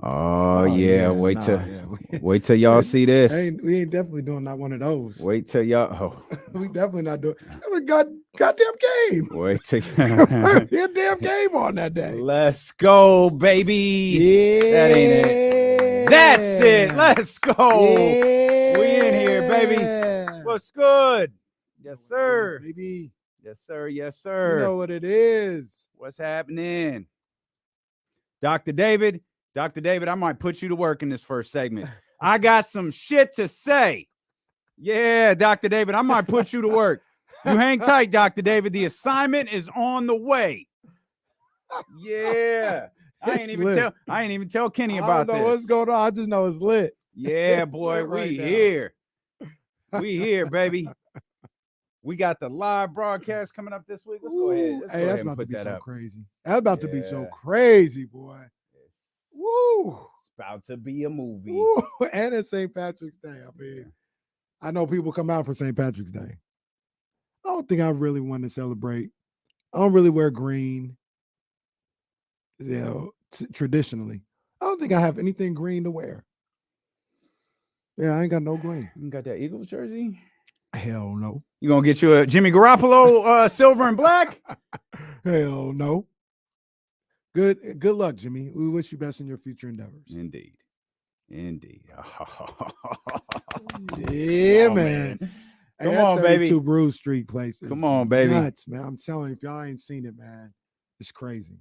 Oh yeah, wait till y'all see this. We ain't definitely doing not one of those. Wait till y'all. Oh. We definitely not doing. That was goddamn game. Wait till a damn game on that day. Let's go, baby. Yeah, that ain't it. That's it. Let's go. Yeah. We in here, baby. What's good? Yes, sir. Baby. Yes, sir. Yes, sir. You know what it is. What's happening? Dr. David, I might put you to work in this first segment. I got some shit to say. Yeah, Dr. David, I might put you to work. You hang tight, Dr. David. The assignment is on the way. Yeah. I ain't even tell Kenny about this. I don't know what's going on. I just know it's lit. Yeah, boy, we here. We here, baby. We got the live broadcast coming up this week. Let's go ahead. That's about to be so crazy. That's about to be so crazy, boy. Woo! It's about to be a movie. Woo. And it's St. Patrick's Day. I mean, I know people come out for St. Patrick's Day. I don't think I really want to celebrate. I don't really wear green. Traditionally. I don't think I have anything green to wear. Yeah, I ain't got no green. You got that Eagles jersey? Hell no. You gonna get you a Jimmy Garoppolo silver and black? Hell no. Good luck, Jimmy. We wish you best in your future endeavors. Indeed. Yeah, man. Come on, baby. 2 Brew Street places. Come on, baby. Nuts, man. I'm telling you, if y'all ain't seen it, man, it's crazy.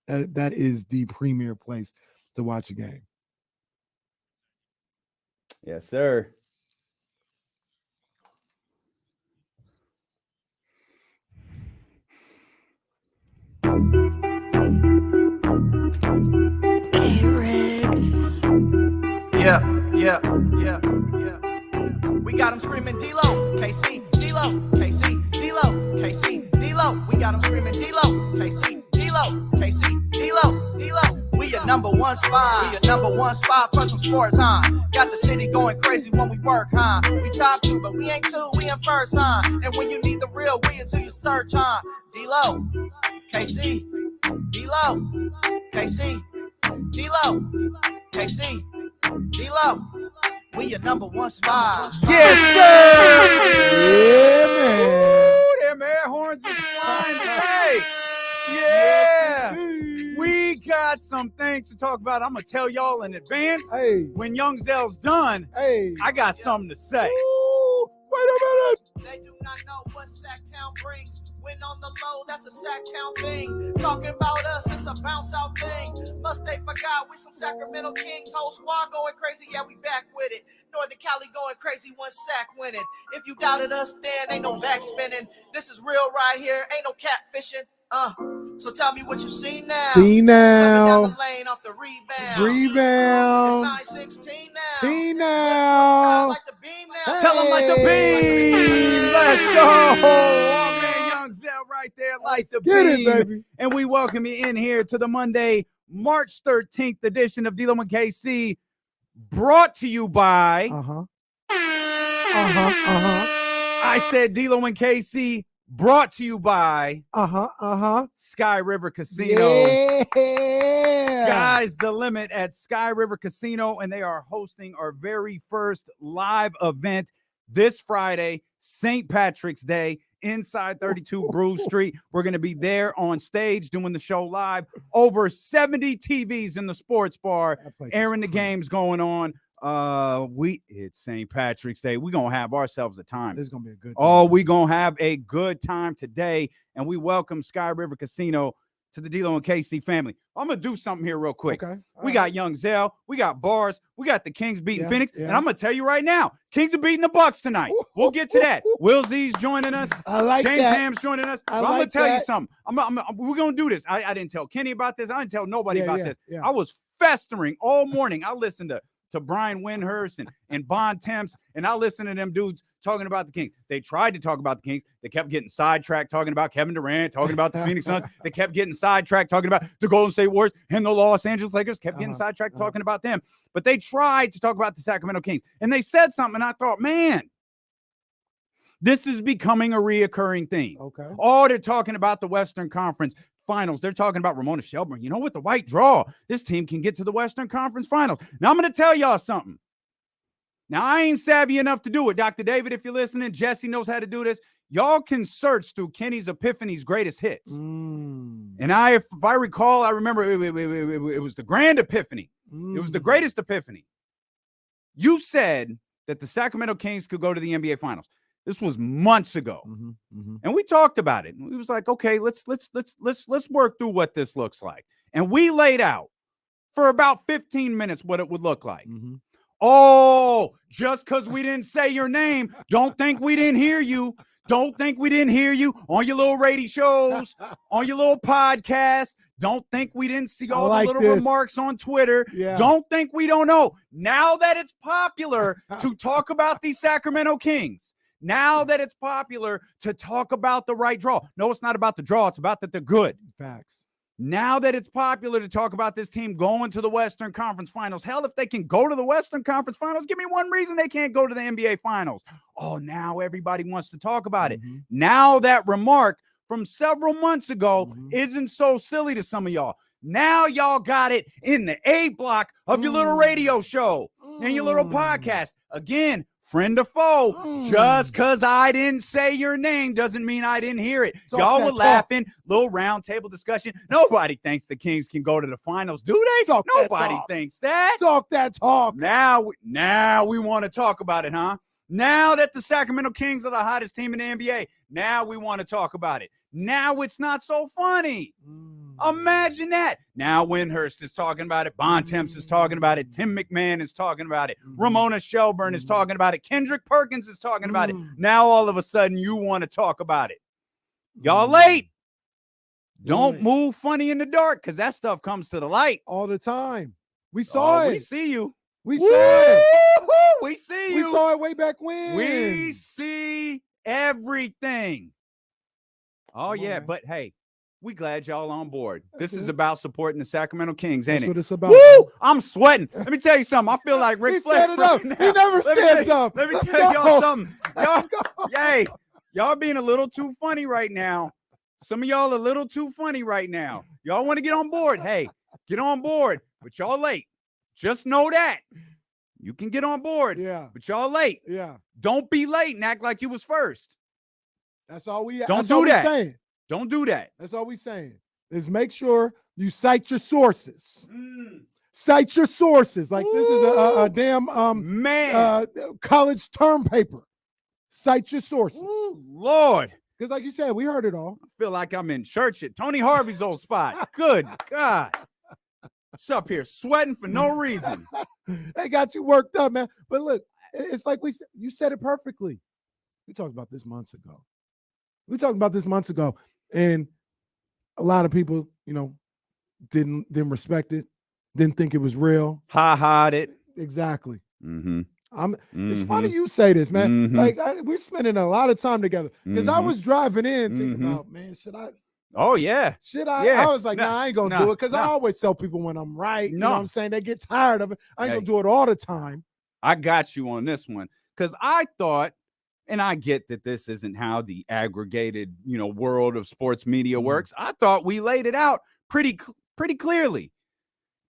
That is the premier place to watch a game. Yes, sir. Yeah. We got them screaming D-Lo, KC, D-Lo, KC, D-Lo, KC, D-Lo. We got them screaming D-Lo, KC, D-Lo, KC, D-Lo, D-Lo. We your number one spot. We your number one spot for some sports, huh? Got the city going crazy when we work, huh? We top 2, but we ain't 2, we in first, huh? And when you need the real, we is who you search, huh? D-Lo, KC, D-Lo, KC, D-Lo, KC, D-Lo. We your number one spot. Yes, sir. Yeah, man. Ooh, them air horns is flying. Hey. Yeah. We got some things to talk about. I'm going to tell y'all in advance. Hey. When Young Zell's done, I got something to say. Ooh, wait a minute. They do not know what Sacktown brings. When on the low, that's a Sacktown thing. Talking about us, it's a bounce out thing. Must they forgot we some Sacramento Kings. Whole squad going crazy, yeah, we back with it. Northern Cali going crazy, one sack winning. If you doubted us, then ain't no back spinning. This is real right here, ain't no catfishing. So tell me what you see now. See now. Coming down the lane off the rebound. Rebound. It's 9-16 now. See now. Like the beam now. Tell them like the beam. Let's go. Oh, man, Young Zell right there, like the beam. Get it, baby. And we welcome you in here to the Monday, March 13th edition of D-Lo and KC, brought to you by. I said D-Lo and KC, brought to you by. Sky River Casino. Yeah. Sky's the limit at Sky River Casino, and they are hosting our very first live event this Friday, St. Patrick's Day, inside 32 Brew Street. We're going to be there on stage doing the show live. Over 70 TVs in the sports bar, airing the games going on. It's St. Patrick's Day. We're going to have ourselves a time. This is going to be a good time. Oh, we're going to have a good time today, and we welcome Sky River Casino to the D-Lo and KC family. I'm going to do something here real quick. Okay. We got Young Zell. We got Bars. We got the Kings beating Phoenix. Yeah. And I'm going to tell you right now, Kings are beating the Bucks tonight. We'll get to that. Will Z's joining us. I like James that. Ham's joining us. I I'm going like to tell you that. something. We're going to do this. I didn't tell Kenny about this. I didn't tell nobody about this. Yeah. I was festering all morning. I listened to Brian Windhurst and Bon Temps, and I listened to them dudes talking about the Kings. They tried to talk about the Kings. They kept getting sidetracked talking about Kevin Durant, talking about the Phoenix Suns. They kept getting sidetracked talking about the Golden State Warriors and the Los Angeles Lakers. Kept getting sidetracked talking about them. But they tried to talk about the Sacramento Kings. And they said something, and I thought, man, this is becoming a reoccurring theme. Okay. Oh, they're talking about the Western Conference. Finals. They're talking about Ramona Shelburne. You know, with the white draw, this team can get to the Western Conference Finals. Now, I'm going to tell y'all something. Now, I ain't savvy enough to do it. Dr. David, if you're listening, Jesse knows how to do this. Y'all can search through Kenny's Epiphany's greatest hits. And if I recall, I remember it was the Grand Epiphany. It was the greatest epiphany. You said that the Sacramento Kings could go to the NBA Finals. This was months ago. And we talked about it. We was like, okay, let's work through what this looks like. And we laid out for about 15 minutes what it would look like. Oh, just because we didn't say your name, don't think we didn't hear you. Don't think we didn't hear you on your little radio shows, on your little podcast. Don't think we didn't see all the little remarks on Twitter. Don't think we don't know. Now that it's popular to talk about these Sacramento Kings, now that it's popular to talk about the right draw. No, it's not about the draw. It's about that they're good. Facts. Now that it's popular to talk about this team going to the Western Conference Finals, hell, if they can go to the Western Conference Finals, give me one reason they can't go to the NBA Finals. Oh, now everybody wants to talk about it. Now that remark from several months ago isn't so silly to some of y'all. Now y'all got it in the A block of your little radio show and your little podcast. Again, friend or foe, just because I didn't say your name doesn't mean I didn't hear it. Y'all were laughing, little round table discussion. Nobody thinks the Kings can go to the finals, do they? Nobody thinks that. Talk that talk. Now we want to talk about it, huh? Now that the Sacramento Kings are the hottest team in the NBA, now we want to talk about it. Now it's not so funny. Imagine that. Now Windhurst is talking about it. Bontemps is talking about it. Tim McMahon is talking about it. Ramona Shelburne is talking about it. Kendrick Perkins is talking about it. Now all of a sudden you want to talk about it. Y'all late. Don't move funny in the dark because that stuff comes to the light. All the time. We saw it. We see you. We saw it. We see you. We saw it way back when. We see everything. Oh, yeah. Man. But hey, we glad y'all on board. This is about supporting the Sacramento Kings, ain't That's it? what it's about. Woo! I'm sweating. Let me tell you something. I feel like Ric Flair. He up. Right He never stands up. Let me Let's tell go. y'all something. Y'all being a little too funny right now. Some of y'all a little too funny right now. Y'all want to get on board. Hey, get on board. But y'all late. Just know that. You can get on board. Yeah. But y'all late. Yeah. Don't be late and act like you was first. That's all we. Don't do that. Saying. Don't do that. That's all we saying. Is make sure you cite your sources. Cite your sources. Like this is a damn college term paper. Cite your sources. Ooh, Lord. Because like you said, we heard it all. I feel like I'm in church at Tony Harvey's old spot. Good God. What's up here? Sweating for no reason. They got you worked up, man. But look, it's like you said it perfectly. We talked about this months ago. And a lot of people, didn't respect it, didn't think it was real. Ha-ha'd it. Exactly. Mm-hmm. It's funny you say this, man. Mm-hmm. Like we're spending a lot of time together because I was driving in thinking about, man, should I? Oh yeah. Should I? Yeah. I was like, I ain't gonna do it because I always tell people when I'm right. You know what I'm saying? They get tired of it. I ain't gonna do it all the time. I got you on this one because I thought, and I get that this isn't how the aggregated, world of sports media works. I thought we laid it out pretty clearly.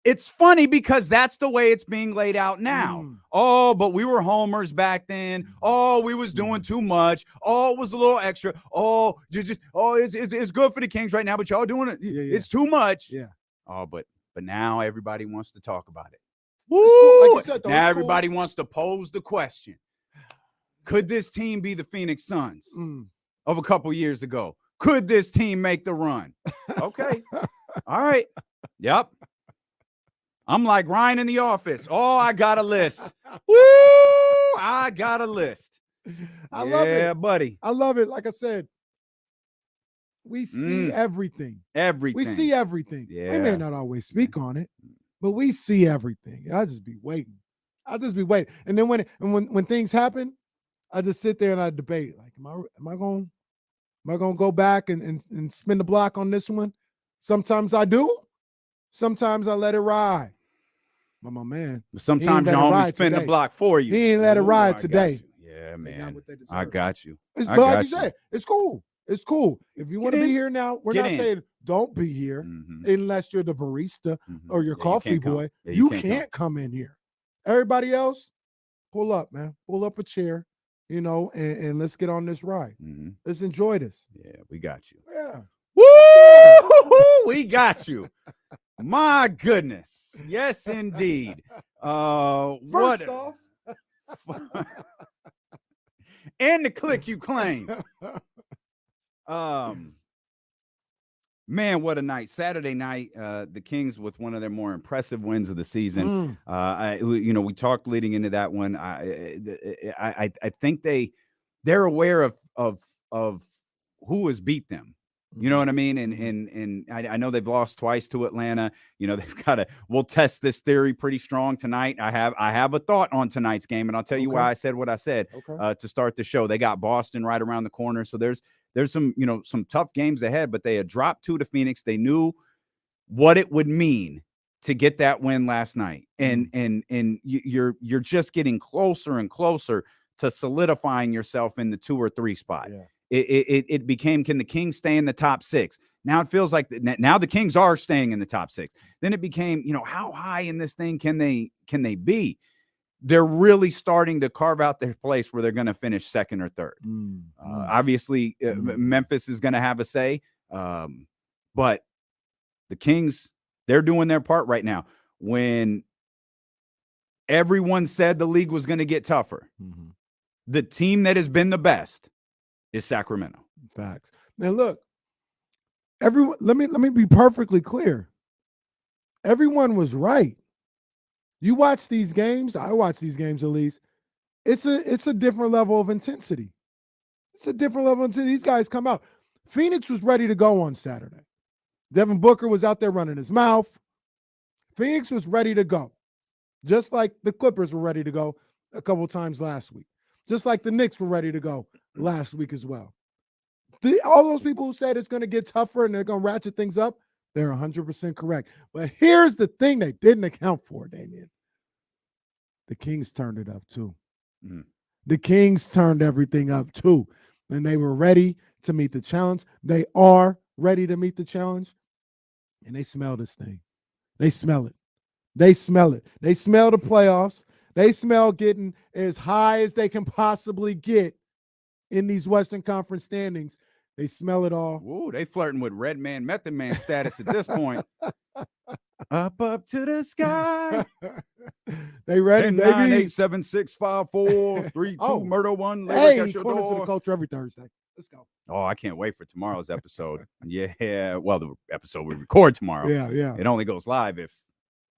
It's funny because that's the way it's being laid out now. Oh, but we were homers back then. Oh, we was doing too much. Oh, it was a little extra. Oh, it's good for the Kings right now, but y'all doing it. It's too much. Yeah. Oh, but now everybody wants to talk about it. Woo! Cool. Like you said, though, now everybody wants to pose the question. Could this team be the Phoenix Suns of a couple years ago? Could this team make the run? Okay. All right. Yep. I'm like Ryan in The Office. Oh, I got a list. Woo! I got a list. I love it. Yeah, buddy. I love it. Like I said, we see everything. Everything. We see everything. Yeah. We may not always speak on it, but we see everything. I just be waiting. And then when things happen, I just sit there and I debate. Like, am I gonna go back and spin the block on this one? Sometimes I do. Sometimes I let it ride. But my man, sometimes your homie spin the block for you. He ain't let it ride today. Yeah, man. I got you. But like you said, it's cool. It's cool. If you want to be here now, we're not saying don't be here Mhm. unless you're the barista Mhm. or your Yeah, you coffee can't come. boy. Yeah, you can't can't come in here. Everybody else, pull up, man. Pull up a chair, and let's get on this ride. Mhm. Let's enjoy this. Yeah, we got you. Yeah. Woo! We got you. My goodness. Yes, indeed. First off, and the click you claim. Man, what a night. Saturday night, the Kings with one of their more impressive wins of the season. We talked leading into that one. I think they're aware of who has beat them. You know what I mean? And I know they've lost twice to Atlanta. They've got we'll test this theory pretty strong tonight. I have a thought on tonight's game, and I'll tell you why I said what I said to start the show. They got Boston right around the corner. So there's some tough games ahead, but they had dropped 2 to Phoenix. They knew what it would mean to get that win last night. And you're just getting closer and closer to solidifying yourself in the 2 or 3 spot. Yeah. It became, can the Kings stay in the top 6? Now it feels like now the Kings are staying in the top 6. Then it became, how high in this thing can they be? They're really starting to carve out their place where they're going to finish 2nd or 3rd. Obviously, Memphis is going to have a say, but the Kings, they're doing their part right now. When everyone said the league was going to get tougher, the team that has been the best is Sacramento. Facts. Now look, everyone. Let me be perfectly clear. Everyone was right. You watch these games. I watch these games at least. It's a different level of intensity. It's a different level of intensity. These guys come out. Phoenix was ready to go on Saturday. Devin Booker was out there running his mouth. Phoenix was ready to go, just like the Clippers were ready to go a couple times last week. Just like the Knicks were ready to go last week as well. All those people who said it's going to get tougher and they're going to ratchet things up, they're 100% correct. But here's the thing they didn't account for, Damian. The Kings turned it up too. The Kings turned everything up too. And they were ready to meet the challenge. They are ready to meet the challenge. And they smell this thing. They smell it. They smell it. They smell the playoffs. They smell getting as high as they can possibly get in these Western Conference standings. They smell it all. Ooh, they flirting with Red Man, Method Man status at this point. Up to the sky. They ready, 10, baby. 9, 8, 7, 6, 5, 4, 3, 2, murder 1. Hey, at your according to the door. culture every Thursday. Let's go. Oh, I can't wait for tomorrow's episode. Yeah, well, the episode we record tomorrow. Yeah. It only goes live if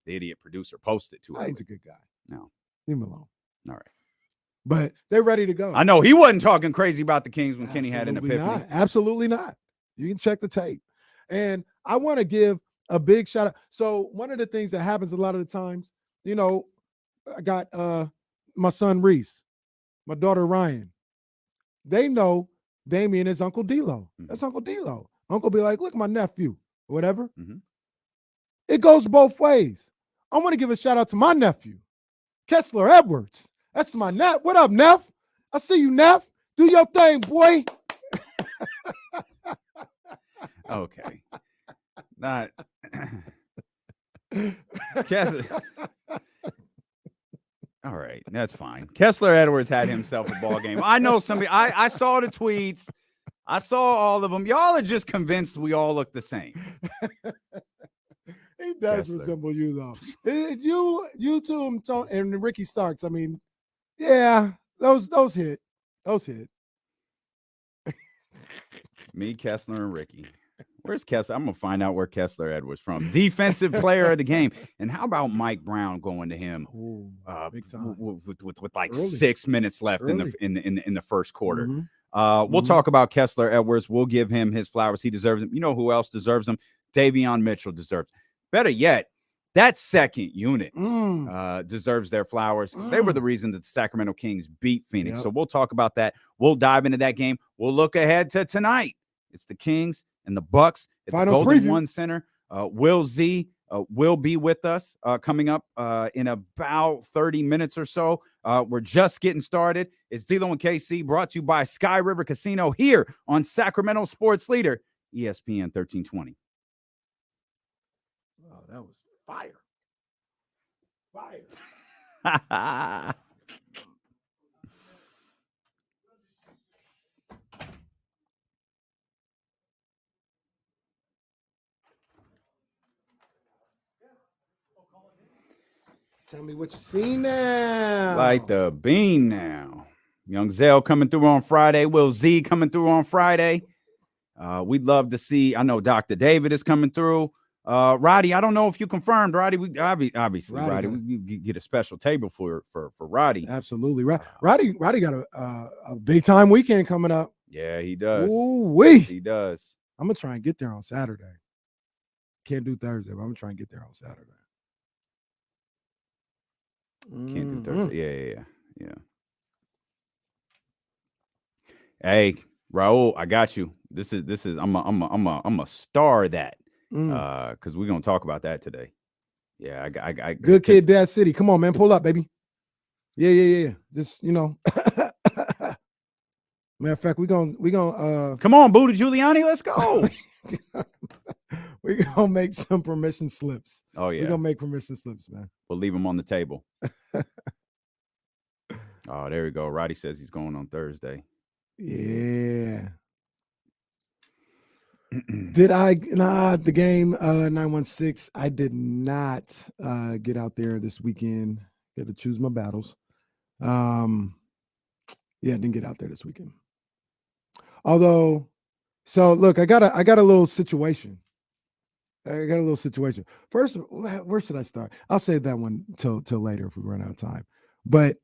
the idiot producer posts it too early. He's a good guy. No. Leave him alone. All right. But they're ready to go. I know he wasn't talking crazy about the Kings when Kenny had an epiphany. Not. Absolutely not. You can check the tape. And I want to give a big shout out. So one of the things that happens a lot of the times, I got my son Reese, my daughter Ryan. They know Damian is Uncle D-Lo. That's Uncle D-Lo. Uncle be like, look, my nephew, or whatever. It goes both ways. I want to give a shout out to my nephew, Kessler Edwards. That's my Neff. What up, Neff? I see you, Neff. Do your thing, boy. Okay. Not Kessler. All right, that's fine. Kessler Edwards had himself a ball game. I know somebody. I saw the tweets. I saw all of them. Y'all are just convinced we all look the same. He does Kessler. resemble you, though. You two, and Ricky Starks. I mean, yeah, those hit. Those hit. Me, Kessler, and Ricky. Where's Kessler? I'm going to find out where Kessler Edwards from. Defensive player of the game. And how about Mike Brown going to him big time. with like Early. 6 minutes left in the first quarter? We'll Mhm. talk about Kessler Edwards. We'll give him his flowers. He deserves them. You know who else deserves them? Davion Mitchell deserves. Better yet, that second unit deserves their flowers. They were the reason that the Sacramento Kings beat Phoenix. Yep. So we'll talk about that. We'll dive into that game. We'll look ahead to tonight. It's the Kings and the Bucks at Finals the Golden preview. One Center. Will Z will be with us coming up in about 30 minutes or so. We're just getting started. It's D-Lo and KC, brought to you by Sky River Casino here on Sacramento Sports Leader, ESPN 1320. that was fire. Fire. Tell me what you seen now. Like the beam now. Young Zell coming through on Friday. Will Z coming through on Friday. We'd love to see. I know Dr. David is coming through. Roddy, I don't know if you confirmed. Roddy, obviously, Roddy, we get a special table for Roddy. Absolutely. Roddy got a big time weekend coming up. Yeah, he does. Ooh-wee. He does. I'm gonna try and get there on Saturday. Can't do Thursday, but I'm gonna try and get there on Saturday. Can't do Thursday. Yeah. Hey, Raul, I got you. This is I'm a star that because we're gonna talk about that today. Yeah, I good kid, Dad City. Come on, man, pull up, baby. Yeah. Just matter of fact, we gonna come on, Buddha Giuliani, let's go. We're gonna make some permission slips. Oh yeah, we're gonna make permission slips, man. We'll leave them on the table. Oh, there we go. Roddy says he's going on Thursday. Yeah. Did I the game 916? I did not get out there this weekend. Got to choose my battles. Yeah, I didn't get out there this weekend. Although, so look, I got a little situation. First, where should I start? I'll save that one till later if we run out of time. But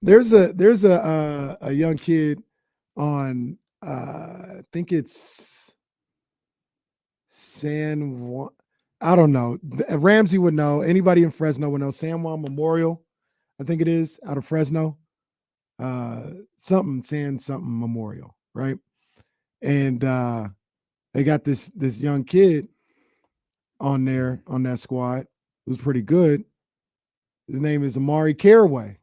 there's a young kid on I think it's San Juan. I don't know. Ramsey would know. Anybody in Fresno would know. San Juan Memorial, I think it is, out of Fresno. Something Memorial, right? And they got this young kid on there on that squad who's pretty good. His name is Amari Caraway.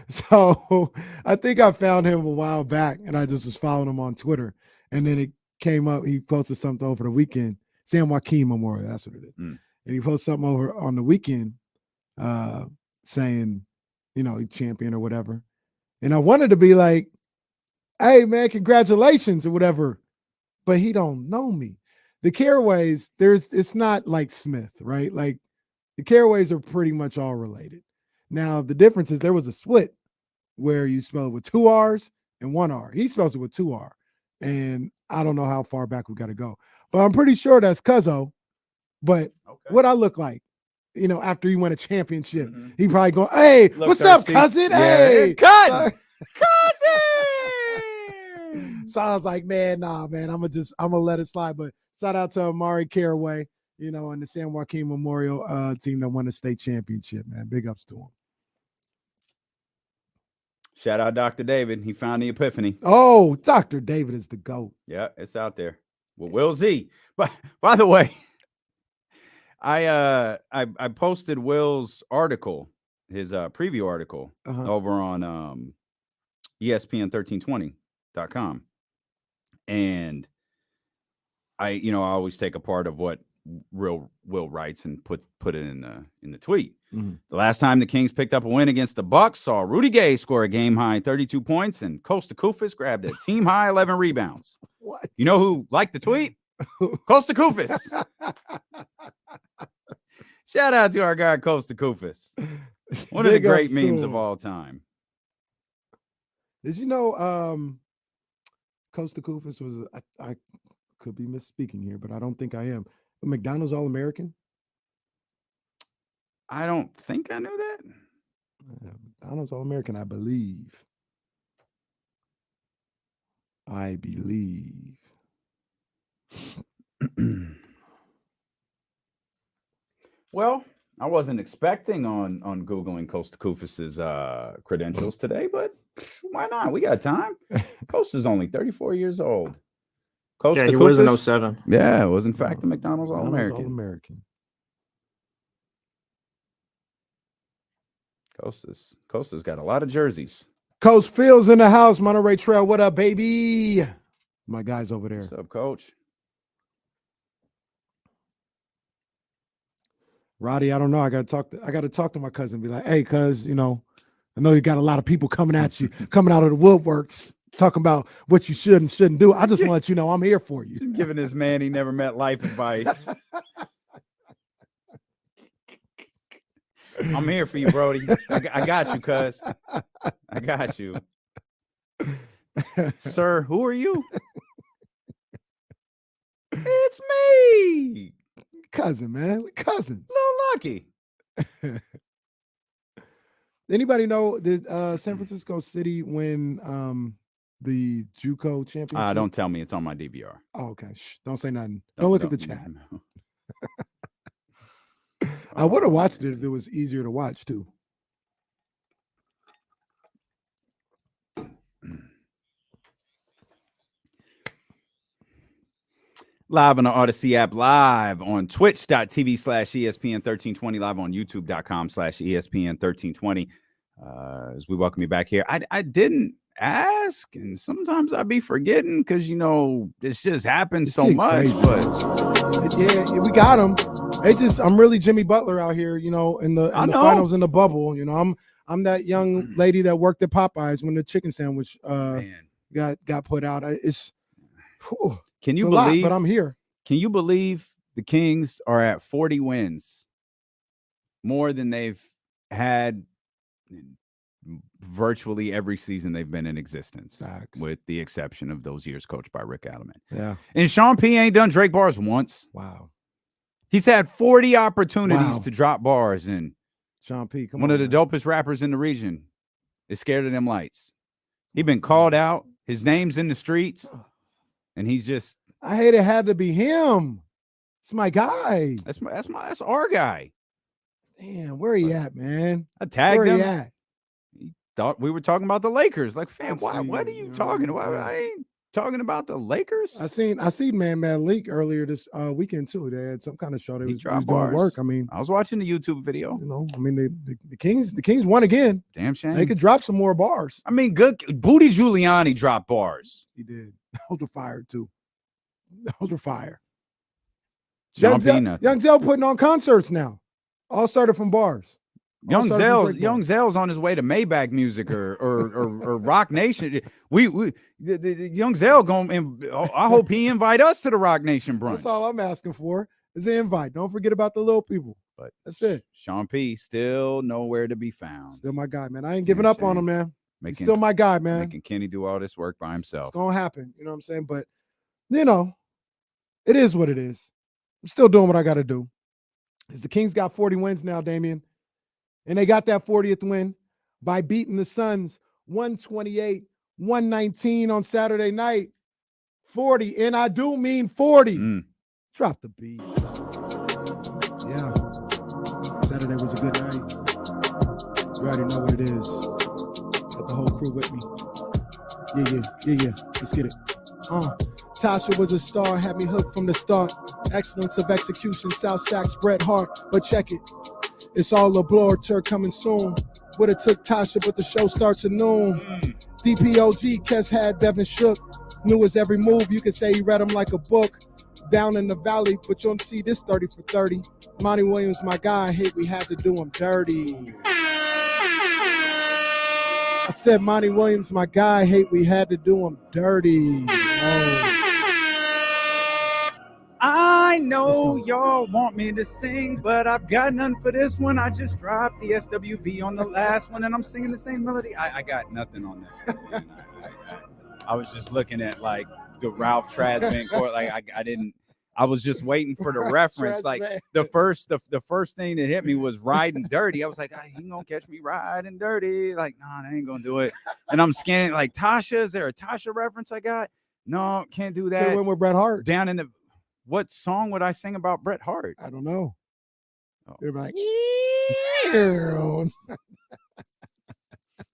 So I think I found him a while back and I just was following him on Twitter. And then it came up, he posted something over the weekend, San Joaquin Memorial, that's what it is. And he posted something over on the weekend saying, he champion or whatever. And I wanted to be like, hey man, congratulations or whatever. But he don't know me. The Caraways, it's not like Smith, right? Like the Caraways are pretty much all related. Now, the difference is there was a split where you spell it with 2 R's and 1 R. He spells it with 2 R. And I don't know how far back we got to go. But I'm pretty sure that's Cuzzo. But what I look like, after he won a championship, he probably going, hey, what's up, cousin? Yeah. Hey, cousin. So I was like, man, nah, man, I'm gonna let it slide. But shout out to Amari Caraway, and the San Joaquin Memorial team that won the state championship, man. Big ups to him. Shout out Dr. David. He found the epiphany. Oh, Dr. David is the GOAT. Yeah, it's out there. Well, Will Z. But by the way, I posted Will's article, his preview article over on ESPN1320.com. And I always take a part of what Will writes and put it in the tweet. The last time the Kings picked up a win against the Bucks saw Rudy Gay score a game high 32 points and Costa Koufis grabbed a team high 11 rebounds. What? You know who liked the tweet? Costa Koufis. Shout out to our guy Costa Koufis. One of the great memes of all time. Did you know Costa Koufis was I could be misspeaking here, but I don't think I am. A McDonald's All-American? I don't think I knew that. McDonald's All-American, I believe. Well, I wasn't expecting on Googling Costa Koufis's credentials today, but why not? We got time. Costa's only 34 years old. Costa he was in 07. Yeah, it was in fact the McDonald's All-American. All-American. Costa's got a lot of jerseys. Coach Phil's in the house. Monterey Trail, what up, baby? My guys over there. What's up, Coach? Roddy, I don't know. I got to talk to my cousin. Be like, hey, cuz, I know you got a lot of people coming at you, coming out of the woodworks, talking about what you should and shouldn't do. I just want to let you know I'm here for you. Giving this man he never met life advice. I'm here for you, Brody. I got you, cuz. I got you. Sir, who are you? It's me. Cousin, man. We cousins. Little Lucky. Anybody know did San Francisco City win the JUCO championship? Don't tell me, it's on my DVR. Oh, okay. Shh, don't say nothing. Don't look at the chat. No. I would have watched it if it was easier to watch too. Live on the Odyssey app, live on twitch.tv/ESPN1320, live on youtube.com/ESPN1320. As we welcome you back here. I didn't ask, and sometimes I be forgetting because, this just happens so much. But yeah, we got him. I'm really Jimmy Butler out here, in the finals in the bubble. I'm that young lady that worked at Popeyes when the chicken sandwich got put out. Can you believe? But I'm here. Can you believe the Kings are at 40 wins, more than they've had virtually every season they've been in existence? Facts. With the exception of those years coached by Rick Adelman. Yeah. And Sean P ain't done Drake bars once. Wow. He's had 40 opportunities to drop bars, and Sean P, one of the dopest rappers in the region is scared of them lights. He's been called out. His name's in the streets. And he's just, I hate it had to be him. It's my guy. That's our guy. Damn, where he at, man? I tagged where him. He at? He thought we were talking about the Lakers. Like, fam, what are you talking about? I ain't talking about the Lakers. I seen Man Malik earlier this weekend too. They had some kind of show. They was doing work. I mean, I was watching the YouTube video. The Kings won again. Damn shame. They could drop some more bars. I mean, good. Booty Giuliani dropped bars. He did. Those were fire too. Those were fire. Young Zell putting on concerts now. All started from bars. Young Zell's on his way to Maybach Music or Rock Nation. The Young Zell going. I hope he invite us to the Rock Nation brunch. That's all I'm asking for is an invite. Don't forget about the little people. But that's it. Sean P still nowhere to be found. Still my guy, man. I ain't giving up on him, man. He's still my guy, man. Making Kenny do all this work by himself. It's gonna happen. You know what I'm saying? But it is what it is. I'm still doing what I got to do. Because the Kings got 40 wins now, Damian. And they got that 40th win by beating the Suns 128-119 on Saturday night. 40, and I do mean 40. Drop the beat. Yeah. Saturday was a good night. You already know what it is. Got the whole crew with me. Yeah. Let's get it. Tasha was a star, had me hooked from the start. Excellence of execution, South Sac's Bret Hart. But check it. It's all a blur, coming soon. Would've took Tasha, but the show starts at noon. DPOG, Kes had Devin shook. Knew his every move, you could say he read him like a book. Down in the valley, but you don't see this 30 for 30. Monty Williams, my guy, I hate we had to do him dirty. I said Monty Williams, my guy, I hate we had to do him dirty. I know y'all want me to sing, but I've got none for this one. I just dropped the SWV on the last one, and I'm singing the same melody. I got nothing on this one. I was just looking at like the Ralph Trazman chord. Like I was just waiting for the reference. Like the first thing that hit me was Riding Dirty. I was like, he ain't gonna catch me riding dirty. Like, nah, they ain't gonna do it. And I'm scanning like Tasha. Is there a Tasha reference I got? No, can't do that. They went with Bret Hart. Down in the what song would I sing about Bret Hart? I don't know. Oh. They're like,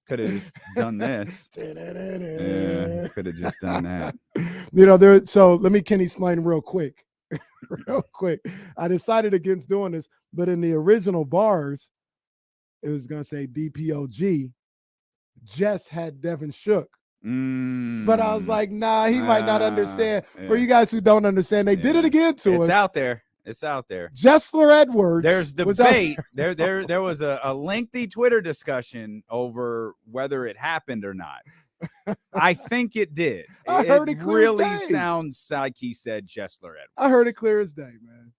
could have done this. Yeah, could have just done that. So let me explain real quick. I decided against doing this, but in the original bars, it was gonna say DPOG. Jess had Devin shook. But I was like, nah, he might not understand. For you guys who don't understand, they did it again to us. It's out there. It's out there. Kessler Edwards. There's was out debate. There was a lengthy Twitter discussion over whether it happened or not. I think it did. I heard it clear as really day. sounds like he said Kessler Edwards. I heard it clear as day, man.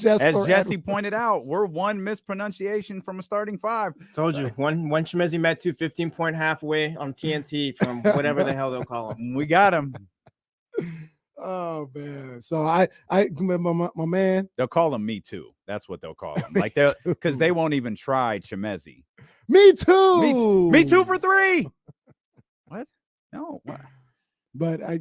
As Jesse pointed out, we're one mispronunciation from a starting five. Told you, one Chimezi Metu 15-point halfway on TNT from whatever the hell they'll call him. We got him. Oh man. So I my man. They'll call him Me Too. That's what they'll call him. Like they because they won't even try Chimezi. Me too. Me too for 3. What? No. What? But Me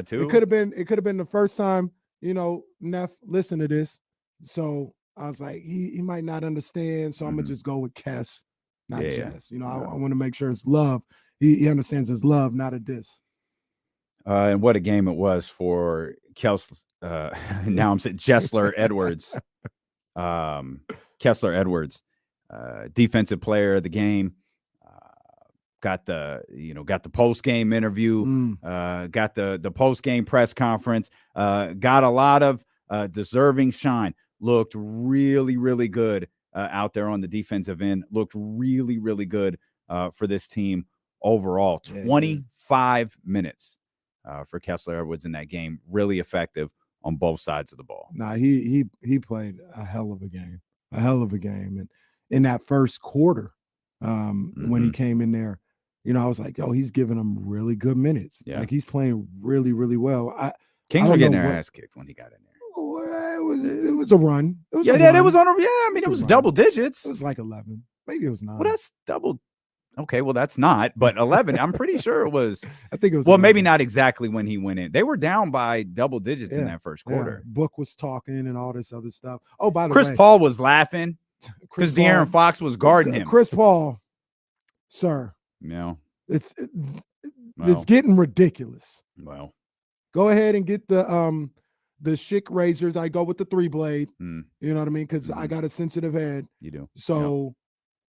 too, it could have been the first time, Neff listened to this. So I was like, he might not understand. So I'm gonna just go with Kess, not Jess. I want to make sure it's love. He understands it's love, not a diss. And what a game it was for now I'm saying Kessler Edwards. Kessler Edwards, defensive player of the game. Got the post-game interview, got the post-game press conference, got a lot of deserving shine. Looked really, really good out there on the defensive end. Looked really, really good for this team overall. 25 minutes for Kessler Edwards in that game. Really effective on both sides of the ball. Nah, he played a hell of a game. And in that first quarter, when he came in there, I was like, he's giving them really good minutes. Yeah. Like he's playing really, really well. Kings were getting their ass kicked when he got in there. It was a run. It was it was double digits. It was like 11. Maybe it was 9. Well, that's double. Okay, well, that's not, but 11. I'm pretty sure it was. I think it was. Well, 11. maybe not exactly when he went in. They were down by double digits in that first quarter. Book was talking and all this other stuff. Oh, by the way, Chris Paul was laughing because De'Aaron Fox was guarding him. Chris Paul, sir. It's getting ridiculous. Well, go ahead and get the Schick razors. I go with the 3-blade. You know what I mean? Because I got a sensitive head. You do. So,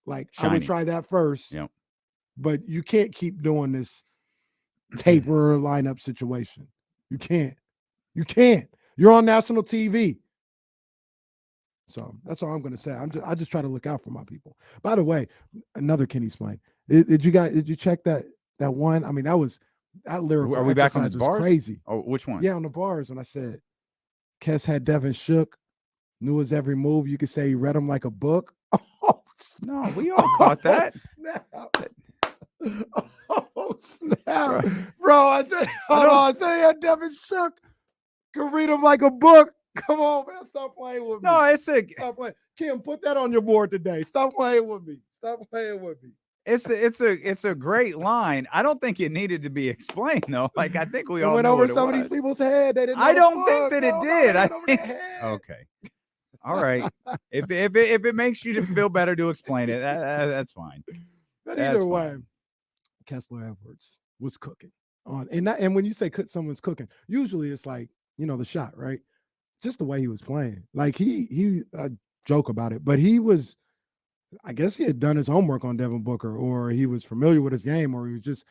Shiny. I would try that first. Yep. But you can't keep doing this taper lineup situation. You can't. You're on national TV. So that's all I'm going to say. I just try to look out for my people. By the way, another Kenny's playing. Did you check that one? I mean, that lyrical. Are we back on the bars? Crazy. Oh, which one? Yeah, on the bars. When I said Kess had Devin shook, knew his every move. You could say he read him like a book. Oh, no, we all caught that. Snap. Oh, snap. Bro, I said, hold on. I said he had Devin shook. Could read him like a book. Come on, man. Stop playing with me. No, Stop playing. Kim, put that on your board today. Stop playing with me. It's a great line. I don't think it needed to be explaed though. Like I think we all went over some of these people's head. They didn't. I don't think that it did. I think. Okay. All right. If it makes you feel better to explain it, that's fine. But either way, Kessler Edwards was cooking on, and when you say someone's cooking, usually it's like the shot, right? Just the way he was playing. Like he joke about it, but he was. I guess he had done his homework on Devin Booker, or he was familiar with his game, or he was just,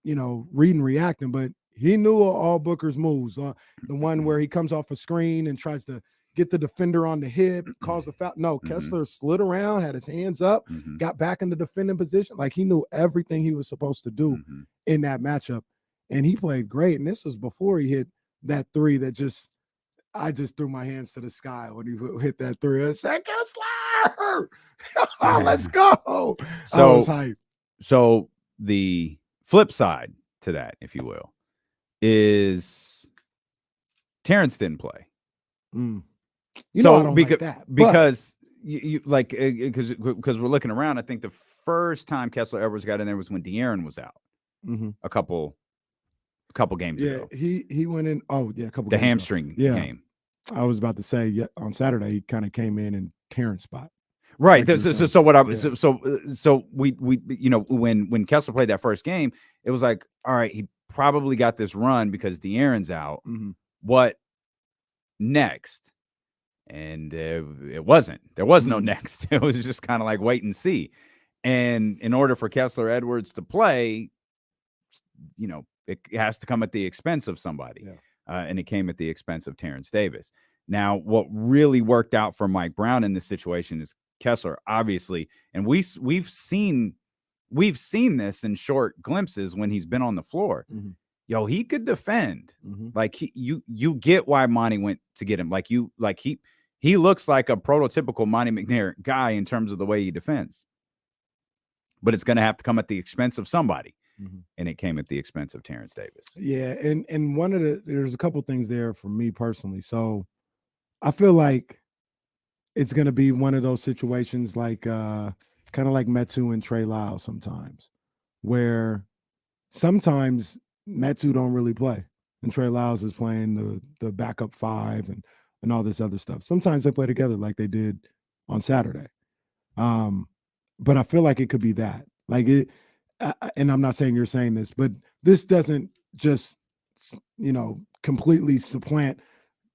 reading, reacting. But he knew all Booker's moves. The one where he comes off a screen and tries to get the defender on the hip, calls the foul. No, Kessler slid around, had his hands up, got back in the defending position. Like he knew everything he was supposed to do in that matchup, and he played great. And this was before he hit that 3 that I just threw my hands to the sky when he hit that 3. I said, Kessler! Let's go. So, I was hyped. So the flip side to that, if you will, is Terrence didn't play. I don't like that. Because you like because we're looking around. I think the first time Kessler Edwards got in there was when De'Aaron was out. A couple games ago. He went in. Oh yeah, a couple. The hamstring game. I was about to say on Saturday he kind of came in Terrence spot. Right. So what I was so we when Kessler played that first game, it was like, all right, he probably got this run because De'Aaron's out. What next? And it wasn't. There was no next. It was just kind of like wait and see. And in order for Kessler Edwards to play, it has to come at the expense of somebody. And it came at the expense of Terrence Davis. Now, what really worked out for Mike Brown in this situation is Kessler, obviously, and we've seen this in short glimpses when he's been on the floor. Mhm. Yo, he could defend. Mhm. Like you get why Monty went to get him. He looks like a prototypical Monty McNair guy in terms of the way he defends. But it's going to have to come at the expense of somebody. Mhm. And it came at the expense of Terrence Davis. Yeah, and there's a couple things there for me personally. So I feel like it's going to be one of those situations like kind of like Metu and Trey Lyles sometimes, where sometimes Metu don't really play and Trey Lyles is playing the backup five and all this other stuff. Sometimes they play together like they did on Saturday. But I feel like it could be that. Like it, and I'm not saying you're saying this, but this doesn't just, completely supplant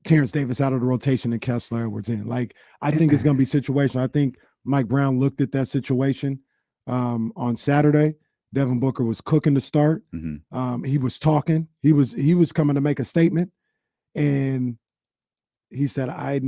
Terrence Davis out of the rotation and Kessler Edwards in. Like, I think it's going to be situational. I think Mike Brown looked at that situation on Saturday. Devin Booker was cooking to start. Mm-hmm. He was talking. He was coming to make a statement, and he said, I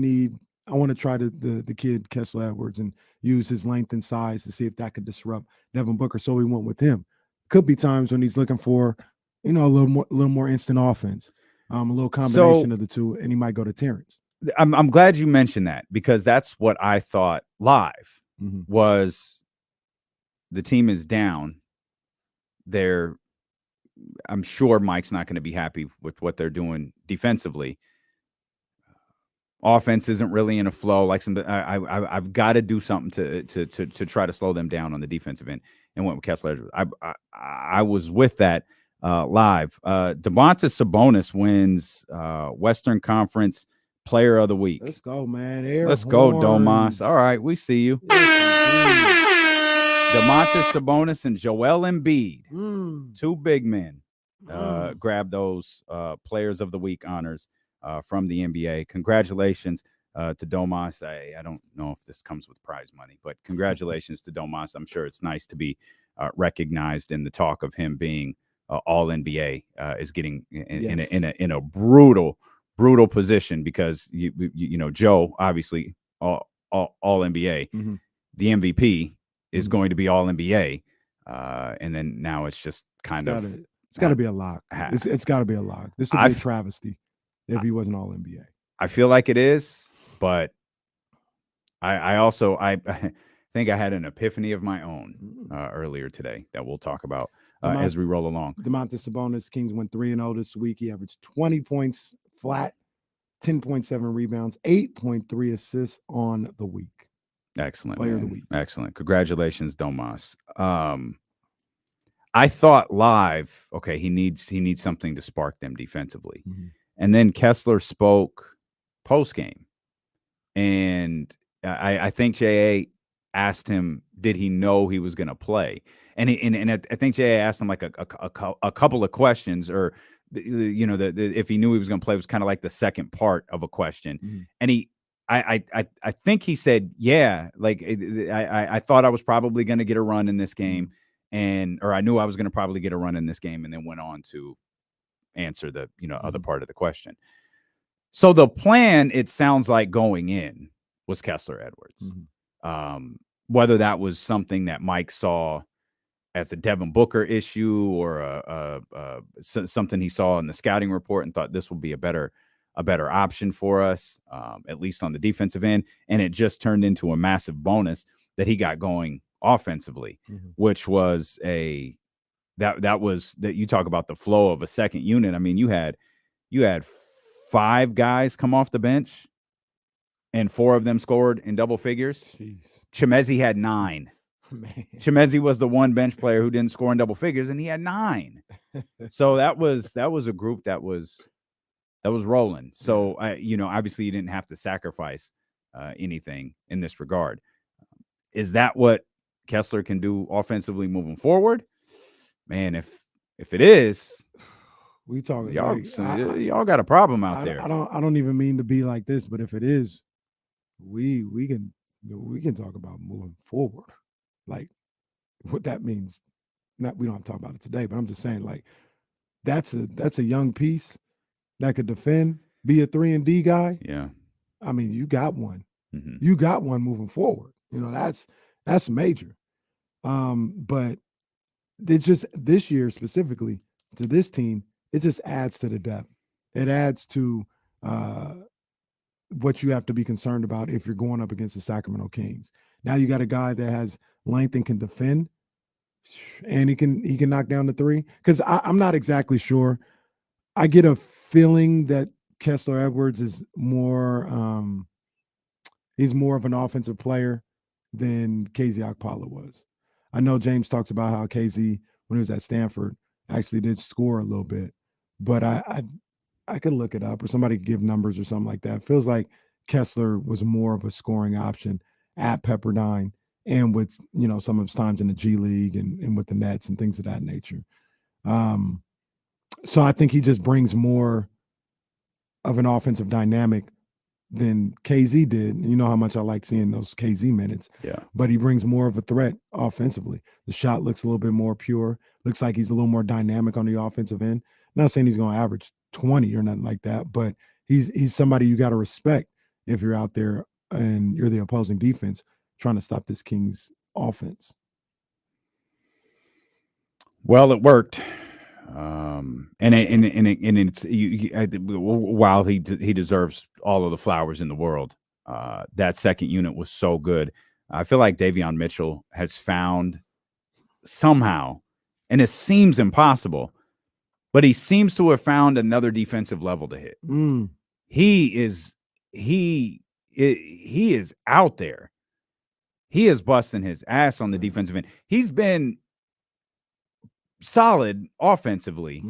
want to try the kid Kessler Edwards and use his length and size to see if that could disrupt Devin Booker. So he went with him. Could be times when he's looking for, a little more instant offense, a little combination of the two, and he might go to Terrence. I'm glad you mentioned that, because that's what I thought live was the team is down. I'm sure Mike's not going to be happy with what they're doing defensively. Offense isn't really in a flow. Like I've got to do something to try to slow them down on the defensive end, and went with Kessler. I was with that live. Domantas Sabonis wins Western Conference Player of the Week. Let's go, man. Let's go, Domas. All right, we see you. Domantas Sabonis and Joel Embiid, two big men, grab those Players of the Week honors from the NBA. Congratulations to Domas. I don't know if this comes with prize money, but congratulations to Domas. I'm sure it's nice to be recognized, in the talk of him being all NBA is getting in a brutal position, because Joe obviously all NBA, the MVP is going to be all NBA, and then now it's just it's got to be a lock. It's got to be a lock. This would be a travesty if he wasn't all NBA. I feel like it is, but I also think I had an epiphany of my own earlier today that we'll talk about as we roll along. Domantas Sabonis, Kings went 3-0 this week. He averaged 20 points flat, 10.7 rebounds, 8.3 assists on the week. Excellent. Player of the week. Excellent. Congratulations, Domas. I thought live, okay, he needs something to spark them defensively. And then Kessler spoke post-game, and I think J.A. asked him, did he know he was going to play? And I think J.A. asked him like a couple of questions, or if he knew he was going to play was kind of like the second part of a question. And I think he said, yeah, like I thought I was probably going to get a run in this game, or I knew I was going to probably get a run in this game, and then went on to answer the other part of the question. So the plan, it sounds like, going in was Kessler Edwards. Whether that was something that Mike saw as a Devin Booker issue, or something he saw in the scouting report and thought this will be a better option for us, at least on the defensive end, and it just turned into a massive bonus that he got going offensively, which was that you talk about the flow of a second unit. I mean, you had 5 guys come off the bench, and 4 of them scored in double figures. Jeez. Chimezi had 9. Man. Chimezi was the one bench player who didn't score in double figures, and he had 9. So that was a group that was rolling. So obviously you didn't have to sacrifice anything in this regard. Is that what Kessler can do offensively moving forward? Man, if it is, we talking y'all got a problem out there. I don't even mean to be like this, but if it is, we can talk about moving forward. Like, what that means. We don't have to talk about it today, but I'm just saying, like, that's a young piece that could defend, be a 3-and-D guy. Yeah. I mean, you got one. Mhm. You got one moving forward. You know, that's major. But it just this year specifically to this team, it just adds to the depth. It adds to what you have to be concerned about if you're going up against the Sacramento Kings. Now you got a guy that has length and can defend, and he can knock down the three. Because I'm not exactly sure. I get a feeling that Kessler Edwards is more he's more of an offensive player than KZ Okpala was. I know James talks about how KZ, when he was at Stanford, actually did score a little bit, but I could look it up or somebody could give numbers or something like that. It feels like Kessler was more of a scoring option at Pepperdine and with, you know, some of his times in the G League and with the Nets and things of that nature. So I think he just brings more of an offensive dynamic than KZ did. You know how much I like seeing those KZ minutes. Yeah. But he brings more of a threat offensively. The shot looks a little bit more pure. Looks like he's a little more dynamic on the offensive end. Not saying he's going to average 20 or nothing like that, but he's somebody you got to respect if you're out there and you're the opposing defense trying to stop this Kings offense. Well, it worked. And it's while he deserves all of the flowers in the world, that second unit was so good. I feel like Davion Mitchell has found somehow, and it seems impossible, but he seems to have found another defensive level to hit. He is out there. He is busting his ass on the defensive end. He's been solid offensively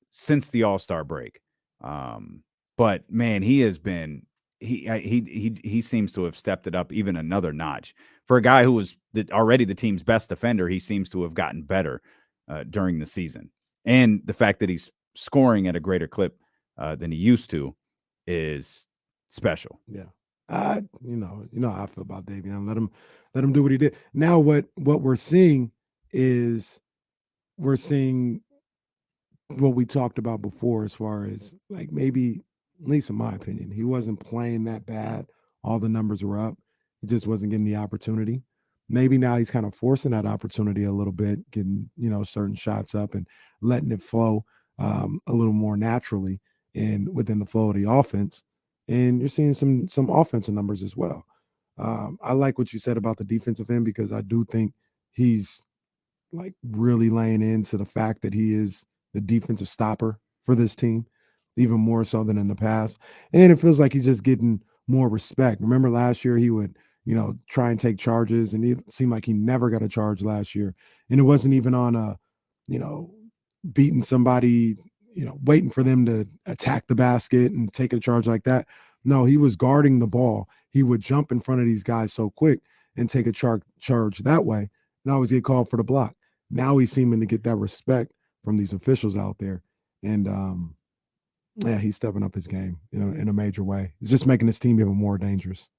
since the All-Star break. But man, he has been he seems to have stepped it up even another notch. For a guy who was already the team's best defender, he seems to have gotten better during the season. And the fact that he's scoring at a greater clip than he used to is special. Yeah. You know how I feel about Davion. Let him do what he did. Now what we're seeing is we're seeing what we talked about before as far as like maybe, at least in my opinion, he wasn't playing that bad. All the numbers were up. He just wasn't getting the opportunity. Maybe now he's kind of forcing that opportunity a little bit, getting, you know, certain shots up and letting it flow a little more naturally and within the flow of the offense. And you're seeing some offensive numbers as well. I like what you said about the defensive end because I do think he's like really laying into the fact that he is the defensive stopper for this team, even more so than in the past. And it feels like he's just getting more respect. Remember last year he would, you know, try and take charges, and it seemed like he never got a charge last year. And it wasn't even on a, you know, beating somebody, you know, waiting for them to attack the basket and take a charge like that. No, he was guarding the ball. He would jump in front of these guys so quick and take a charge that way and always get called for the block. Now he's seeming to get that respect from these officials out there. And yeah, he's stepping up his game, you know, in a major way. It's just making his team even more dangerous.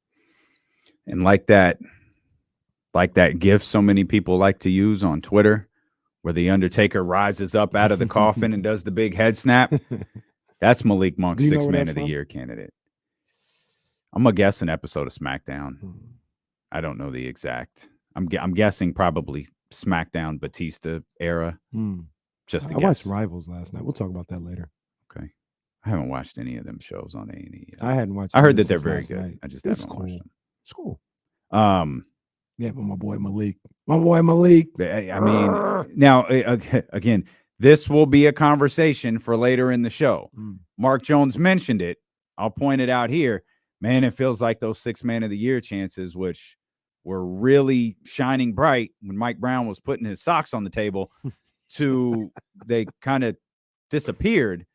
And like that gif so many people like to use on Twitter, where the Undertaker rises up out of the coffin and does the big head snap. That's Malik Monk's Sixth Man of the Year candidate. I'm gonna guess an episode of SmackDown. I don't know the exact. I'm guessing probably SmackDown Batista era. Just to guess. I watched Rivals last night. We'll talk about that later. Okay. I haven't watched any of them shows on A&E yet. I hadn't watched. I heard that they're very good. Night. I just it's haven't cool. watched them. It's cool. Yeah, but my boy Malik. I mean, now again, this will be a conversation for later in the show. Mark Jones mentioned it. I'll point it out here. Man, it feels like those Sixth Man of the Year chances, which were really shining bright when Mike Brown was putting his socks on the table, they kind of disappeared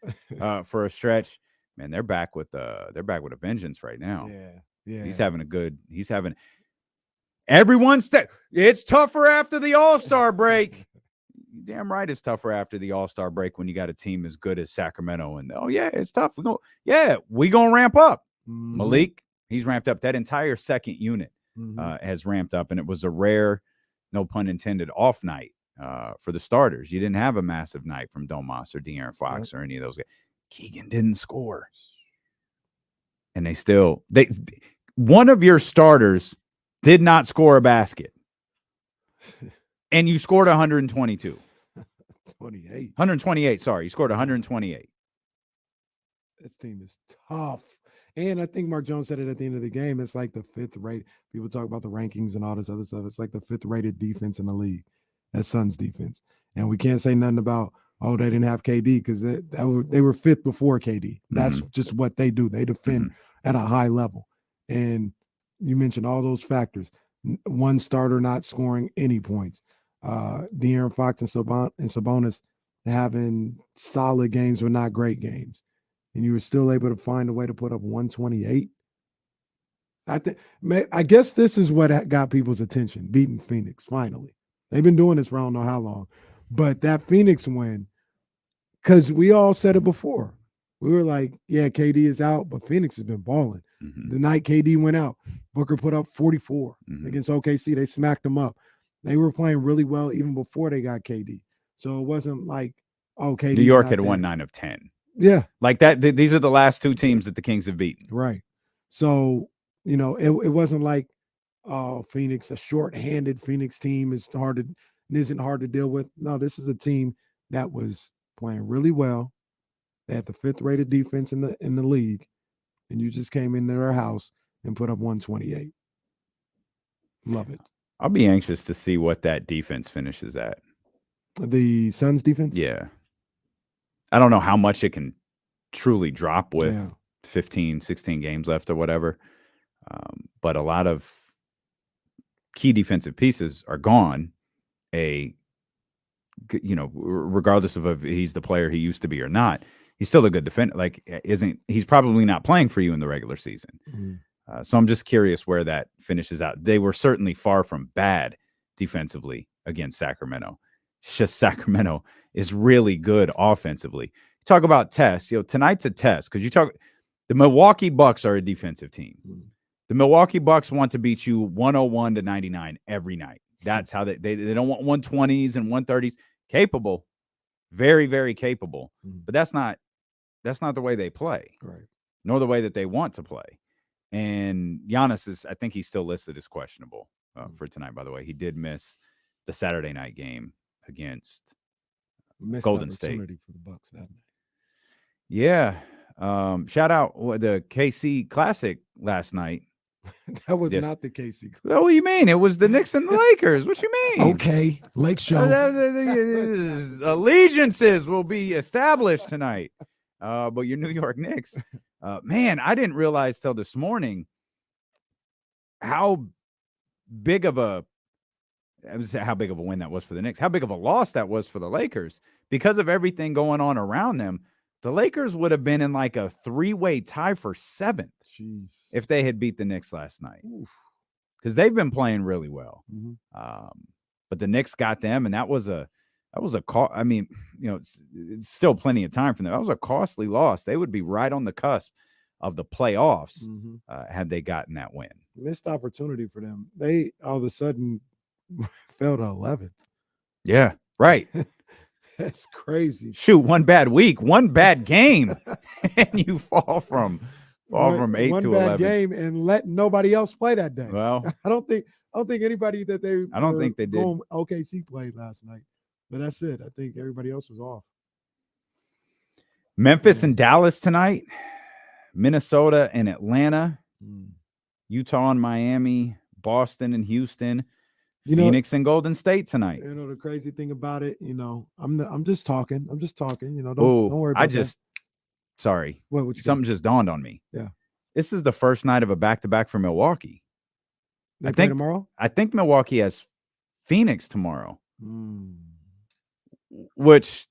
for a stretch. Man, they're back with a vengeance right now. Yeah. He's having everyone's it's tougher after the All-Star break. Damn right it's tougher after the All-Star break when you got a team as good as Sacramento. And it's tough. We gonna ramp up. Malik, he's ramped up. That entire second unit has ramped up, and it was a rare, no pun intended, off night for the starters. You didn't have a massive night from Domas or De'Aaron Fox or any of those guys. Keegan didn't score. And one of your starters did not score a basket. And you scored 122. 128, sorry. You scored 128. This team is tough. And I think Mark Jones said it at the end of the game. It's like the 5th rate. People talk about the rankings and all this other stuff. It's like the 5th rated defense in the league. That's Suns defense. And we can't say nothing about, they didn't have KD because they were 5th before KD. That's just what they do. They defend at a high level. And you mentioned all those factors. One starter not scoring any points. De'Aaron Fox and Sabonis having solid games but not great games. And you were still able to find a way to put up 128. I guess this is what got people's attention, beating Phoenix finally. They've been doing this for I don't know how long. But that Phoenix win, because we all said it before. We were like, yeah, KD is out, but Phoenix has been balling. The night KD went out, Booker put up 44 against OKC. They smacked them up. They were playing really well even before they got KD. So it wasn't like, KD. New York had won 9 of 10. Yeah. Like that. These are the last 2 teams that the Kings have beaten. Right. So, it wasn't like, Phoenix, a short-handed Phoenix team isn't hard to deal with. No, this is a team that was playing really well. They had the 5th rated defense in the league, and you just came into their house and put up 128. Love it. I'll be anxious to see what that defense finishes at. The Suns defense? Yeah. I don't know how much it can truly drop with 15, 16 games left or whatever. But a lot of key defensive pieces are gone. Regardless of if he's the player he used to be or not, he's still a good defender. Like, he's probably not playing for you in the regular season. So I'm just curious where that finishes out. They were certainly far from bad defensively against Sacramento. It's just Sacramento is really good offensively. Talk about tests. Tonight's a test because the Milwaukee Bucks are a defensive team. The Milwaukee Bucks want to beat you 101 to 99 every night. That's how they don't want 120s and 130s. Capable, very, very capable. But that's not the way they play, right? Nor the way that they want to play. And Giannis I think he's still listed as questionable for tonight. By the way, he did miss the Saturday night game against Golden State. For the Bucks that night. Yeah. Shout out the KC Classic last night. That was not the KC. What do you mean? It was the Knicks and the Lakers. What you mean? Okay, Lake Show. Allegiances will be established tonight. But your New York Knicks, man, I didn't realize till this morning how big of a win that was for the Knicks, how big of a loss that was for the Lakers because of everything going on around them. The Lakers would have been in like a 3-way tie for 7th if they had beat the Knicks last night, because they've been playing really well. But the Knicks got them, and that was a call. I mean, it's still plenty of time for them. That was a costly loss. They would be right on the cusp of the playoffs had they gotten that win. Missed opportunity for them. They all of a sudden fell to 11th. Yeah, right. That's crazy. Shoot, one bad week, one bad game, and you fall from 8 to 11. One bad game and let nobody else play that day. Well, I don't think anybody that they. I don't think they did. OKC played last night, but that's it. I think everybody else was off. Memphis and Dallas tonight, Minnesota and Atlanta, Utah and Miami, Boston and Houston. Phoenix and Golden State tonight. The crazy thing about it, I'm just talking. Don't worry about that. Sorry. What something just dawned on me. Yeah. This is the first night of a back-to-back for Milwaukee. They play tomorrow? I think Milwaukee has Phoenix tomorrow. Which,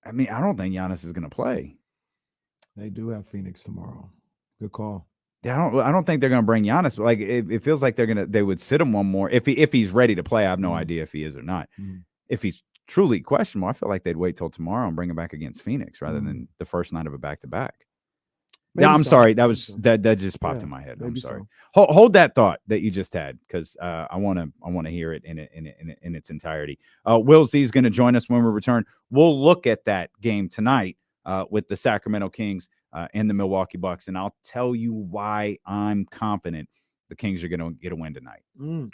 I mean, I don't think Giannis is going to play. They do have Phoenix tomorrow. Good call. Yeah, I don't think they're going to bring Giannis. But like it feels like they would sit him one more if he's ready to play. I have no idea if he is or not. If he's truly questionable, I feel like they'd wait till tomorrow and bring him back against Phoenix rather than the first night of a back-to-back. Yeah, I'm sorry. That just popped in my head. I'm sorry. So. Hold that thought that you just had because I want to hear it in its entirety. Will Z is going to join us when we return. We'll look at that game tonight with the Sacramento Kings and the Milwaukee Bucks. And I'll tell you why I'm confident the Kings are going to get a win tonight.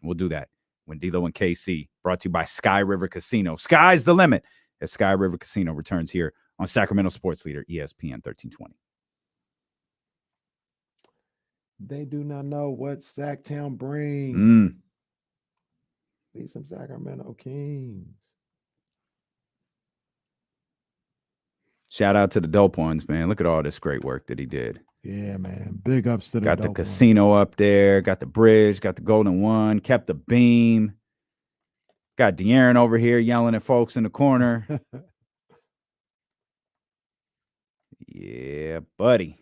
We'll do that when D'Lo and KC, brought to you by Sky River Casino. Sky's the limit as Sky River Casino returns here on Sacramento Sports Leader, ESPN 1320. They do not know what Sacktown brings. Be some Sacramento Kings. Shout out to the Dope Ones, man. Look at all this great work that he did. Yeah, man. Big ups to the Got the Dope casino up there, got the bridge, got the golden one, kept the beam. Got De'Aaron over here yelling at folks in the corner. Yeah, buddy.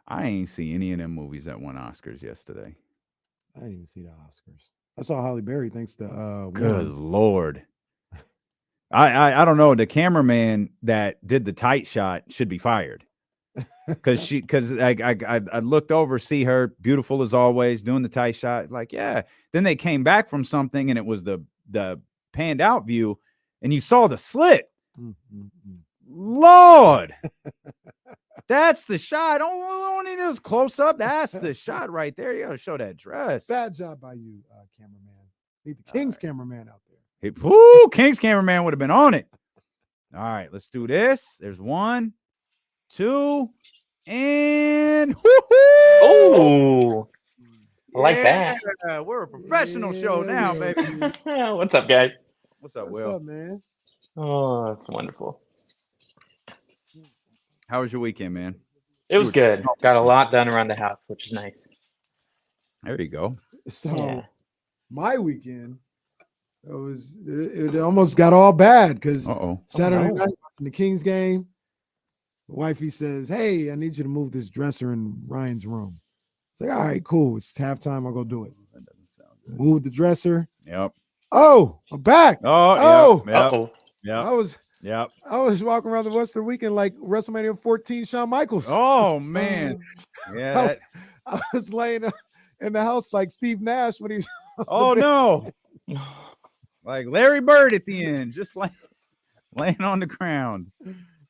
I ain't see any of them movies that won Oscars yesterday. I didn't even see the Oscars. I saw Halle Berry thanks to Good Lord. I don't know. The cameraman that did the tight shot should be fired. Because I looked over, see her beautiful as always, doing the tight shot. Like, yeah. Then they came back from something and it was the panned out view and you saw the slit. Lord. That's the shot. Don't need this close up. That's the shot right there. You got to show that dress. Bad job by you, cameraman. Need the Kings cameraman out there. Hey, Kings cameraman would have been on it. All right, let's do this. There's 1, 2, and oh, I like that. We're a professional show now, baby. What's up, guys? What's up, What's Will? up, man? Oh, that's wonderful. How was your weekend, man? It was good. Got a lot done around the house, which is nice. There you go. So my weekend, it almost got all bad because Saturday night watching the Kings game, wifey says, "Hey, I need you to move this dresser in Ryan's room." It's like, all right, cool. It's halftime. I'll go do it. That doesn't sound good. Move the dresser. Yep. Oh, I'm back. Oh, yep. Uh-oh. Yep. I was walking around the Western weekend like WrestleMania 14 Shawn Michaels. Oh man. Yeah. I was laying in the house like Steve Nash when he's Oh no. Like Larry Bird at the end, just laying on the ground.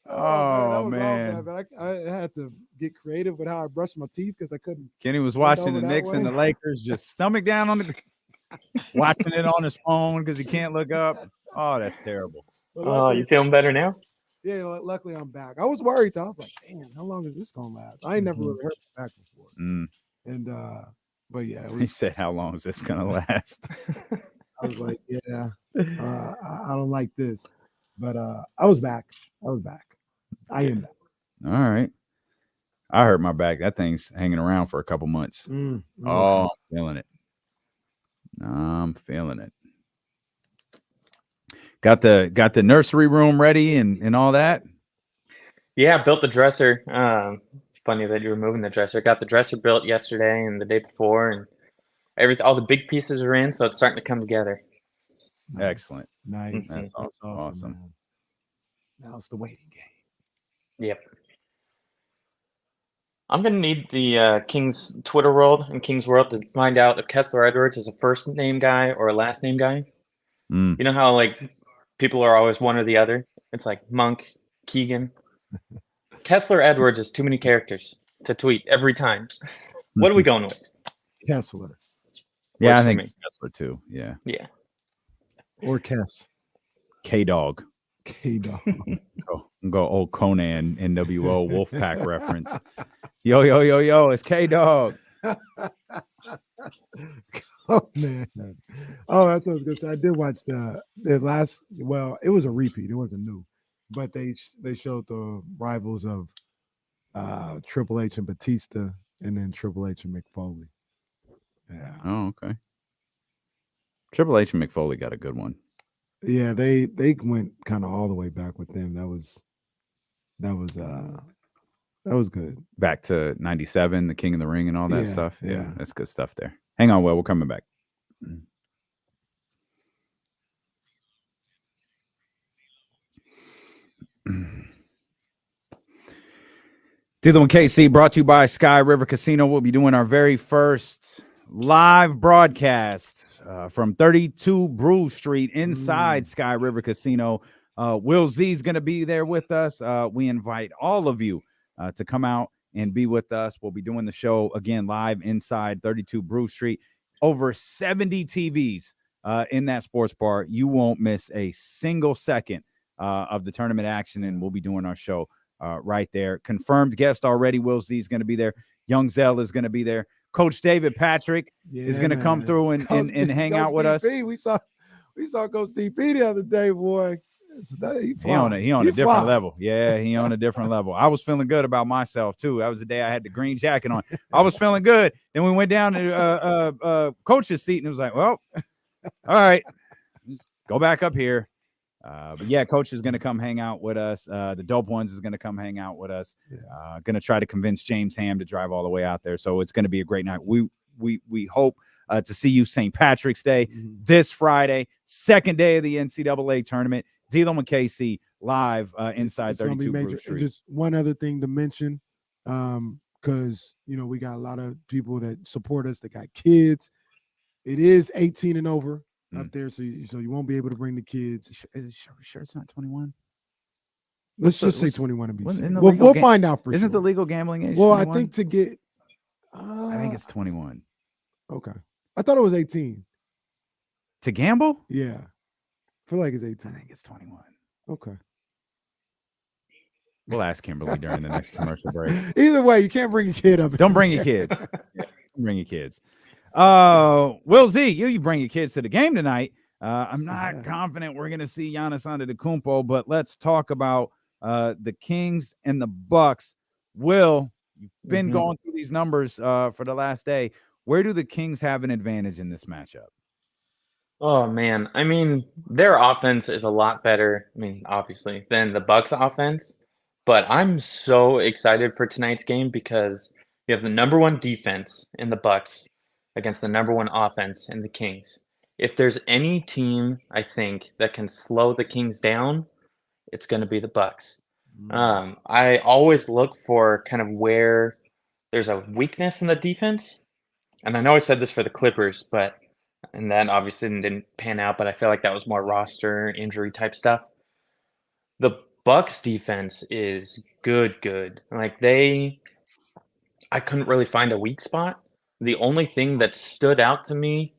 Oh man. But I had to get creative with how I brushed my teeth because I couldn't. Kenny was watching the Knicks and the Lakers, just stomach down on the watching it on his phone because he can't look up. Oh, that's terrible. Oh, you feeling better now? Yeah, luckily I'm back. I was worried though. I was like, "Damn, how long is this gonna last?" I ain't never really heard my back before. And but yeah, He said, "How long is this gonna last?" I was like, "Yeah, I don't like this," but I was back. I am back. All right. I hurt my back. That thing's hanging around for a couple months. Oh, I'm feeling it. I'm feeling it. Got the nursery room ready and all that. Yeah, I built the dresser. Funny that you were moving the dresser. Got the dresser built yesterday and the day before, and all the big pieces are in, so it's starting to come together. Excellent. Nice. That's awesome. Now it's the waiting game. Yep. I'm gonna need the Kings Twitter world and Kings World to find out if Kessler Edwards is a first name guy or a last name guy. You know how like people are always one or the other? It's like Monk, Keegan. Kessler Edwards is too many characters to tweet every time. What are we going with? Kessler. Yeah, Works I for think me. Kessler too. Yeah. Yeah. Or Kess. K-Dog. K-Dog. Go old Conan NWO Wolfpack reference. Yo, it's K-Dog. Oh man. Oh, that's what I was gonna say. I did watch the last. Well, it was a repeat. It wasn't new, but they showed the rivals of Triple H and Batista, and then Triple H and McFoley. Yeah. Oh, okay. Triple H and McFoley got a good one. Yeah, they went kind of all the way back with them. That was good. Back to 97, the King of the Ring and all that stuff. Yeah. That's good stuff there. Hang on, Will. We're coming back. D'Lo and KC brought to you by Sky River Casino. We'll be doing our very first live broadcast from 32 Brew Street inside Sky River Casino Will Z is going to be there with us. We invite all of you to come out and be with us. We'll be doing the show again live inside 32 Brew Street. Over 70 TVs in that sports bar. You won't miss a single second of the tournament action, and we'll be doing our show right there. Confirmed guest already. Will Z is going to be there. Young Zell is going to be there. Coach David Patrick is going to come through and hang out with us. We saw Coach DP the other day, boy. He on a different level. Yeah, he on a different level. I was feeling good about myself too. That was the day I had the green jacket on. I was feeling good. Then we went down to coach's seat and it was like, well, all right, go back up here. But yeah, coach is going to come hang out with us. The Dope Ones is going to come hang out with us. Going to try to convince James Ham to drive all the way out there. So it's going to be a great night. We hope to see you St. Patrick's Day this Friday, second day of the NCAA tournament. D-Lo and KC live inside 32 Brew Street. Just one other thing to mention, because we got a lot of people that support us that got kids. It is 18 and over up there, so you won't be able to bring the kids. Is sure it's not 21? Let's just say 21 and be safe. We'll find out for sure. Isn't the legal gambling age? Well, 21? I think to get. I think it's 21. Okay, I thought it was 18 to gamble. Yeah. I feel like it's 18. I think it's 21. Okay. We'll ask Kimberly during the next commercial break. Either way, you can't bring your kid up. Don't bring your kids. Don't bring your kids. Will Z, you bring your kids to the game tonight. I'm not confident we're going to see Giannis Antetokounmpo, but let's talk about the Kings and the Bucks. Will, you've been going through these numbers for the last day. Where do the Kings have an advantage in this matchup? Oh man, I mean, their offense is a lot better, obviously, than the Bucks offense. But I'm so excited for tonight's game because you have the number one defense in the Bucks against the number one offense in the Kings. If there's any team I think that can slow the Kings down, it's going to be the Bucks. I always look for kind of where there's a weakness in the defense. And I know I said this for the Clippers, and that obviously didn't pan out, but I feel like that was more roster injury type stuff. The Bucks defense is good. Like I couldn't really find a weak spot. The only thing that stood out to me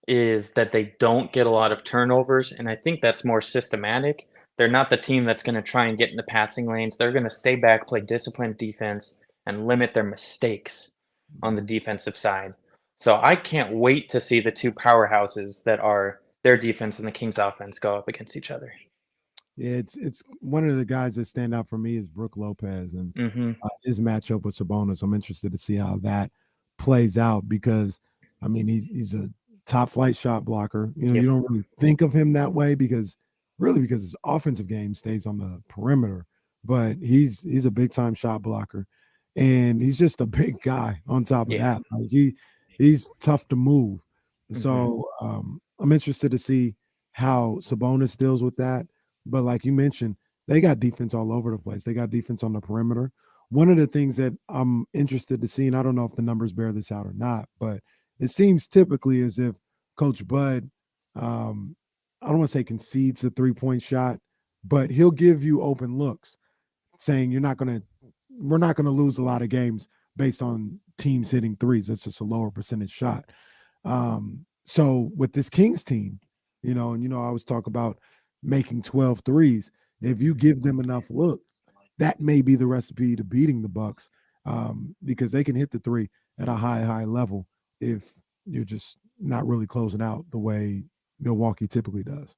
is that they don't get a lot of turnovers, and I think that's more systematic. They're not the team that's going to try and get in the passing lanes. They're going to stay back, play disciplined defense, and limit their mistakes on the defensive side. So I can't wait to see the two powerhouses that are their defense and the Kings offense go up against each other. Yeah, it's one of the guys that stand out for me is Brook Lopez and his matchup with Sabonis. I'm interested to see how that plays out because, he's a top flight shot blocker. You don't really think of him that way because his offensive game stays on the perimeter, but he's a big time shot blocker and he's just a big guy on top of that. Like he's tough to move. So I'm interested to see how Sabonis deals with that. But like you mentioned, they got defense all over the place. They got defense on the perimeter. One of the things that I'm interested to see, and I don't know if the numbers bear this out or not, but it seems typically as if Coach Bud, I don't want to say concedes the 3-point shot, but he'll give you open looks saying we're not going to lose a lot of games based on teams hitting threes. It's just a lower percentage shot. So with this Kings team, I always talk about making 12 threes. If you give them enough looks, that may be the recipe to beating the Bucks because they can hit the three at a high level if you're just not really closing out the way Milwaukee typically does.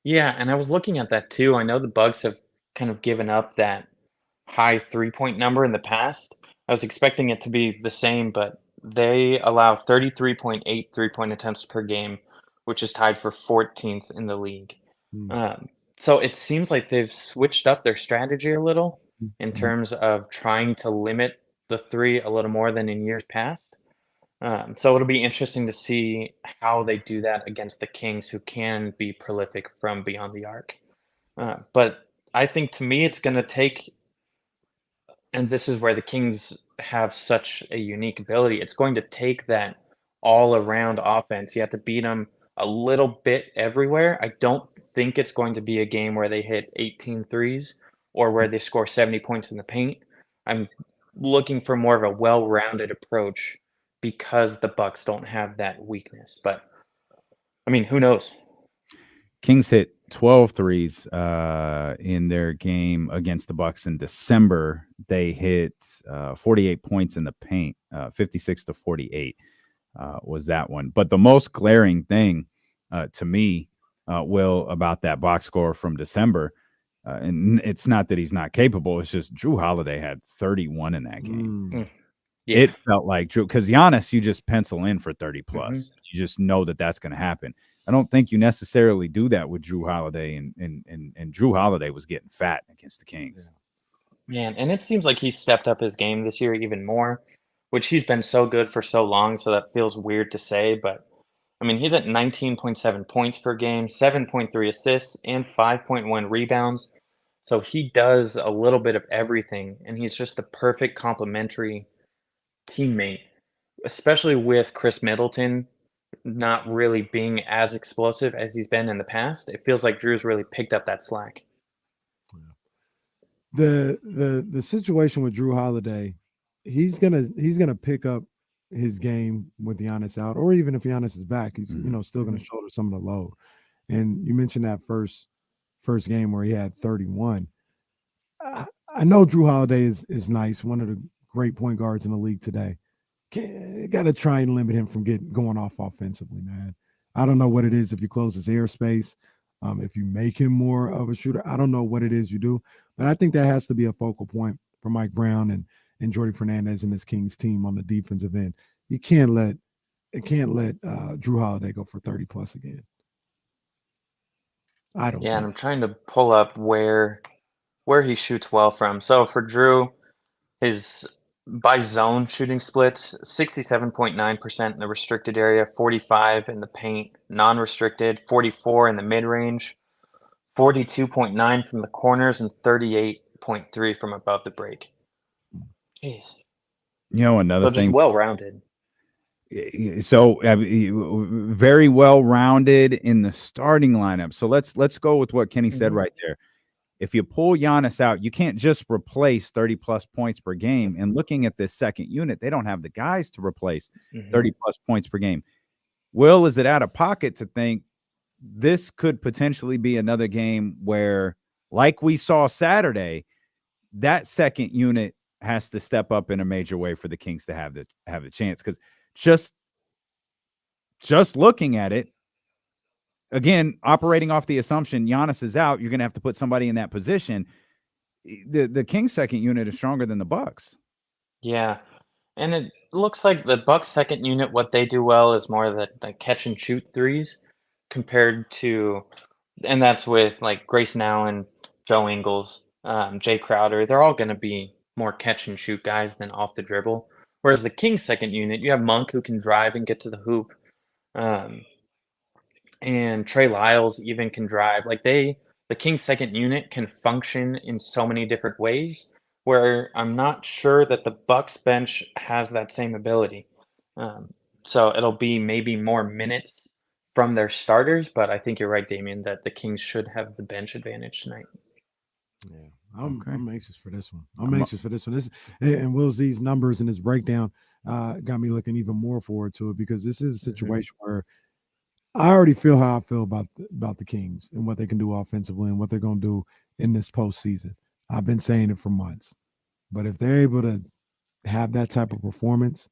Yeah, and I was looking at that too. I know the Bucks have kind of given up that high 3-point number in the past. I was expecting it to be the same, but they allow 33.8 3-point attempts per game, which is tied for 14th in the league. So it seems like they've switched up their strategy a little in terms of trying to limit the three a little more than in years past. So it'll be interesting to see how they do that against the Kings, who can be prolific from beyond the arc. But I think to me it's going to take, and this is where the Kings have such a unique ability, it's going to take that all-around offense. You have to beat them a little bit everywhere. I don't think it's going to be a game where they hit 18 threes or where they score 70 points in the paint. I'm looking for more of a well-rounded approach because the Bucks don't have that weakness. But I mean, who knows? Kings hit 12 threes in their game against the Bucks in December. They hit 48 points in the paint, 56-48 was that one. But the most glaring thing to me, Will, about that box score from December, and it's not that he's not capable, it's just Jrue Holiday had 31 in that game. Yeah. It felt like Jrue, because Giannis, you just pencil in for 30 plus. You just know that that's going to happen. I don't think you necessarily do that with Jrue Holiday, and Jrue Holiday was getting fat against the Kings. Man, and it seems like he's stepped up his game this year even more, which he's been so good for so long, so that feels weird to say, but I mean, he's at 19.7 points per game, 7.3 assists, and 5.1 rebounds. So he does a little bit of everything, and he's just the perfect complementary teammate, especially with Chris Middleton not really being as explosive as he's been in the past. It feels like Drew's really picked up that slack. The situation with Jrue Holiday, he's gonna pick up his game with Giannis out, or even if Giannis is back, he's still gonna shoulder some of the load. And you mentioned that first game where he had 31. I know Jrue Holiday is nice, one of the great point guards in the league today. Got to try and limit him from going off offensively, man. I don't know what it is if you close his airspace, if you make him more of a shooter. I don't know what it is you do, but I think that has to be a focal point for Mike Brown and Jordy Fernandez and this Kings team on the defensive end. You can't let Jrue Holiday go for 30 plus again. I don't. Yeah, and I'm trying to pull up where he shoots well from. So for Jrue, his by zone shooting splits, 67.9% in the restricted area, 45 in the paint, non-restricted, 44 in the mid-range, 42.9 from the corners, and 38.3 from above the break. Jeez. Another thing, just well-rounded. So very well-rounded in the starting lineup. So let's go with what Kenny said right there. If you pull Giannis out, you can't just replace 30-plus points per game. And looking at this second unit, they don't have the guys to replace 30-plus points per game. Will, is it out of pocket to think this could potentially be another game where, like we saw Saturday, that second unit has to step up in a major way for the Kings to have the chance? Because just looking at it, again, operating off the assumption Giannis is out, you're going to have to put somebody in that position. The Kings second unit is stronger than the Bucks. Yeah, and it looks like the Bucks second unit, what they do well is more of the catch and shoot threes compared to, and that's with like Grayson Allen, Joe Ingles, Jay Crowder. They're all going to be more catch and shoot guys than off the dribble. Whereas the Kings second unit, you have Monk who can drive and get to the hoop. And Trey Lyles even can drive. Like the Kings second unit can function in so many different ways where I'm not sure that the Bucks bench has that same ability. So it'll be maybe more minutes from their starters, but I think you're right, Damian, that the Kings should have the bench advantage tonight. Yeah, I'm anxious for this one. I'm anxious for this one. And Will Z's numbers and his breakdown got me looking even more forward to it, because this is a situation where I already feel how I feel about the Kings and what they can do offensively and what they're going to do in this postseason. I've been saying it for months, but if they're able to have that type of performance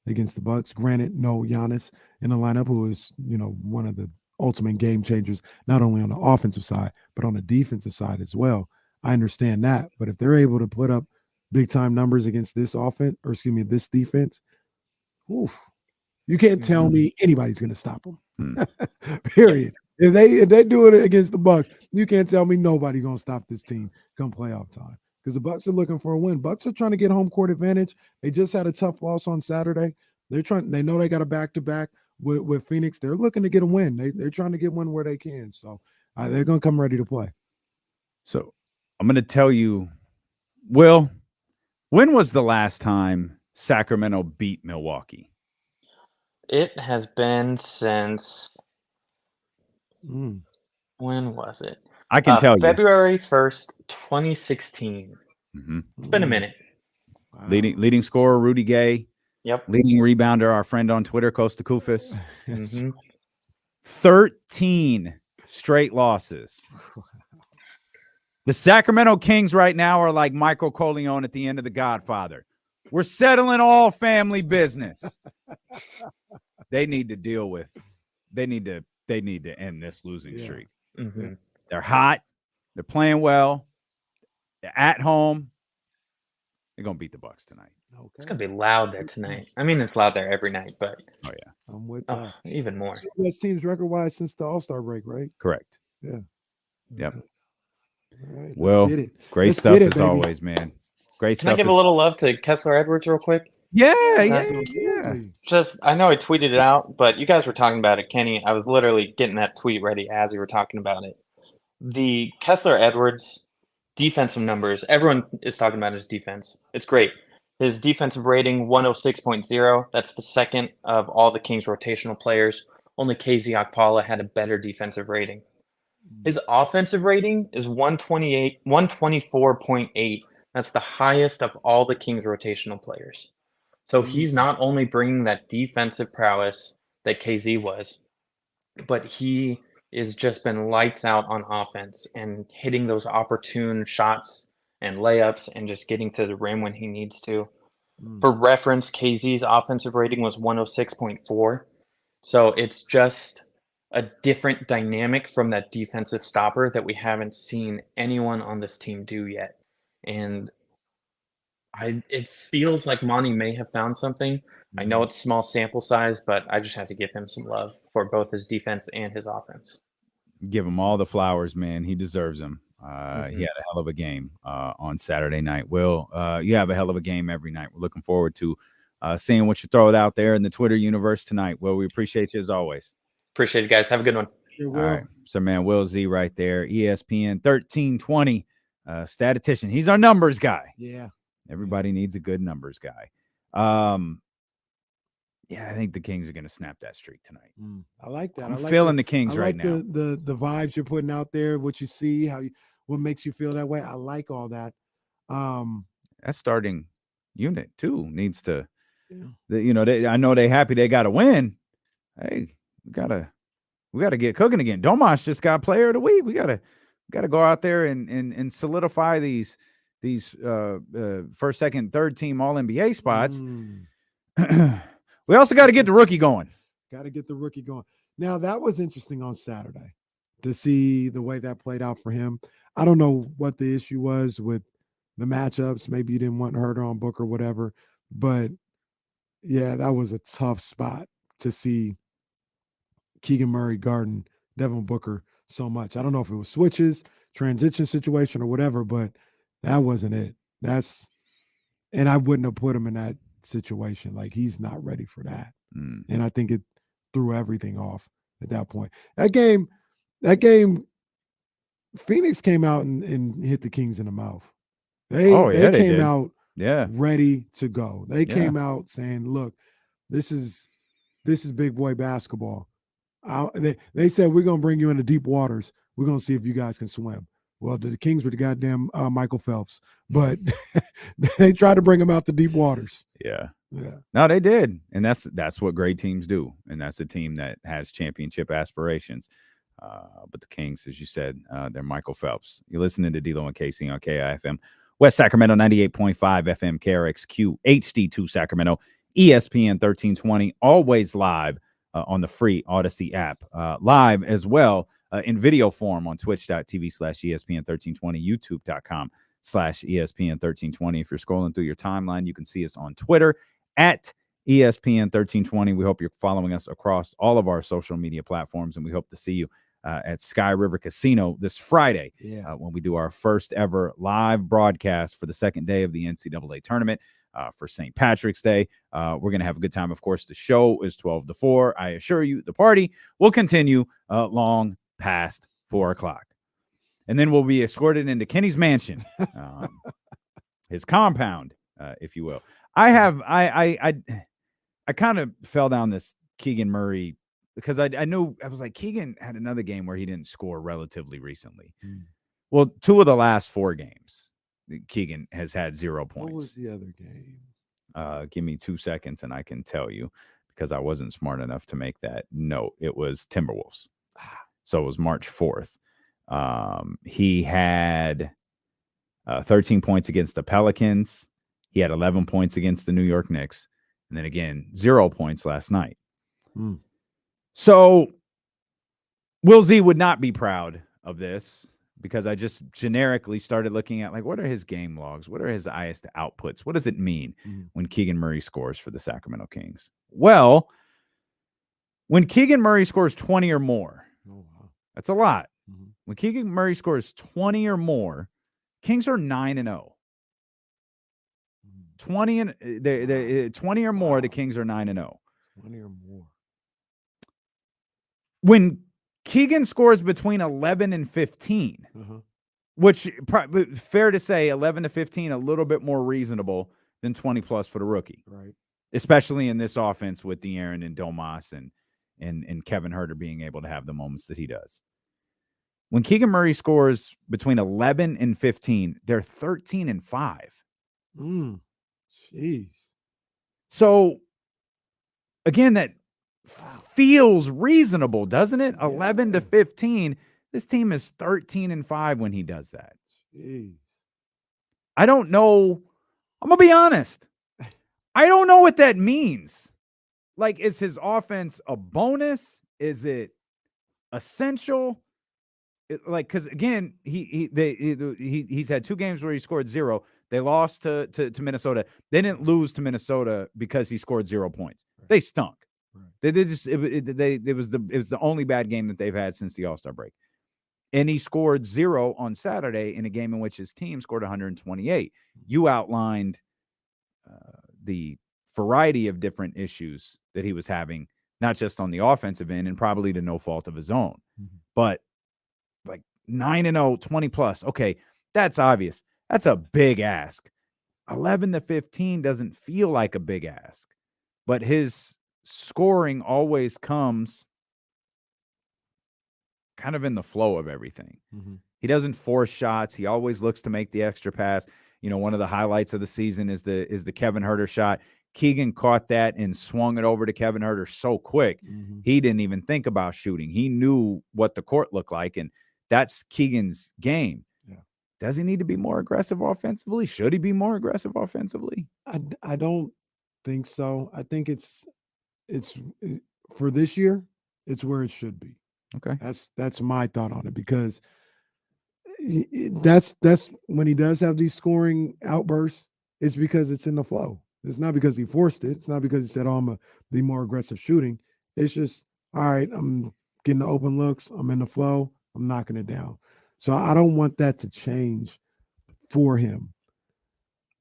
against the Bucks, granted, no Giannis in the lineup, who is one of the ultimate game changers, not only on the offensive side but on the defensive side as well. I understand that, but if they're able to put up big time numbers against this this defense, oof, you can't tell me anybody's going to stop them. Period. If they do it against the Bucks, you can't tell me nobody's going to stop this team come playoff time, because the Bucks are looking for a win. Bucks are trying to get home court advantage. They just had a tough loss on Saturday. They know they got a back-to-back with Phoenix. They're looking to get a win. They're trying to get one where they can. So they're going to come ready to play. So I'm going to tell you, Will, when was the last time Sacramento beat Milwaukee? It has been since When was it? I can tell you. February 1st, 2016. Mhm. It's been a minute. Wow. Leading scorer, Rudy Gay. Yep. Leading rebounder, our friend on Twitter, Costa Kufis. hmm 13 straight losses. The Sacramento Kings right now are like Michael Corleone at the end of The Godfather. We're settling all family business. They need to deal with. They need to end this losing streak. hmm They're hot. They're playing well. They're at home. They're gonna beat the Bucks tonight. Okay. It's gonna be loud there tonight. I mean, it's loud there every night, but Oh yeah, I'm with that. even more. Two best teams record-wise since the All-Star break, right? correct. Yeah. Yep. All right, let's Well, get it. great Let's stuff get it, as baby. always, man. Great Can I stuff. give a little love to Kessler Edwards real quick? Yeah. Absolutely. Just, I know I tweeted it out, but you guys were talking about it, Kenny. I was literally getting that tweet ready as you were talking about it. The Kessler Edwards defensive numbers, everyone is talking about his defense. It's great. His defensive rating, 106.0. That's the second of all the Kings rotational players. Only KZ Okpala had a better defensive rating. His offensive rating is 124.8. That's the highest of all the Kings rotational players. So he's not only bringing that defensive prowess that KZ was, but he is just been lights out on offense and hitting those opportune shots and layups and just getting to the rim when he needs to. For reference, KZ's offensive rating was 106.4. So it's just a different dynamic from that defensive stopper that we haven't seen anyone on this team do yet. And it feels like Monty may have found something. I know it's small sample size, but I just have to give him some love for both his defense and his offense. Give him all the flowers, man. He deserves them. He had a hell of a game on Saturday night. Will, you have a hell of a game every night. We're looking forward to seeing what you throw it out there in the Twitter universe tonight. Will, we appreciate you as always. Appreciate it, guys. Have a good one. All right. So, man, Will Z right there, ESPN 1320 statistician. He's our numbers guy. Yeah. Everybody needs a good numbers guy. Yeah, I think the Kings are going to snap that streak tonight. I like that. I'm I like feeling the Kings I like right now. The vibes you're putting out there, what you see, what makes you feel that way. I like all that. That starting unit too needs to. Yeah. I know they happy they got to win. Hey, we gotta get cooking again. Domas just got Player of the Week. We gotta go out there and solidify these first, second, third team All NBA spots. We also got to get the rookie going. Got to get the rookie going. Now, that was interesting on Saturday to see the way that played out for him. I don't know what the issue was with the matchups. Maybe you didn't want Herter on Book or whatever. But, yeah, that was a tough spot to see Keegan Murray guarding Devin Booker so much. I don't know if it was switches, transition situation or whatever, but that wasn't it. And I wouldn't have put him in that situation. Like, he's not ready for that. And I think it threw everything off at that point. That game, Phoenix came out and hit the Kings in the mouth. They came out ready to go. They came out saying, look, this is big boy basketball. They said, we're going to bring you into deep waters. We're going to see if you guys can swim. Well, the Kings were the goddamn Michael Phelps, but they tried to bring him out to deep waters. Yeah. No, they did, and that's what great teams do, and that's a team that has championship aspirations. But the Kings, as you said, they're Michael Phelps. You're listening to D'Lo and KC on KIFM, West Sacramento 98.5 FM, KRXQ, HD2 Sacramento, ESPN 1320, always live on the free Odyssey app, live as well. In video form on twitch.tv/ESPN1320, youtube.com/ESPN1320. If you're scrolling through your timeline, you can see us on Twitter at ESPN1320. We hope you're following us across all of our social media platforms, and we hope to see you at Sky River Casino this Friday when we do our first ever live broadcast for the second day of the NCAA tournament. For St. Patrick's Day. We're going to have a good time. Of course, the show is 12 to 4. I assure you, the party will continue long past 4 o'clock. And then we'll be escorted into Kenny's mansion, his compound, if you will. I kind of fell down this Keegan Murray because I knew, I was like, Keegan had another game where he didn't score relatively recently. Mm. Well, 2 of the last 4 games, Keegan has had 0 What was points. the other game? Give me 2 seconds and I can tell you, because I wasn't smart enough to make that note. It was Timberwolves. So it was March 4th. He had 13 points against the Pelicans. He had 11 points against the New York Knicks. And then again, 0 points last night. Mm. So Will Z would not be proud of this, because I just generically started looking at, like, what are his game logs? What are his highest outputs? What does it mean when Keegan Murray scores for the Sacramento Kings? Well, when Keegan Murray scores 20 or more, that's a lot. When Keegan Murray scores 20 or more, Kings are 9-0. 20 or more, the Kings are 9-0. 20 or more. When Keegan scores between 11 and 15, which fair to say 11 to 15, a little bit more reasonable than 20 plus for the rookie, right? Especially in this offense with De'Aaron and Domas and Kevin Huerter being able to have the moments that he does. When Keegan Murray scores between 11 and 15, they're 13-5. Jeez. So again, that feels reasonable, doesn't it? 11 to 15. This team is 13-5 when he does that. Jeez. I don't know. I'm going to be honest. I don't know what that means. Like, is his offense a bonus? Is it essential? Because again, he's had 2 games where he scored 0. They lost to Minnesota. They didn't lose to Minnesota because he scored 0 points. They stunk. Right. It was the only bad game that they've had since the All-Star break. And he scored 0 on Saturday in a game in which his team scored 128. You outlined the variety of different issues that he was having, not just on the offensive end and probably to no fault of his own, but like 9-0, 20 plus. Okay, that's obvious. That's a big ask. 11 to 15 doesn't feel like a big ask, but his scoring always comes kind of in the flow of everything. He doesn't force shots. He always looks to make the extra pass. You know, one of the highlights of the season is the Kevin Huerter shot. Keegan caught that and swung it over to Kevin Huerter so quick. He didn't even think about shooting. He knew what the court looked like, and that's Keegan's game. Yeah. Does he need to be more aggressive offensively? Should he be more aggressive offensively? I don't think so. I think it's for this year, it's where it should be. Okay. That's my thought on it, because that's when he does have these scoring outbursts, it's because it's in the flow. It's not because he forced it. It's not because he said, "Oh, I'm gonna be more aggressive shooting." It's just, all right, I'm getting the open looks. I'm in the flow. I'm knocking it down. So I don't want that to change for him.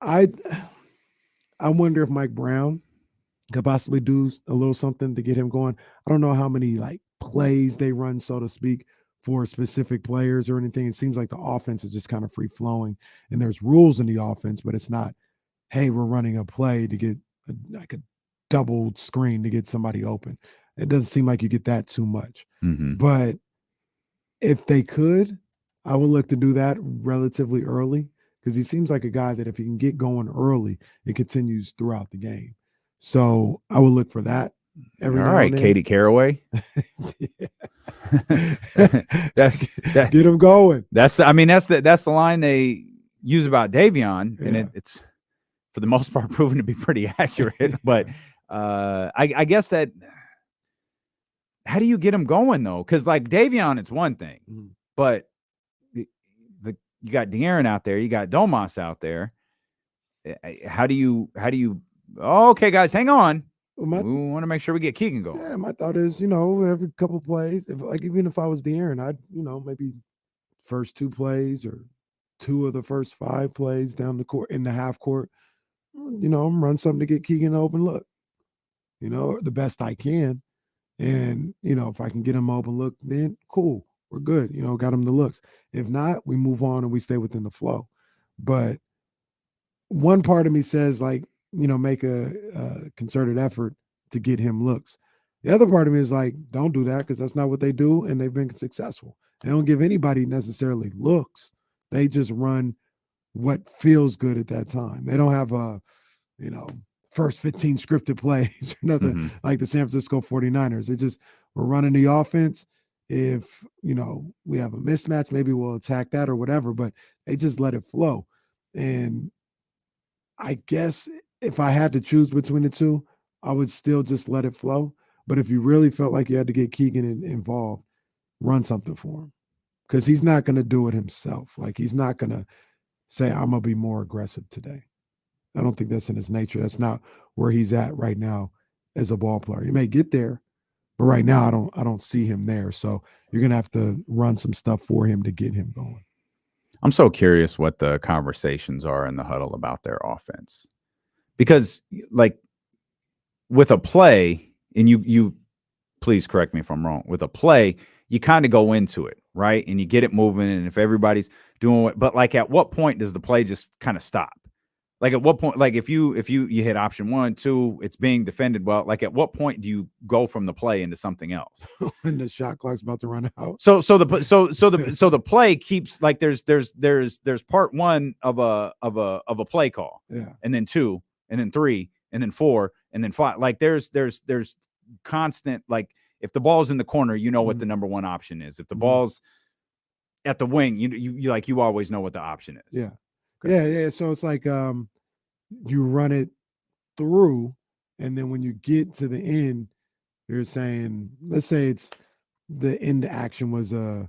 I wonder if Mike Brown could possibly do a little something to get him going. I don't know how many like plays they run, so to speak, for specific players or anything. It seems like the offense is just kind of free flowing, and there's rules in the offense, but it's not, hey, we're running a play to get like a double screen to get somebody open. It doesn't seem like you get that too much. But if they could, I would look to do that relatively early, because he seems like a guy that if he can get going early, it continues throughout the game. So I would look for that. All right, Katie Caraway. Get him going. That's the line they use about Davion, and it's for the most part proven to be pretty accurate. But I guess that, how do you get him going though? Because like Davion, it's one thing, but you got De'Aaron out there, you got Domas out there. How do you? Oh, okay, guys, hang on. We want to make sure we get Keegan going. Yeah, my thought is, every couple plays, even if I was De'Aaron, I'd, maybe first 2 plays or 2 of the first 5 plays down the court in the half court, I'm run something to get Keegan an open look, the best I can. And, if I can get him an open look, then cool, we're good. Got him the looks. If not, we move on and we stay within the flow. But one part of me says, like, make a concerted effort to get him looks. The other part of me is like, don't do that because that's not what they do, and they've been successful. They don't give anybody necessarily looks. They just run what feels good at that time. They don't have a, first 15 scripted plays or nothing like the San Francisco 49ers. They just, we're running the offense. If, we have a mismatch, maybe we'll attack that or whatever, but they just let it flow. And I guess if I had to choose between the two, I would still just let it flow. But if you really felt like you had to get Keegan involved, run something for him. Because he's not going to do it himself. Like, he's not going to say, I'm going to be more aggressive today. I don't think that's in his nature. That's not where he's at right now as a ball player. He may get there, but right now I don't see him there. So you're going to have to run some stuff for him to get him going. I'm so curious what the conversations are in the huddle about their offense. Because, like, with a play, and you please correct me if I'm wrong, with a play, you kind of go into it, right? And you get it moving, and if everybody's doing it, but like at what point does the play just kind of stop? Like at what point, like if you hit option 1, 2, it's being defended well, like at what point do you go from the play into something else? When the shot clock's about to run out. So the play keeps, like, there's part 1 of a play call. Yeah. And then 2, and then 3, and then 4, and then 5. Like there's constant, like, if the ball's in the corner, what the number 1 option is. If the ball's at the wing, you always know what the option is. Yeah. Okay. Yeah. So it's like you run it through, and then when you get to the end, you're saying, let's say it's the end action was a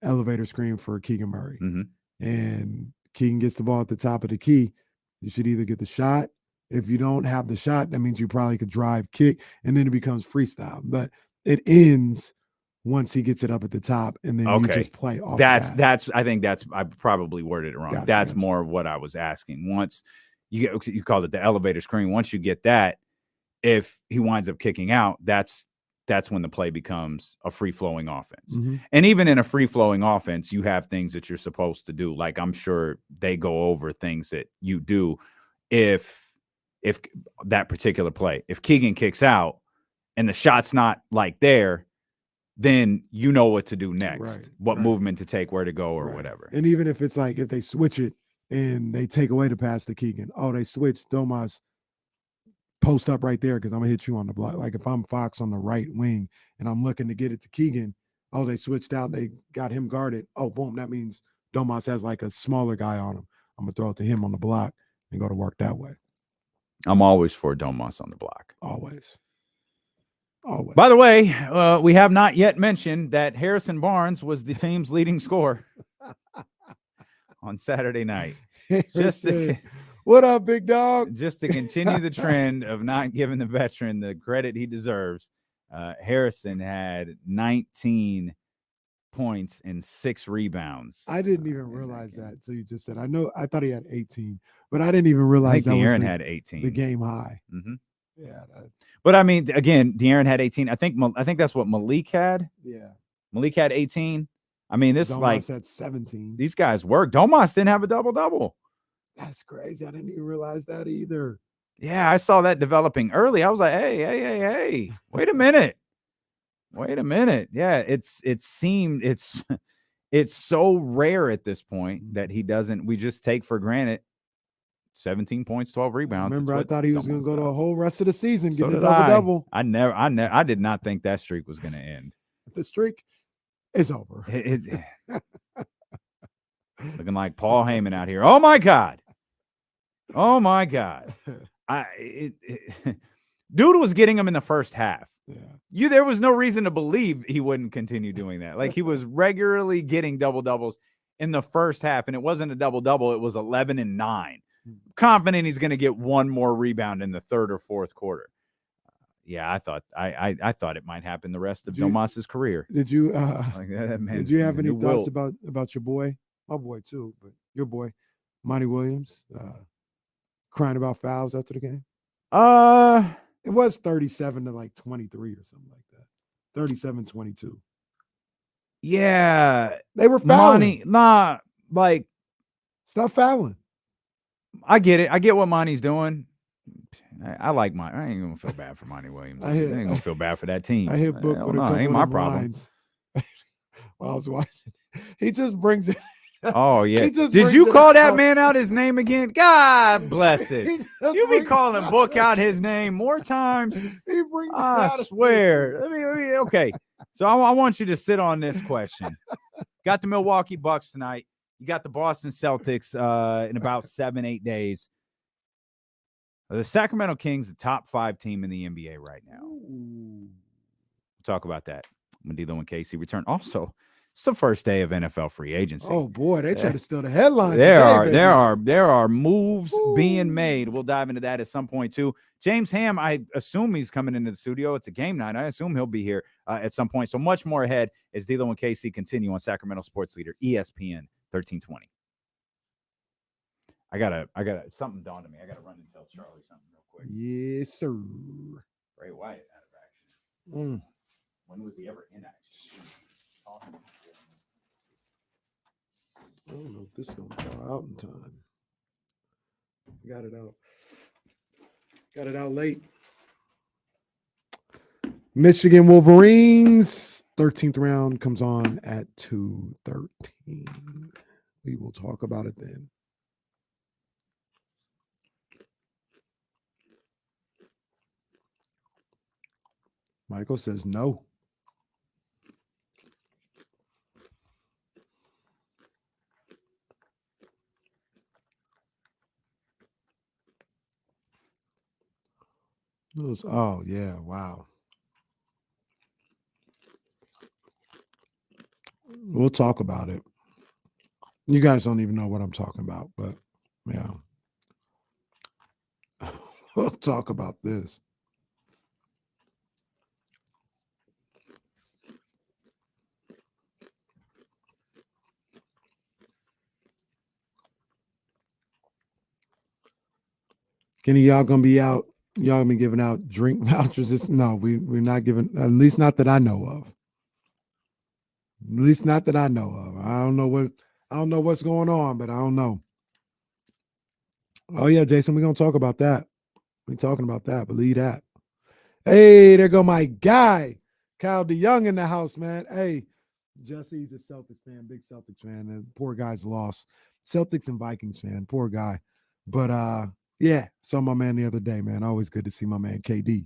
elevator screen for Keegan Murray. And Keegan gets the ball at the top of the key. You should either get the shot. If you don't have the shot, that means you probably could drive, kick, and then it becomes freestyle. But it ends once he gets it up at the top, and then you just play off. I probably worded it wrong. Gotcha, that's more of what I was asking. Once you called it the elevator screen. Once you get that, if he winds up kicking out, that's when the play becomes a free-flowing offense. And even in a free-flowing offense, you have things that you're supposed to do. Like, I'm sure they go over things that you do if that particular play, if Keegan kicks out and the shot's not like there, then you know what to do next, what movement to take, where to go, or whatever. And even if it's like, if they switch it and they take away the pass to Keegan, they switched, Domas, post up right there because I'm going to hit you on the block. Like if I'm Fox on the right wing and I'm looking to get it to Keegan, they switched out, they got him guarded. Boom, that means Domas has like a smaller guy on him. I'm going to throw it to him on the block and go to work that way. I'm always for Domas on the block. Always. By the way, we have not yet mentioned that Harrison Barnes was the team's leading scorer on Saturday night. What up, big dog? Just to continue the trend of not giving the veteran the credit he deserves, Harrison had 19 points and 6 rebounds. I didn't even realize that. So you just said, I thought he had 18, but I didn't even realize that De'Aaron had 18. The game high. Yeah. But I mean, again, De'Aaron had 18. I think that's what Malik had. Yeah. Malik had 18. I mean, this Domas had 17. These guys work. Domas didn't have a double-double. That's crazy. I didn't even realize that either. Yeah, I saw that developing early. I was like, hey, wait a minute. Yeah, it's so rare at this point that he doesn't. We just take for granted 17 points, 12 rebounds. Remember, I thought he was going to go the whole rest of the season, So getting a did I. double-double. I did not think that streak was going to end. The streak is over. Looking like Paul Heyman out here. Oh my God. Dude was getting him in the first half. Yeah. There was no reason to believe he wouldn't continue doing that. Like, he was regularly getting double-doubles in the first half, and it wasn't a double-double. It was 11 and 9. Confident he's going to get one more rebound in the third or fourth quarter. Yeah, I thought it might happen the rest of Domas's career. Did you did you have any thoughts about your boy? My boy too, but your boy, Monty Williams, crying about fouls after the game? It was 37 to like 23 or something like that. 37-22. Yeah. They were fouling. Stop fouling. I get it. I get what Monty's doing. I like my. I ain't gonna feel bad for Monty Williams. I I hit- ain't gonna feel bad for that team. I hit Book Hell with a no, couple ain't of my them problem. lines. While I was watching, he just brings it. Oh yeah. He just Did brings you it call that out. man out his name again? God bless it. He just You be brings calling it Book out. out his name more times. He brings it I out. swear. I mean, okay. So I want you to sit on this question. Got the Milwaukee Bucks tonight. You got the Boston Celtics in about 7-8 days. The Sacramento Kings, the top 5 team in the NBA right now. We'll talk about that when D'Lo and Casey return. Also, it's the first day of NFL free agency. Oh boy, they try to steal the headlines. There today, are moves Ooh. being made. We'll dive into that at some point too. James Ham, I assume he's coming into the studio. It's a game night. I assume he'll be here at some point. So much more ahead as D'Lo and Casey continue on Sacramento Sports Leader ESPN 1320. I gotta something dawned on me. I gotta run and tell Charlie something real quick. Yes, sir. Bray Wyatt out of action. When was he ever in action? I don't know if this is gonna fall out in time. Got it out. Got it out late. Michigan Wolverines, 13th round comes on at 2:13. We will talk about it then. Michael says no. Oh, yeah. Wow. We'll talk about it. You guys don't even know what I'm talking about, but yeah. We'll talk about this. Kenny, y'all gonna be out. Y'all gonna be giving out drink vouchers. No, we're not giving, at least not that I know of. At least not that I know of. I don't know what's going on, but I don't know. Oh yeah, Jason, we're gonna talk about that. We're talking about that. Believe that. Hey, there go my guy, Kyle DeYoung in the house, man. Hey, Jesse's a Celtics fan, big Celtics fan. And poor guy's lost. Celtics and Vikings fan, poor guy. But yeah, saw my man the other day, man. Always good to see my man KD.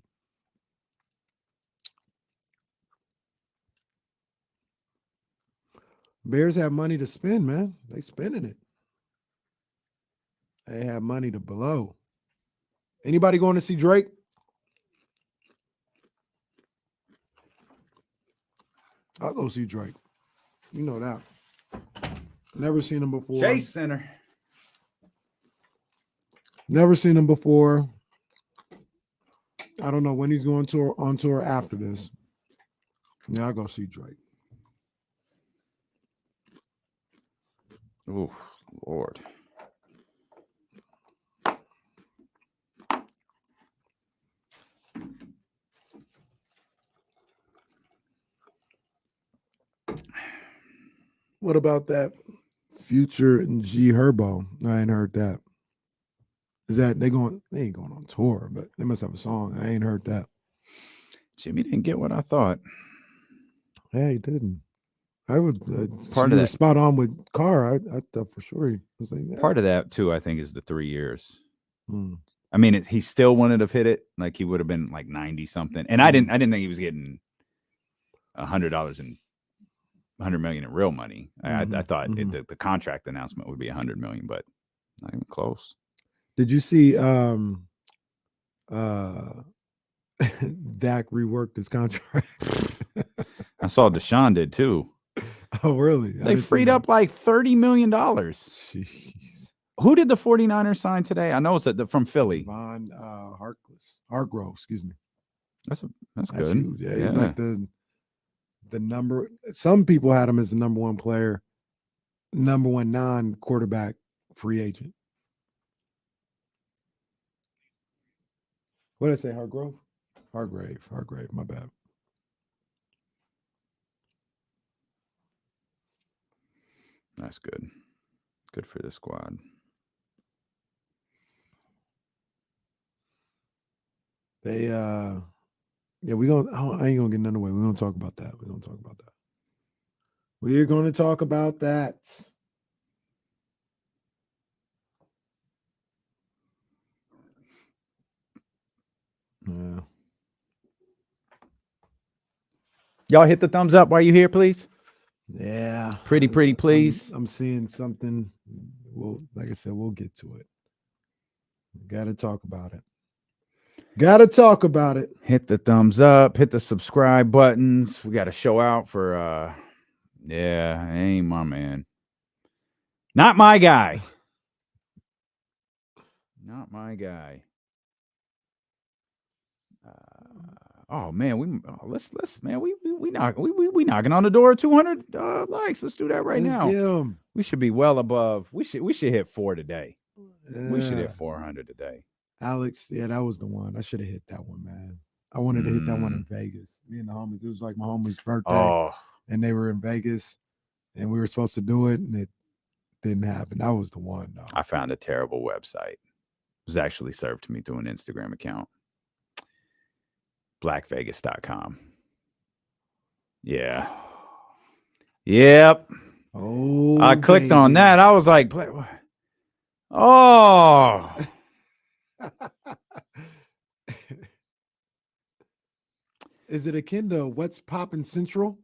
Bears have money to spend, man. They spending it. They have money to blow. Anybody going to see Drake? I'll go see Drake. You know that. Never seen him before. Chase Center. Never seen him before. I don't know when he's going on tour after this. Yeah, I'll go see Drake. Oh, Lord. What about that Future and G Herbo? I ain't heard that. Is that they ain't going on tour, but they must have a song. I ain't heard that. Jimmy didn't get what I thought. Yeah, he didn't. I was Part of that spot on with Carr. I thought for sure he was like, yeah. Part of that too, I think, is the 3 years. Hmm. I mean, he still wouldn't have hit it. Like he would have been like 90 something. And I didn't think he was getting $100 and $100 million in real money. I thought the contract announcement would be $100 million, but not even close. Did you see Dak reworked his contract? I saw Deshaun did too. Oh, really? They freed up like $30 million. Jeez. Who did the 49ers sign today? I know it's from Philly. Von Hargrove, excuse me. That's good. Huge. Yeah, he's like the number. Some people had him as the number one player, number one non-quarterback free agent. What did I say? Hargrave. My bad. That's good. Good for the squad. They yeah, I ain't gonna get none away. We're gonna talk about that. We're gonna talk about that. We're gonna talk about that. Yeah. Y'all hit the thumbs up while you here, please. Yeah. Pretty, please. I'm seeing something. Well, like I said, we'll get to it. Gotta talk about it. Hit the thumbs up, hit the subscribe buttons. We got a show out for ain't my man. Not my guy. Not my guy. Oh man, let's knocking on the door of 200 likes. Let's do that right now. Yeah. We should be well above. We should hit 4 today. We should hit Yeah. 400 today. Alex, yeah, that was the one. I should have hit that one, man. I wanted to hit that one in Vegas. Me and the homies. It was like my homie's birthday, and they were in Vegas, and we were supposed to do it, and it didn't happen. That was the one, though. I found a terrible website. It was actually served to me through an Instagram account. blackvegas.com. Yeah. Yep. Oh, I clicked on that. I was like, oh. Is it akin to What's Poppin' Central?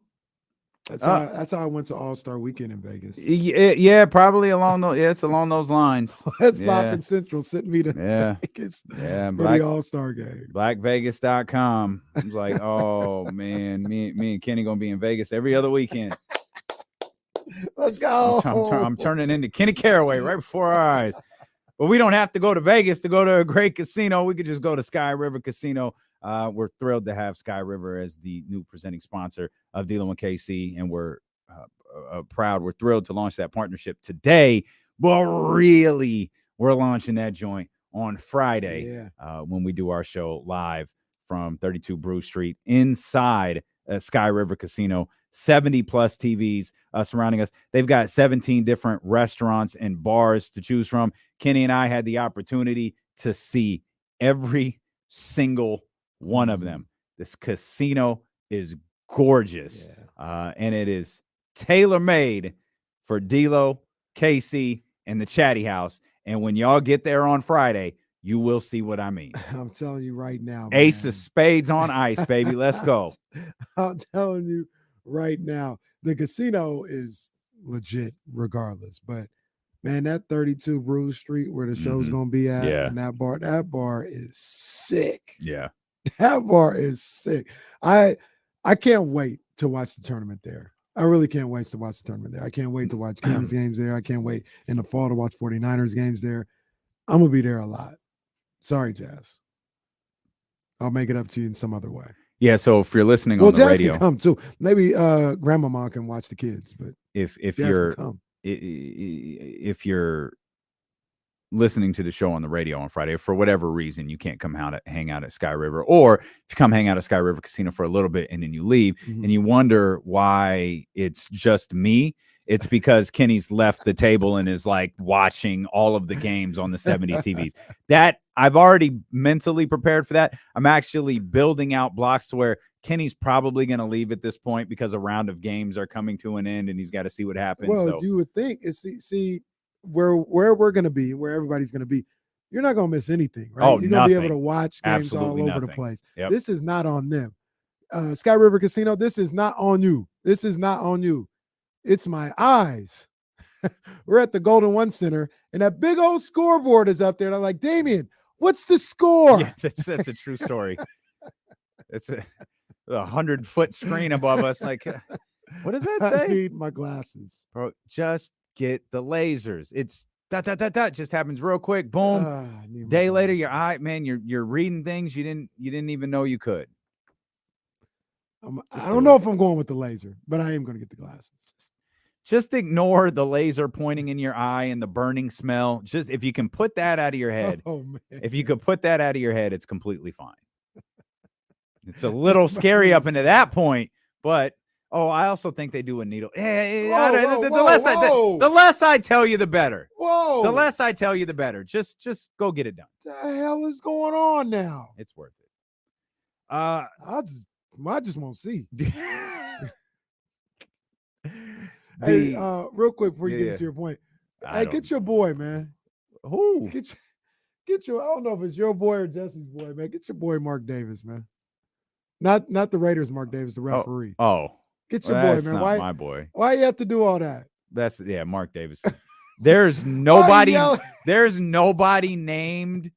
That's how I went to All-Star Weekend in Vegas. Yeah, probably along those. Yeah, it's along those lines. What's Poppin' Central sent me to Vegas for the All-Star game. Blackvegas.com. I was like, oh man, me and Kenny gonna be in Vegas every other weekend. Let's go. I'm turning into Kenny Caraway right before our eyes. But we don't have to go to Vegas to go to a great casino. We could just go to Sky River Casino. We're thrilled to have Sky River as the new presenting sponsor of D-Lo and KC, and we're proud. We're thrilled to launch that partnership today, but really, we're launching that joint on Friday when we do our show live from 32 Brew Street inside Sky River Casino. 70 plus TVs surrounding us. They've got 17 different restaurants and bars to choose from. Kenny and I had the opportunity to see every single one of them. This casino is gorgeous, and it is tailor-made for D-Lo, KC, and the Chatty House. And when y'all get there on Friday, you will see what I mean. I'm telling you right now, Ace man. of spades on ice, baby. Let's go. I'm telling you right now, the casino is legit regardless. But man, that 32 Brew Street where the show's gonna be at, and that bar is sick. Yeah. That bar is sick. I can't wait to watch the tournament there. I really can't wait to watch the tournament there. I can't wait to watch Kings games there. I can't wait in the fall to watch 49ers games there. I'm gonna be there a lot. Sorry, Jazz. I'll make it up to you in some other way. Yeah, so if you're listening on the Jazz radio, can come too. Maybe grandmama can watch the kids, but if Jazz if you're listening to the show on the radio on Friday, for whatever reason you can't come hang out at Sky River, or if you come hang out at Sky River Casino for a little bit and then you leave and you wonder why it's just me, it's because Kenny's left the table and is like watching all of the games on the 70 TVs. That I've already mentally prepared for that. I'm actually building out blocks to where Kenny's probably going to leave at this point because a round of games are coming to an end and he's got to see what happens. Well, you would think see where we're going to be, where everybody's going to be, you're not going to miss anything, right? You're going to be able to watch games all over the place. Yep. This is not on them. Sky River Casino, this is not on you. This is not on you. It's my eyes. We're at the Golden One Center, and that big old scoreboard is up there. And I'm like, Damien, what's the score? Yeah, that's a true story. It's a 100-foot screen above us. Like, what does that say? I need my glasses. Bro, just get the lasers. It's ... just happens real quick. Boom. Day later, your eye, man, you're reading things you didn't even know you could. I don't know if I'm going with the laser, but I am going to get the glasses. Just ignore the laser pointing in your eye and the burning smell. Just if you can put that out of your head. Oh man. If you could put that out of your head, it's completely fine. It's a little scary up into that point, but I also think they do a needle. The less I tell you, the better. Whoa. The less I tell you, the better. Just go get it done. What the hell is going on now? It's worth it. I just won't see. Hey, real quick before you get into your point, hey, get your boy, man. Who? Get your. I don't know if it's your boy or Jesse's boy, man. Get your boy Mark Davis, man. Not the Raiders, Mark Davis, the referee. Get your boy, man. Why my boy? Why you have to do all that? That's Mark Davis. There's nobody. There's nobody named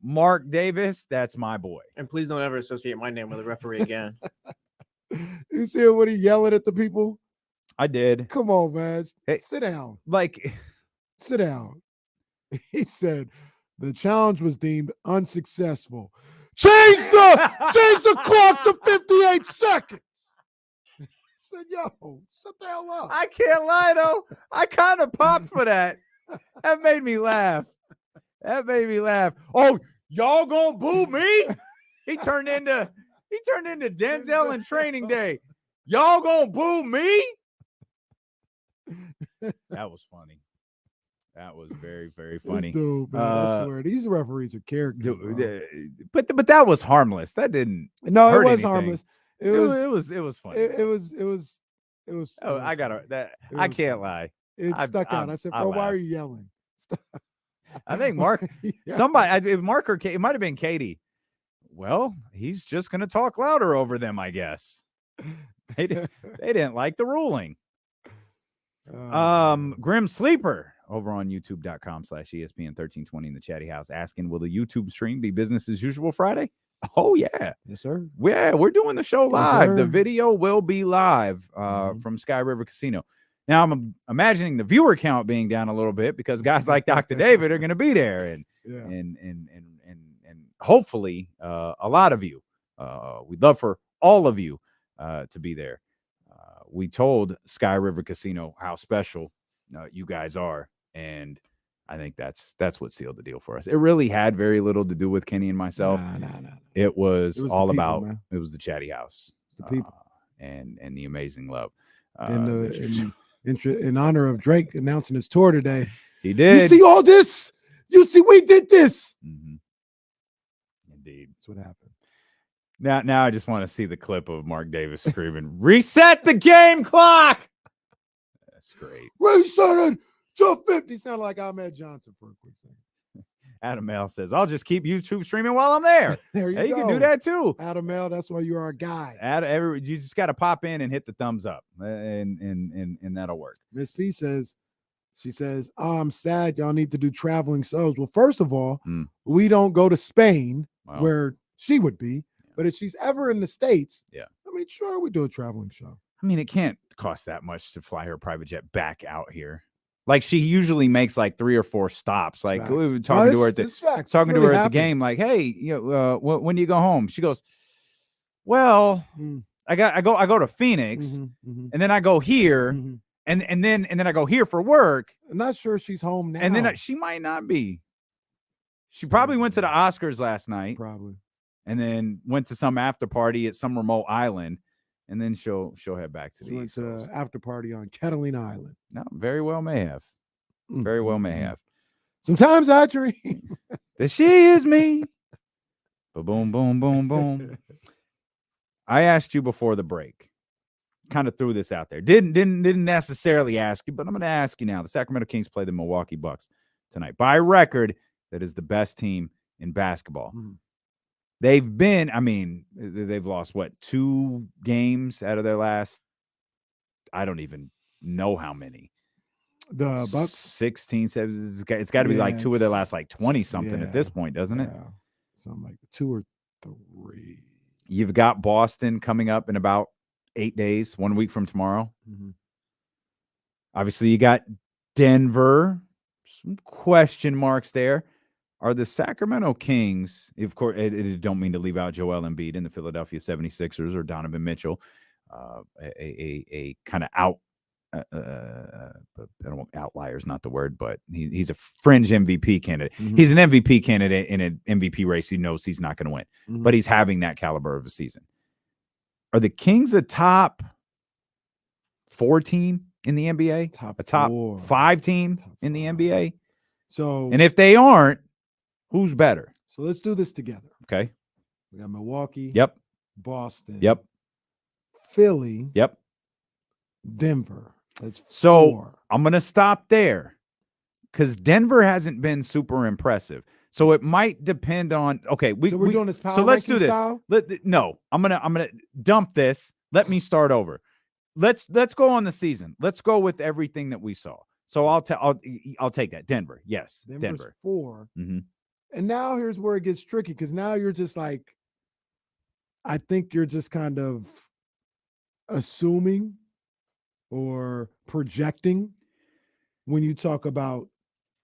Mark Davis. That's my boy. And please don't ever associate my name with a referee again. You see what he yelling at the people? I did. Come on, man. Hey, sit down. Sit down. He said the challenge was deemed unsuccessful. Change the clock to 58 seconds. I said, yo, shut the hell up. I can't lie, though. I kind of popped for that. That made me laugh. Oh, y'all gonna boo me? He turned into Denzel in Training Day. Y'all gonna boo me? That was funny. That was very, very funny. Dude, man, I swear these referees are characters. But that was harmless. That didn't. No, hurt it was anything. harmless. It was funny. It was. Oh, I got that. I can't lie. It stuck out. I said, bro, why are you yelling? I think Mark. Somebody. Mark or Kate. It might have been Katie. Well, he's just going to talk louder over them, I guess. They didn't like the ruling. Grim Sleeper over on youtube.com/ESPN1320 in the chatty house asking, will the YouTube stream be business as usual Friday? Oh, yeah. Yes, sir. Yeah, we're doing the show live. Yes, the video will be live from Sky River Casino. Now, I'm imagining the viewer count being down a little bit because guys like Dr. David are going to be there, and hopefully a lot of you. We'd love for all of you to be there. We told Sky River Casino how special you guys are, and I think that's what sealed the deal for us. It really had very little to do with Kenny and myself. No. It was all people, about man. It was the chatty house, the people, and the amazing love. In honor of Drake announcing his tour today, he did. You see all this? You see, we did this. Mm-hmm. Indeed, that's what happened. Now I just want to see the clip of Mark Davis screaming, "Reset the game clock!" That's great. Reset it to 50. Sound like Ahmed Johnson for a quick second. Adam L says, "I'll just keep YouTube streaming while I'm there." There you go. You can do that too. Adam L, that's why you are a guy. You just got to pop in and hit the thumbs up, and that'll work. Miss P says, "Oh, I'm sad. Y'all need to do traveling shows." Well, first of all, we don't go to Spain where she would be. But if she's ever in the States, I mean, sure, we do a traveling show. I mean, it can't cost that much to fly her private jet back out here. Like, she usually makes like 3 or 4 stops. Like, we were talking to her at the game. Like, hey, when do you go home? She goes, well, I go to Phoenix, and then I go here, and then I go here for work. I'm not sure she's home now. And then she might not be. She probably went to the Oscars last night. Probably. And then went to some after party at some remote island, and then she'll head back to the East Coast. After party on Catalina Island. No, very well may have. Very well may have. Sometimes I dream that she is me. Boom, boom, boom, boom. I asked you before the break. Kind of threw this out there. Didn't necessarily ask you, but I'm going to ask you now. The Sacramento Kings play the Milwaukee Bucks tonight. By record, that is the best team in basketball. They've lost, 2 games out of their last, I don't even know how many. The Bucks? 16, 17. It's got to be like 2 of their last, 20-something at this point, doesn't it? Something like 2 or 3. You've got Boston coming up in about 8 days, 1 week from tomorrow. Obviously, you got Denver. Some question marks there. Are the Sacramento Kings, of course, it don't mean to leave out Joel Embiid and the Philadelphia 76ers or Donovan Mitchell, a kind of I don't want outlier is not the word, but he's a fringe MVP candidate. He's an MVP candidate in an MVP race. He knows he's not going to win, but he's having that caliber of a season. Are the Kings a top 4 team in the NBA? A top 5 team in the NBA? So, and if they aren't, who's better? So let's do this together. Okay. We got Milwaukee. Yep. Boston. Yep. Philly. Yep. Denver. That's So 4. I'm going to stop there because Denver hasn't been super impressive. So it might depend on. Okay, we're doing this power so let's do ranking this. style? No, I'm gonna dump this. Let me start over. Let's go on the season. Let's go with everything that we saw. So I'll take that. Denver, yes, Denver's Denver. 4. Mm-hmm. And now here's where it gets tricky because now you're just like, I think you're just kind of assuming or projecting when you talk about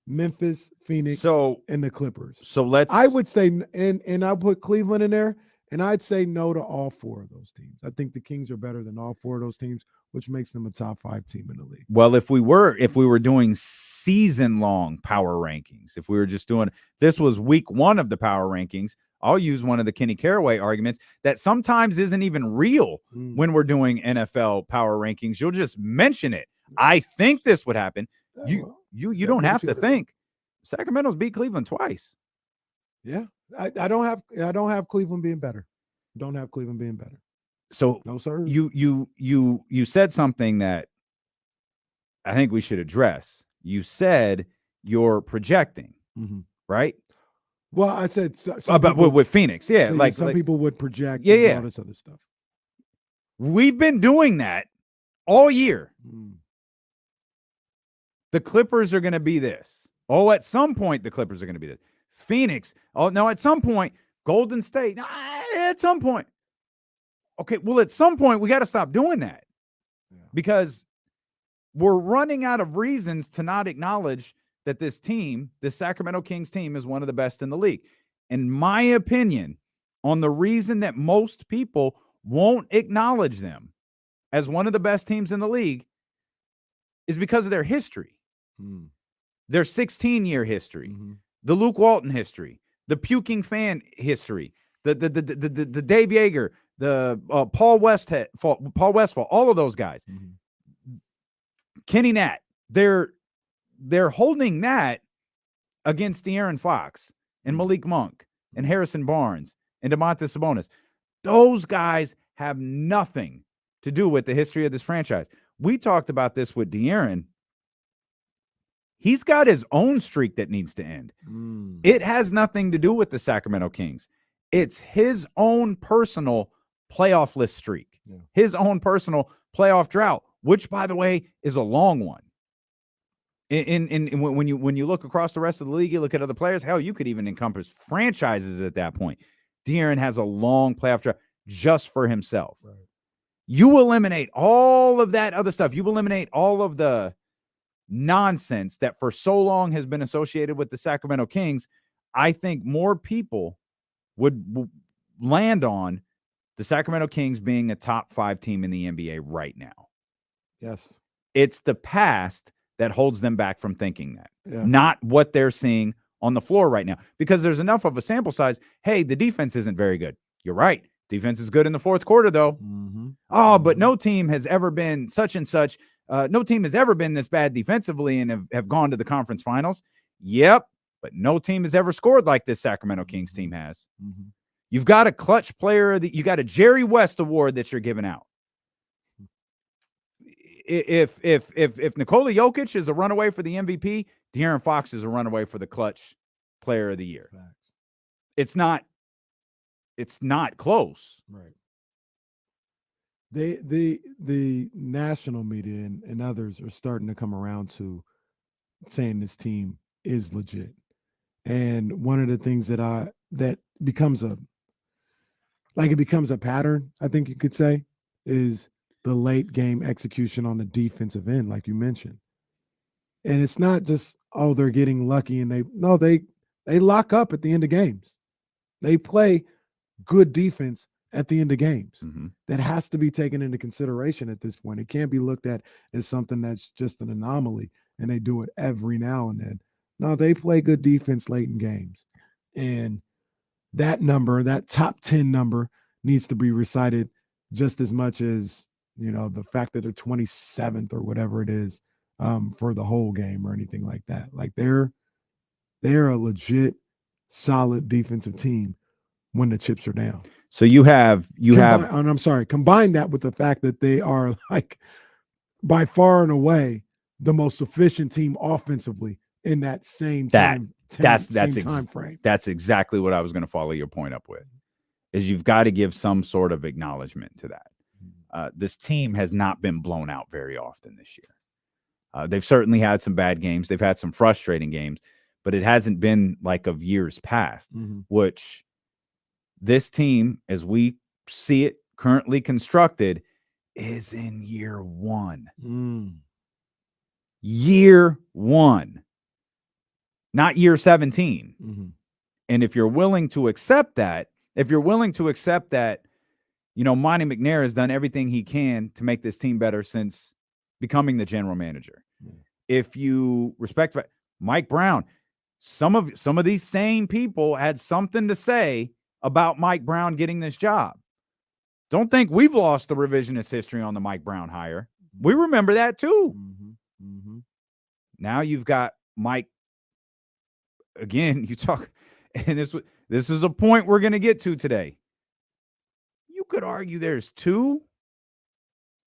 Memphis, Phoenix, and the Clippers. So I would say, and I'll put Cleveland in there, and I'd say no to all 4 of those teams. I think the Kings are better than all 4 of those teams, which makes them a top 5 team in the league. Well, if we were doing season-long power rankings, if we were just doing this was week 1 of the power rankings, I'll use one of the Kenny Caraway arguments that sometimes isn't even real when we're doing NFL power rankings. You'll just mention it. I think this would happen. You don't have to think. Sacramento's beat Cleveland twice. Yeah. I don't have Cleveland being better. Don't have Cleveland being better. So no, sir. You said something that I think we should address. You said you're projecting, right? Well, I said with Phoenix, yeah. See, like some people would project, all this other stuff. We've been doing that all year. The Clippers are going to be this. Oh, at some point the Clippers are going to be this. Phoenix. Oh no, at some point Golden State. At some point. Okay, well, at some point we got to stop doing that because we're running out of reasons to not acknowledge that this team, the Sacramento Kings team, is one of the best in the league. In my opinion, on the reason that most people won't acknowledge them as one of the best teams in the league is because of their history. Their 16-year history, the Luke Walton history, the puking fan history, the Dave Yeager, the Paul Westphal, all of those guys. Kenny Nat, they're holding that against De'Aaron Fox and Malik Monk and Harrison Barnes and Domantas Sabonis. Those guys have nothing to do with the history of this franchise. We talked about this with De'Aaron. He's got his own streak that needs to end. It has nothing to do with the Sacramento Kings. It's his own personal playoff list streak, his own personal playoff drought, which, by the way, is a long one. When you look across the rest of the league, you look at other players, hell, you could even encompass franchises at that point. De'Aaron has a long playoff drought just for himself. Right. You eliminate all of that other stuff. You eliminate all of the nonsense that for so long has been associated with the Sacramento Kings. I think more people would land on the Sacramento Kings being a top 5 team in the NBA right now. Yes. It's the past that holds them back from thinking that, not what they're seeing on the floor right now, because there's enough of a sample size. Hey, the defense isn't very good. You're right. Defense is good in the fourth quarter, though. But no team has ever been such and such. No team has ever been this bad defensively and have gone to the conference finals. Yep. But no team has ever scored like this Sacramento Kings team has. You've got a clutch player. You got a Jerry West award that you're giving out. If Nikola Jokic is a runaway for the MVP, De'Aaron Fox is a runaway for the clutch player of the year. It's not close. Right. The national media and others are starting to come around to saying this team is legit. And one of the things that becomes a pattern, I think you could say, is the late game execution on the defensive end, like you mentioned. And it's not just, they're getting lucky and they lock up at the end of games. They play good defense at the end of games. That has to be taken into consideration at this point. It can't be looked at as something that's just an anomaly and they do it every now and then. No, they play good defense late in games. And that number, that top 10 number, needs to be recited just as much as, the fact that they're 27th or whatever it is for the whole game or anything like that. Like they're a legit, solid defensive team when the chips are down. So you have and I'm sorry, combine that with the fact that they are like by far and away the most efficient team offensively in that same time. That's time frame. That's exactly what I was going to follow your point up with. Is you've got to give some sort of acknowledgement to that. This team has not been blown out very often this year. They've certainly had some bad games. They've had some frustrating games, but it hasn't been like of years past, which this team, as we see it currently constructed, is in year one. Year one, not year 17. And if you're willing to accept that, Monty McNair has done everything he can to make this team better since becoming the general manager. If you respect Mike Brown, some of these same people had something to say about Mike Brown getting this job. Don't think we've lost the revisionist history on the Mike Brown hire. We remember that too. Now you've got Mike. Again, you talk, and this is a point we're going to get to today. You could argue there's 2,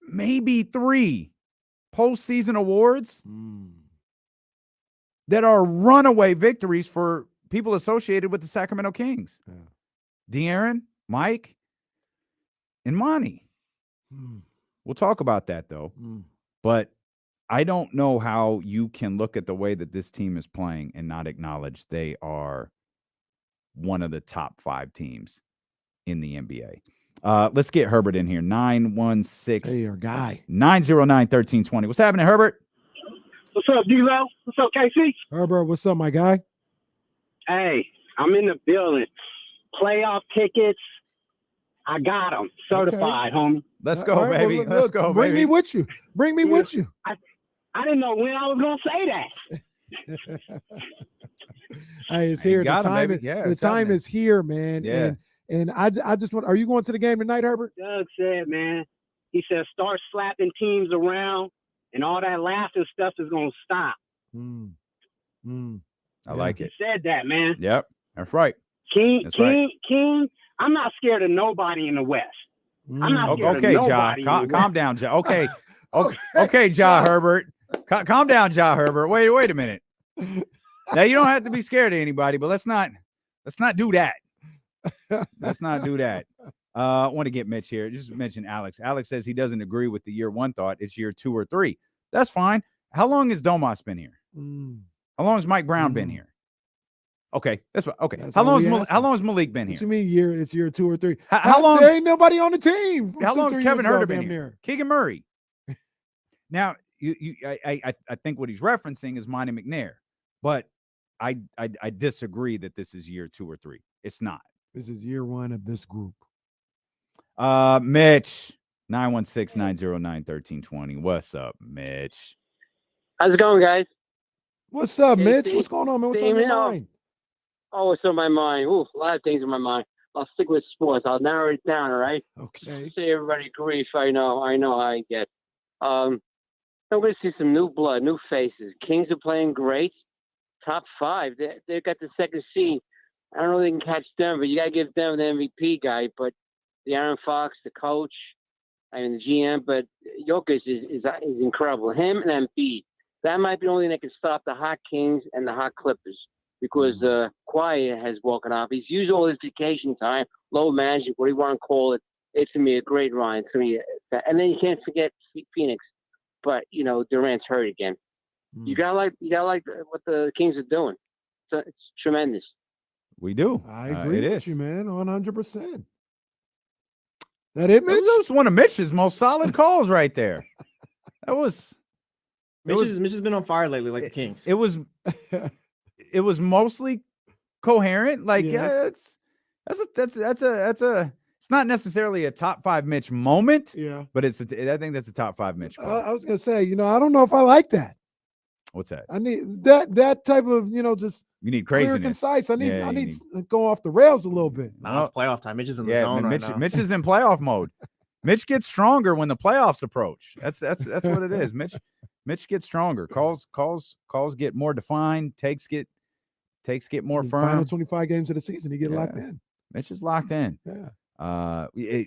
maybe 3 postseason awards that are runaway victories for people associated with the Sacramento Kings. De'Aaron, Mike, and Monty. We'll talk about that, though. But I don't know how you can look at the way that this team is playing and not acknowledge they are one of the top 5 teams in the NBA. Let's get Herbert in here. 916. Hey, your guy. 909-1320. What's happening, Herbert? What's up, D-Lo? What's up, KC? Herbert, what's up, my guy? Hey, I'm in the building. Playoff tickets, I got them. Certified, homie. Let's go, baby. Well, Let's go, bring baby. me with you. Bring me with you. I didn't know when I was going to say that. Hey, it's here. The time is here, man. Yeah. And I just want, are you going to the game tonight, Herbert? Doug said, man, he said, start slapping teams around and all that laughing stuff is going to stop. I like it. He said that, man. Yep. That's right. King, I'm not scared of nobody in the West. I'm not scared of nobody. Calm down, Ja. Okay. Okay, Ja Herbert. Calm down, Ja Herbert. Wait a minute. Now you don't have to be scared of anybody, but let's not do that. Let's not do that. I want to get Mitch here. Just mention Alex. Alex says he doesn't agree with the year 1 thought. It's year 2 or 3. That's fine. How long has Domas been here? How long has Mike Brown been here? Okay, that's right. Okay. How long has Malik been here? What you mean it's year 2 or 3? How long? There ain't nobody on the team. How long has Kevin Huerter been here? Keegan Murray. Now, I think what he's referencing is Monty McNair, but I disagree that this is year 2 or 3. It's not. This is year 1 of this group. Mitch, 916-909-1320. What's up, Mitch? How's it going, guys? What's up, Mitch? What's going on, man? What's on your mind? Oh, what's on my mind? Ooh, a lot of things on my mind. I'll stick with sports. I'll narrow it down, all right? Okay. Say everybody grief. I know how I get. I'm going to see some new blood, new faces. Kings are playing great. Top 5. They got the second seed. I don't know if they can catch them, but you got to give them the MVP guy. But the Aaron Fox, the coach, I mean the GM, but Jokic is incredible. Him and Embiid. That might be the only thing that can stop the hot Kings and the hot Clippers because Kawhi has woken up. He's used all his vacation time, low management, what do you want to call it. It's going to be a great run. It's going to be and then you can't forget Phoenix. But, Durant's hurt again. You gotta like what the Kings are doing. It's tremendous. We do. I agree with you, man, 100%. That it, Mitch? That was one of Mitch's most solid calls right there. Mitch has been on fire lately, like the Kings. It was mostly coherent. Like, yes. That's it's not necessarily a top 5 Mitch moment. Yeah, but I think that's a top 5 Mitch call. I was gonna say, I don't know if I like that. What's that? I need that type of, just you need craziness. Clear, concise. I need to go off the rails a little bit. Nah, it's playoff time. Mitch is in the zone right now. Mitch is in playoff mode. Mitch gets stronger when the playoffs approach. That's what it is. Mitch gets stronger. Calls get more defined. Takes get more firm. Final 25 games of the season, he get locked in. Mitch is locked in. Yeah. He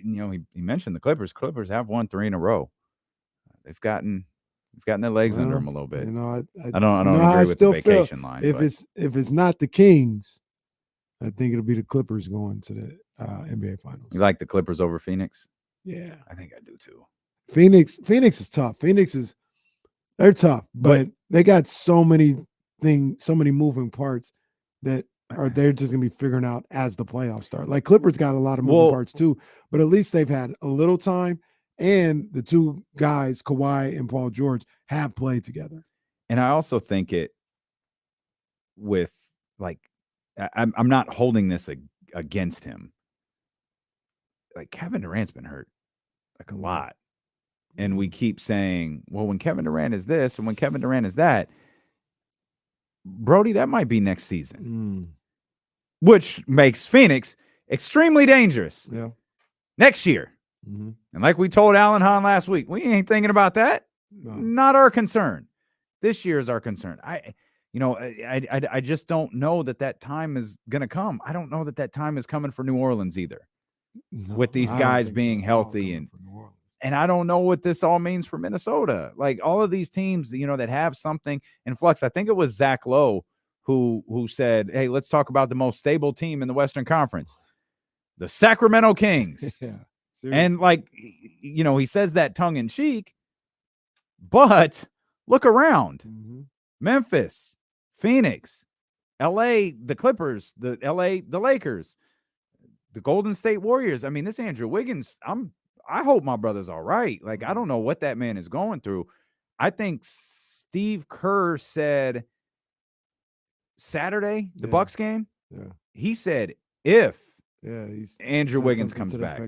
mentioned the Clippers. Clippers have won 3 in a row. They've gotten their legs under them a little bit. I don't agree with the vacation line. If it's not the Kings, I think it'll be the Clippers going to the NBA Finals. You like the Clippers over Phoenix? Yeah, I think I do too. Phoenix is tough. They're tough, but they got so many moving parts that they're just gonna be figuring out as the playoffs start. Like Clippers got a lot of moving parts too, but at least they've had a little time, and the two guys, Kawhi and Paul George, have played together. And I also think it with like I'm not holding this against him. Like Kevin Durant's been hurt like a lot. And we keep saying, well, when Kevin Durant is this and when Kevin Durant is that, Brody, that might be next season, which makes Phoenix extremely dangerous next year. Mm-hmm. And like we told Alan Hahn last week, we ain't thinking about that. No. Not our concern. This year is our concern. I just don't know that time is going to come. I don't know that time is coming for New Orleans either. No, with these guys being healthy and I don't know what this all means for Minnesota. Like all of these teams, that have something in flux. I think it was Zach Lowe who said, hey, let's talk about the most stable team in the Western Conference, the Sacramento Kings. And he says that tongue in cheek, but look around. Mm-hmm. Memphis, Phoenix, LA, the Clippers, the Lakers, the Golden State Warriors. I mean, this Andrew Wiggins, I hope my brother's all right. Like, I don't know what that man is going through. I think Steve Kerr said Saturday, the Bucks game, he said if Andrew Wiggins comes back.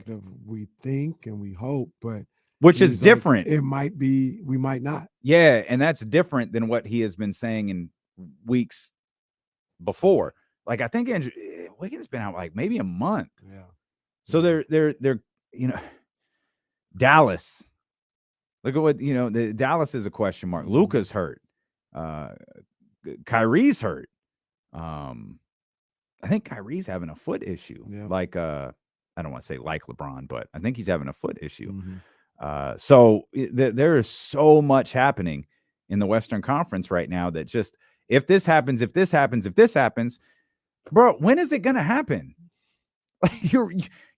We think and we hope, but which is different. It might be, we might not. Yeah, and that's different than what he has been saying in weeks before. Like, I think Andrew Wiggins been out like maybe a month. Yeah. So they're Dallas. Look at what the Dallas is a question mark. Luka's hurt. Kyrie's hurt. I think Kyrie's having a foot issue. Yeah. Like I don't want to say like LeBron, but I think he's having a foot issue. Mm-hmm. So there is so much happening in the Western Conference right now that just if this happens, bro, when is it going to happen? Like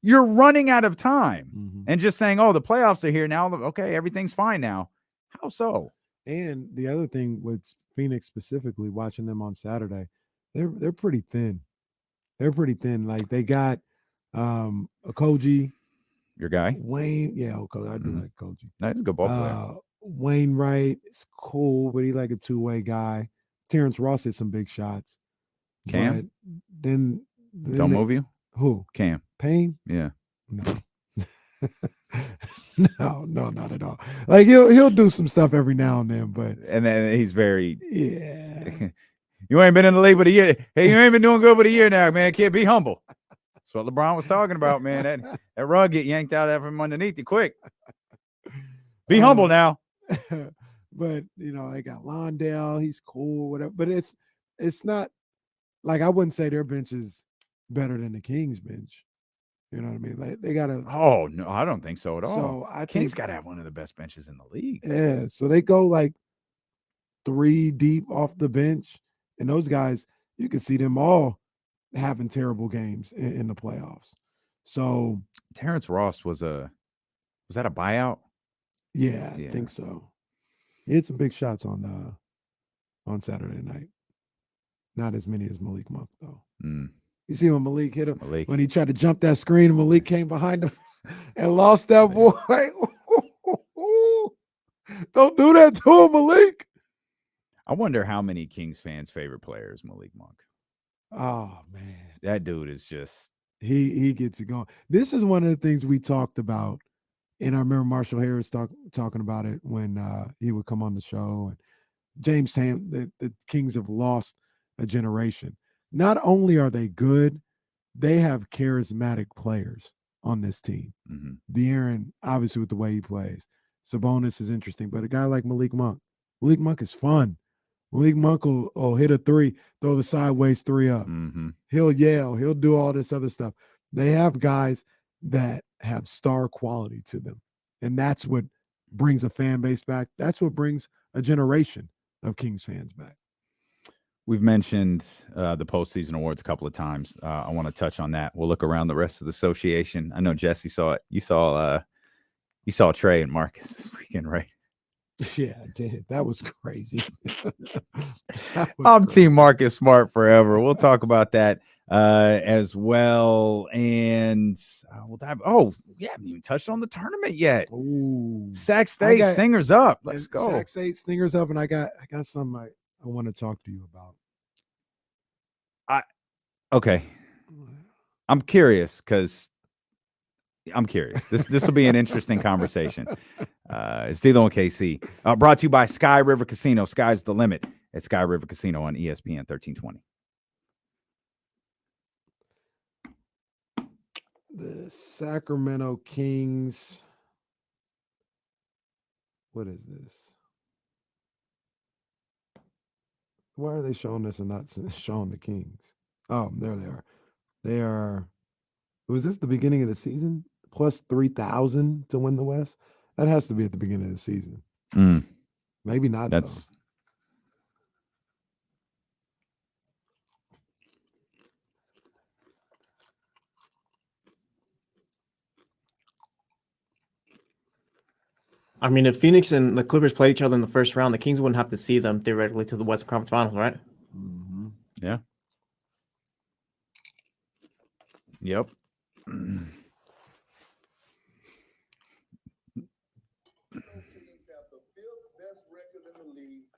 you're running out of time and just saying, oh, the playoffs are here now. Okay, everything's fine now. How so? And the other thing with Phoenix specifically, watching them on Saturday, they're pretty thin. They're pretty thin. Like they got Okogie, your guy, Wayne. Yeah, Okogie. I do like Okogie. Nice, good ball player. Wainwright is cool, but he like a two-way guy. Terrence Ross hit some big shots. Cam, but then don't move you. Who? Cam Payne? Yeah. No, not at all. Like he'll do some stuff every now and then, but then he's very You ain't been in the league but a year. Hey, you ain't been doing good but a year now, man. Can't be humble. That's what LeBron was talking about, man. That rug get yanked out from underneath you quick. Be humble now. But they got Londale. He's cool, whatever. But it's not like I wouldn't say their bench is better than the Kings bench. You know what I mean? Like they got to. Oh no, I don't think so at all. So I Kings got to have one of the best benches in the league. Yeah, so they go like 3 deep off the bench, and those guys, you can see them all having terrible games in the playoffs. So Terrence Ross was that a buyout? Yeah, I think so. He hit some big shots on Saturday night. Not as many as Malik Monk though. You see when Malik hit him when he tried to jump that screen and Malik came behind him and lost that boy. Don't do that to him, Malik. I wonder how many Kings fans' favorite player is Malik Monk. Oh man, that dude is just he gets it going. This is one of the things we talked about, and I remember Marshall Harris talking about it when he would come on the show. And James Ham, the Kings have lost a generation. Not only are they good, they have charismatic players on this team. De'Aaron, obviously, with the way he plays. Sabonis is interesting, but a guy like Malik Monk is fun. Malik Monk will hit a 3, throw the sideways 3 up. He'll yell. He'll do all this other stuff. They have guys that have star quality to them. And that's what brings a fan base back. That's what brings a generation of Kings fans back. We've mentioned the postseason awards a couple of times. I want to touch on that. We'll look around the rest of the association. I know Jesse saw it. You saw Trey and Marcus this weekend, right? Yeah, I did. That was crazy. I'm Team Marcus Smart forever. We'll talk about that as well. And we'll dive. Oh, we haven't even touched on the tournament yet. Ooh. Sac State, Stingers up. Let's go. Sac State, Stingers up. And I got something I want to talk to you about. Okay. I'm curious because This will be an interesting conversation. It's D'Lo and KC. Brought to you by Sky River Casino. Sky's the limit at Sky River Casino on ESPN 1320. The Sacramento Kings. What is this? Why are they showing this and not showing the Kings? Oh, there they are. They are. Was this the beginning of the season? Plus 3,000 to win the West? That has to be at the beginning of the season. Maybe not. That's. I mean, if Phoenix and the Clippers played each other in the first round, the Kings wouldn't have to see them theoretically to the Western Conference Finals, right? Mm-hmm. Yeah. Yep.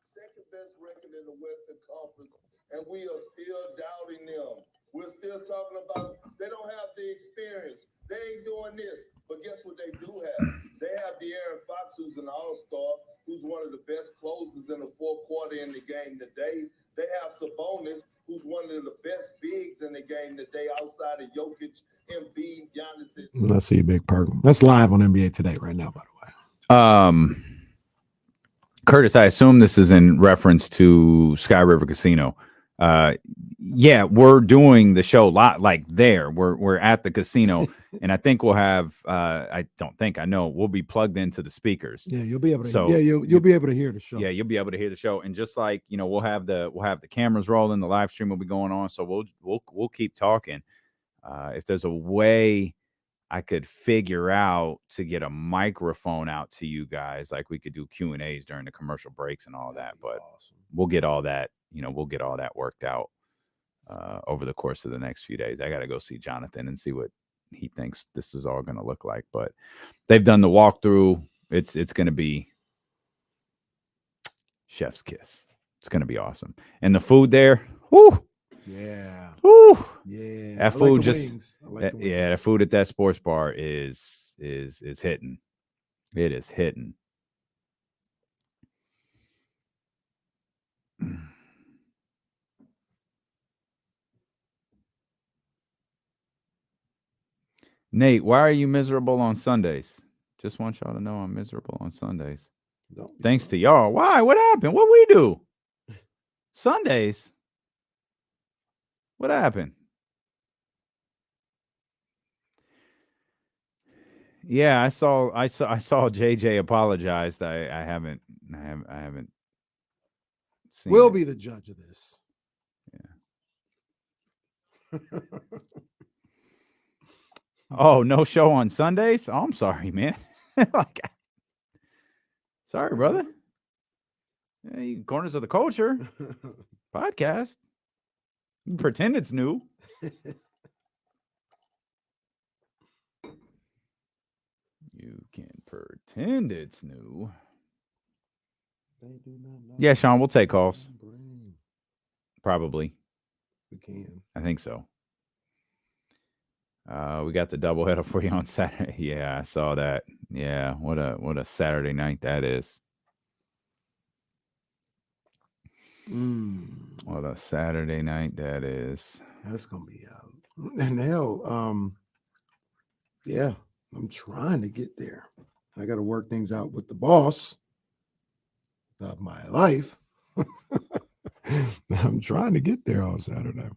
Second best record in the Western Conference, and we are still doubting them. We're still talking about they don't have the experience. They ain't doing this. But guess what they do have? They have De'Aaron Fox, who's an all-star, who's one of the best closers in the fourth quarter in the game today. They have Sabonis, who's one of the best bigs in the game today outside of Jokic, Embiid, Giannis. Let's see, Big Perk. That's live on NBA Today right now, by the way. Curtis, I assume this is in reference to Sky River Casino. Yeah, we're doing the show like there. We're at the casino, and I think we'll have. I know we'll be plugged into the speakers. Yeah, you'll be able to. You'll be able to hear the show. Yeah, you'll be able to hear the show, and just like we'll have the cameras rolling. The live stream will be going on, so we'll keep talking. If there's a way I could figure out to get a microphone out to you guys, like we could do Q&As during the commercial breaks and all that, but awesome. We'll get all that, we'll get all that worked out over the course of the next few days. I got to go see Jonathan and see what he thinks this is all going to look like, but they've done the walkthrough. It's going to be chef's kiss. It's going to be awesome. And the food there, whoo. Yeah. Woo. Yeah. That food that food at that sports bar is hitting. It is hitting. Nate, why are you miserable on Sundays? Just want y'all to know I'm miserable on Sundays. Thanks to y'all. Why? What happened? What we do? Sundays? What happened? Yeah, I saw JJ apologized. I haven't seen We'll it. be the judge of this. Yeah. Oh, no show on Sundays? Oh, I'm sorry, man. Sorry, brother. Hey, Corners of the Culture podcast. You pretend it's new. You can pretend it's new. Yeah, Sean, we'll take calls. Probably. We can. I think so. We got the doubleheader for you on Saturday. Yeah, I saw that. Yeah, what a Saturday night that is. What a Saturday night that is. That's gonna be out. And hell, yeah, I'm trying to get there. I got to work things out with the boss of my life. I'm trying to get there on Saturday.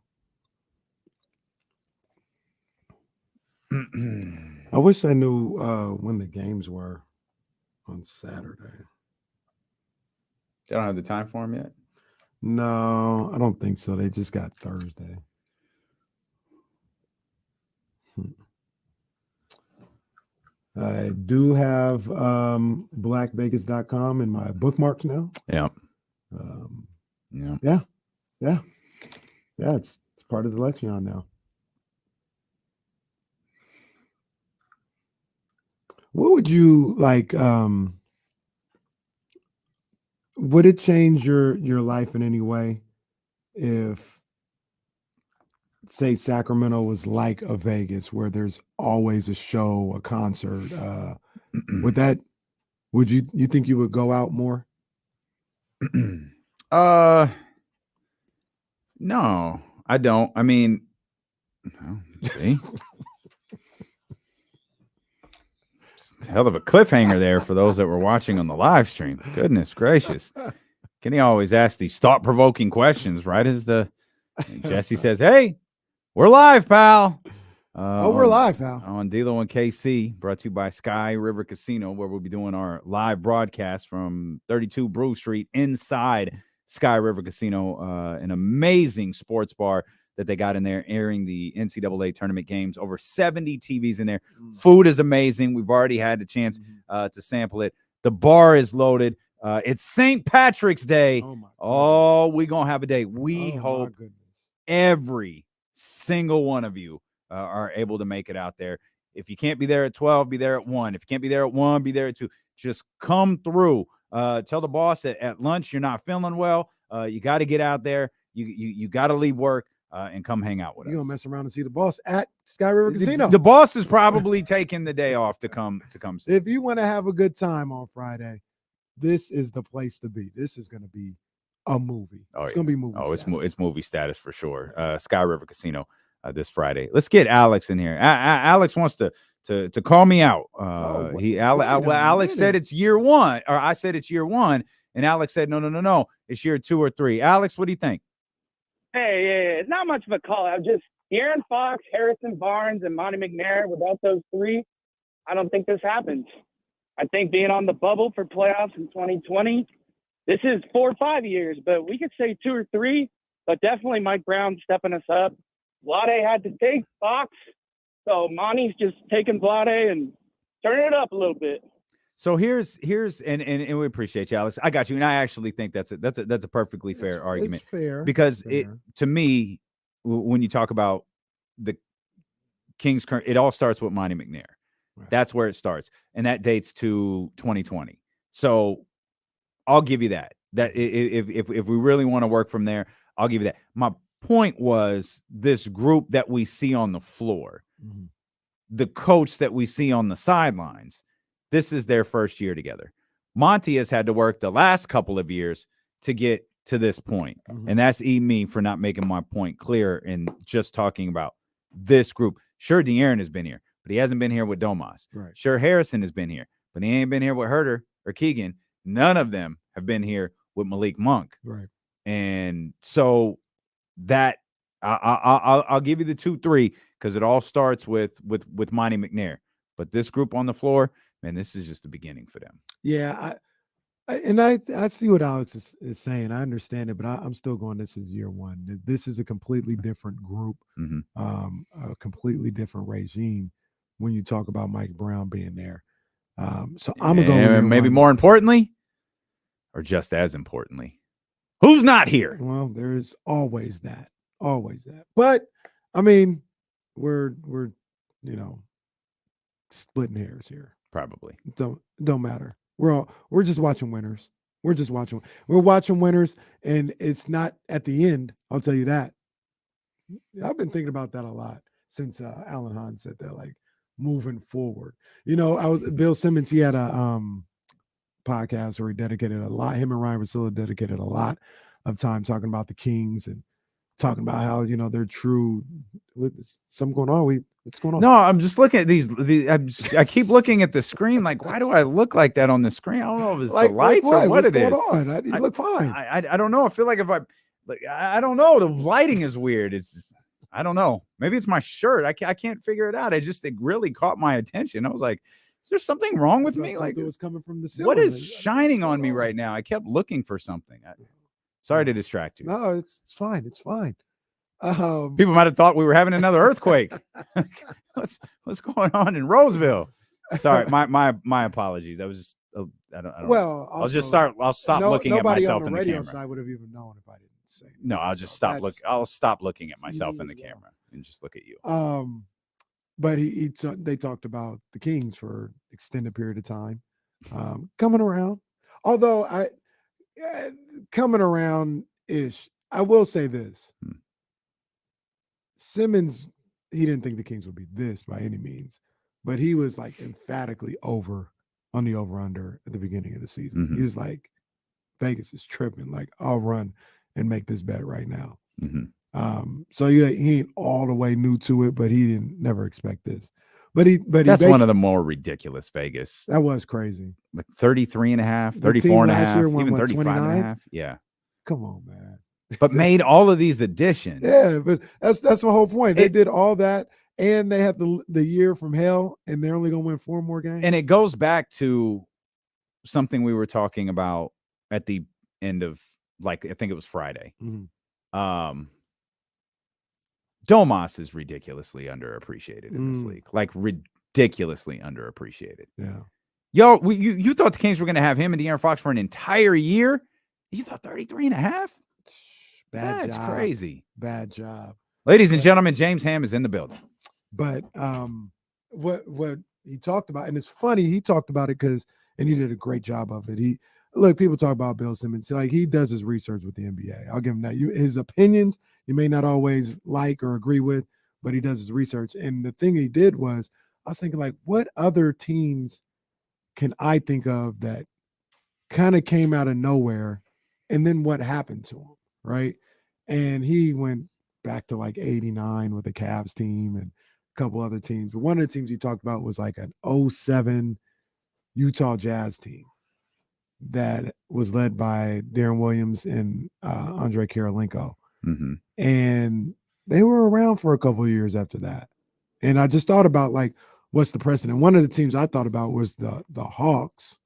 I wish I knew when the games were on Saturday. They don't have the time for them yet. No, I don't think so. They just got Thursday. I do have blackvegas.com in my bookmarks now. Yeah. Yeah, it's part of the Lexion now. What would you like? Would it change your life in any way if, say, Sacramento was like a Vegas where there's always a show, a concert? Would you think you would go out more? No, I don't. I mean, see, hell of a cliffhanger there for those that were watching on the live stream. Goodness gracious. Kenny always asks these thought-provoking questions right as Jesse says, hey, we're live, pal. We're live, pal. On D'Lo and KC, brought to you by Sky River Casino, where we'll be doing our live broadcast from 32 Brew Street inside Sky River Casino, an amazing sports bar that they got in there airing the NCAA tournament games. Over 70 TVs in there. Food is amazing. We've already had the chance to sample it. The bar is loaded. It's St. Patrick's Day. Oh, we're going to have a day. We hope every single one of you are able to make it out there. If you can't be there at 12, be there at 1. If you can't be there at 1, be there at 2. Just come through. Tell the boss at lunch you're not feeling well. You got to get out there. You got to leave work and come hang out with us. You're going to mess around and see the boss at Sky River Casino. The boss is probably taking the day off to come see. If you want to have a good time on Friday, this is the place to be. This is going to be a movie. It's going to be movie status. It's movie status for sure. Sky River Casino this Friday. Let's get Alex in here. Alex wants to call me out. Alex said it's year 1, or I said it's year 1, and Alex said no, it's year 2 or 3. Alex, what do you think? Hey, it's not much of a call out. Just Aaron Fox, Harrison Barnes, and Monty McNair. Without those 3, I don't think this happens. I think being on the bubble for playoffs in 2020, this is 4 or 5 years, but we could say 2 or 3. But definitely Mike Brown stepping us up. Vlade had to take Fox, so Monty's just taking Vlade and turning it up a little bit. So here's and we appreciate you, Alex. I got you, and I actually think that's a perfectly fair argument. It's fair because to me, when you talk about the Kings, it all starts with Monty McNair. Right. That's where it starts, and that dates to 2020. So I'll give you that. That if we really want to work from there, I'll give you that. My point was this group that we see on the floor, the coach that we see on the sidelines. This is their first year together. Monty has had to work the last couple of years to get to this point. And that's me for not making my point clear and just talking about this group. Sure, De'Aaron has been here, but he hasn't been here with Domas. Right. Sure, Harrison has been here, but he ain't been here with Herter or Keegan. None of them have been here with Malik Monk. Right. And so that I'll give you the 2-3 because it all starts with Monty McNair. But this group on the floor, man, this is just the beginning for them. Yeah, I see what Alex is saying. I understand it, but I'm still going. This is year 1. This is a completely different group, a completely different regime. When you talk about Mike Brown being there, so I'm gonna go. Maybe more importantly, or just as importantly, who's not here? Well, there's always that. But I mean, we're splitting hairs here. Probably don't matter. We're just watching winners. We're watching winners, and it's not at the end. I'll tell you that. I've been thinking about that a lot since Alan Hahn said that, like moving forward. Bill Simmons. He had a podcast where he dedicated a lot. Him and Ryan Russillo dedicated a lot of time talking about the Kings and talking about how they're true. Something going on. What's going on? No, I'm just looking at these. I keep looking at the screen. Like, why do I look like that on the screen? I don't know if it's the lights or what it is. On? You look fine. I don't know. I feel like I don't know. The lighting is weird. It's just, I don't know. Maybe it's my shirt. I can't figir it out. It really caught my attention. I was like, is there something wrong with me? Like it was coming from the ceiling. what is shining on me right now? I kept looking for something. Sorry to distract you. No, it's fine. It's fine. People might have thought we were having another earthquake. What's going on in Roseville? Sorry, my apologies. I was just I don't. Well, I'll stop looking at myself in the camera. Side would have even known if I didn't say. No, I'll just stop look. I'll stop looking at myself in the camera and just look at you. But they talked about the Kings for an extended period of time, coming around. Although coming around ish, I will say this. Simmons, he didn't think the Kings would be this by any means, but he was like emphatically on the over-under at the beginning of the season. Mm-hmm. He was like, Vegas is tripping. Like, I'll run and make this bet right now. Mm-hmm. So he ain't all the way new to it, but he didn't never expect this. But that's one of the more ridiculous Vegas. That was crazy. Like 33.5, 34.5, even 35.5. Yeah. Come on, man. But made all of these additions. Yeah, but that's the whole point. They did all that, and they have the year from hell, and they're only going to win 4 more games. And it goes back to something we were talking about at the end of, like, I think it was Friday. Mm-hmm. Domas is ridiculously underappreciated in this league. Like, ridiculously underappreciated. Yeah. Yo, you thought the Kings were going to have him and De'Aaron Fox for an entire year? You thought 33.5? That's crazy. Bad job. Ladies and gentlemen, James Ham is in the building. But what he talked about, and it's funny, he talked about it and he did a great job of it. People talk about Bill Simmons, like he does his research with the NBA. I'll give him that. His opinions, you may not always like or agree with, but he does his research. And the thing he did was, I was thinking, like, what other teams can I think of that kind of came out of nowhere, and then what happened to them, right? And he went back to like 89 with the Cavs team and a couple other teams. But one of the teams he talked about was like an 07 Utah Jazz team that was led by Darren Williams and Andre Kirilenko. Mm-hmm. And they were around for a couple of years after that. And I just thought about, like, what's the precedent? One of the teams I thought about was the Hawks,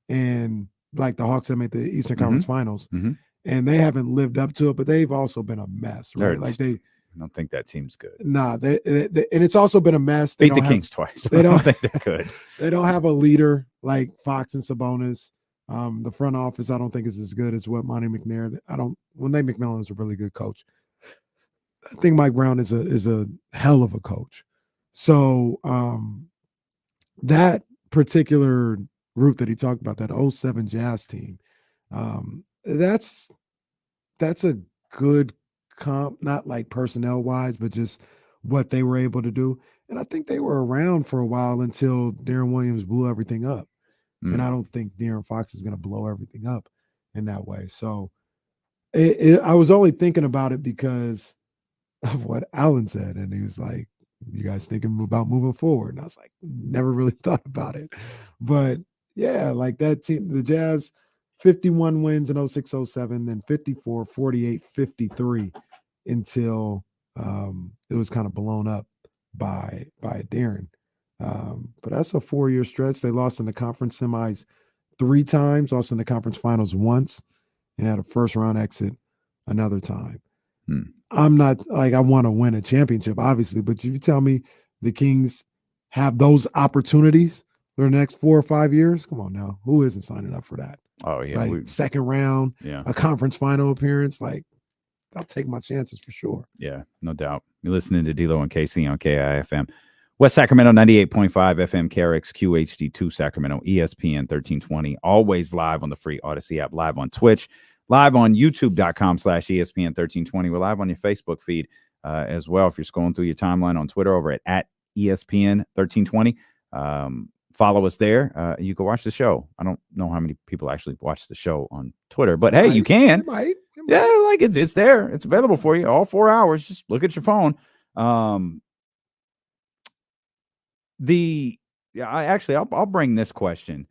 and like the Hawks that made the Eastern Conference Finals. Mm-hmm. And they haven't lived up to it, but they've also been a mess, right? I don't think that team's good. Nah, they and it's also been a mess. Beat the Kings twice. They don't think they're good. They don't have a leader like Fox and Sabonis. The front office, I don't think is as good as what Monty McNair. Nate McMillan is a really good coach. I think Mike Brown is a hell of a coach. So that particular group that he talked about, that 07 Jazz team, that's a good comp, not like personnel wise, but just what they were able to do. And I think they were around for a while until Darren Williams blew everything up. And I don't think De'Aaron Fox is going to blow everything up in that way. So I was only thinking about it because of what Alan said. And he was like, you guys thinking about moving forward? And I was like, never really thought about it. But yeah, like that team, the Jazz, 51 wins in 06-07, then 54, 48, 53 until it was kind of blown up by Darren. But that's a 4-year stretch. They lost in the conference semis 3 times, lost in the conference finals once, and had a first-round exit another time. I'm not like I want to win a championship, obviously, but you tell me the Kings have those opportunities for the next 4 or 5 years, come on now. Who isn't signing up for that? Oh, yeah. Like second round, a conference final appearance. Like, I'll take my chances for sure. Yeah, no doubt. You're listening to D-Lo and KC on KIFM. West Sacramento, 98.5 FM, KRX QHD2 Sacramento, ESPN 1320. Always live on the free Odyssey app, live on Twitch, live on youtube.com/ESPN 1320. We're live on your Facebook feed as well. If you're scrolling through your timeline on Twitter over at ESPN 1320. Follow us there. You can watch the show. I don't know how many people actually watch the show on Twitter, but hey, you can. You might. Yeah, like it's there. It's available for you all 4 hours. Just look at your phone. I'll bring this question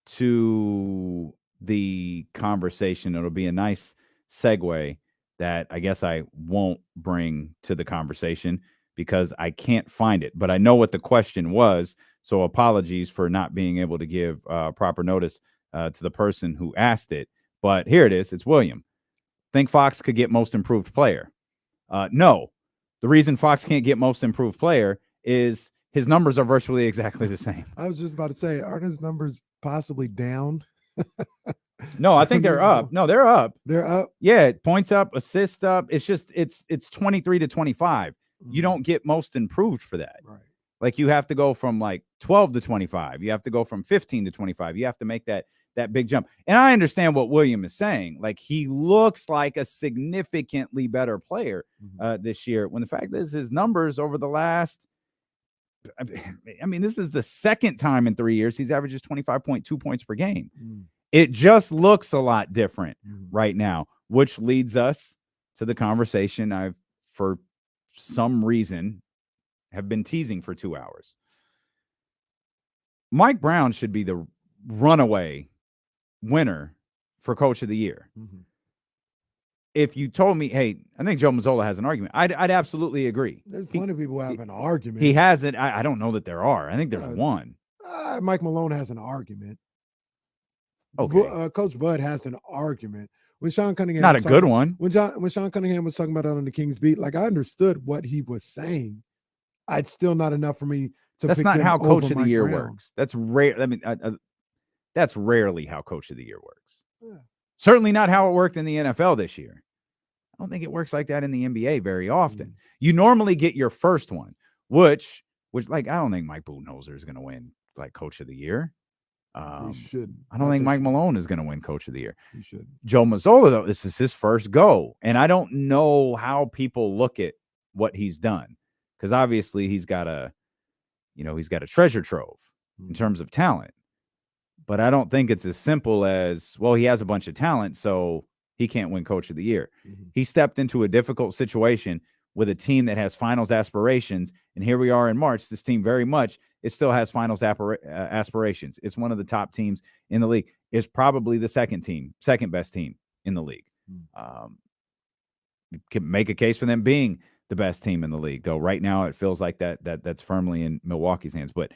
to the conversation. It'll be a nice segue that I guess I won't bring to the conversation because I can't find it. But I know what the question was, so apologies for not being able to give proper notice to the person who asked it. But here it is. It's William. Think Fox could get most improved player? No. The reason Fox can't get most improved player is his numbers are virtually exactly the same. I was just about to say, aren't his numbers possibly down? No, I think they're up. No, they're up. They're up. Yeah, points up, assists up. It's just it's 23 to 25. You don't get most improved for that. Right. Like you have to go from like 12 to 25. You have to go from 15 to 25. You have to make that big jump. And I understand what William is saying. Like he looks like a significantly better player this year. When the fact is his numbers over the last, I mean, this is the second time in 3 years he's averages 25.2 points per game. It just looks a lot different right now, which leads us to the conversation I've, for some reason, have been teasing for 2 hours. Mike Brown should be the runaway winner for Coach of the Year. If you told me, hey, I think Joe Mazzola has an argument, I'd absolutely agree. There's plenty of people who have an argument. He has it. I don't know that there are. I think there's one. Mike Malone has an argument. Okay. Coach Bud has an argument. When Sean Cunningham Not a good one. When Sean Cunningham was talking about it on the Kings beat, like I understood what he was saying. It's still not enough for me to. That's pick not them how Coach over of the Mike Year Brown. works. That's rare. I mean, that's rarely how Coach of the Year works. Yeah. Certainly not how it worked in the NFL this year. I don't think it works like that in the NBA very often. You normally get your first one, which like I don't think Mike Budenholzer is going to win like Coach of the Year. He shouldn't. I don't think Mike Malone is going to win Coach of the Year. He should. Joe Mazzola, though, this is his first go. And I don't know how people look at what he's done. Because obviously he's got a treasure trove in terms of talent. But I don't think it's as simple as, well, he has a bunch of talent, so he can't win Coach of the Year. He stepped into a difficult situation with a team that has finals aspirations. And here we are in March. This team very much, it still has finals aspirations. It's one of the top teams in the league. It's probably the second best team in the league. You can make a case for them being the best team in the league, though. Right now, it feels like that's firmly in Milwaukee's hands. But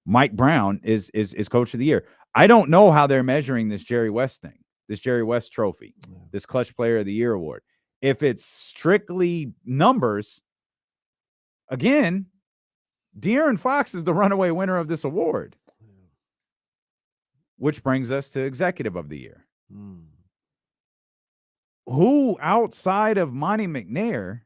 Mike Brown is Coach of the Year. I don't know how they're measuring this Jerry West thing, this Jerry West trophy, this Clutch Player of the Year award. If it's strictly numbers, again, De'Aaron Fox is the runaway winner of this award. Which brings us to Executive of the Year. Who outside of Monty McNair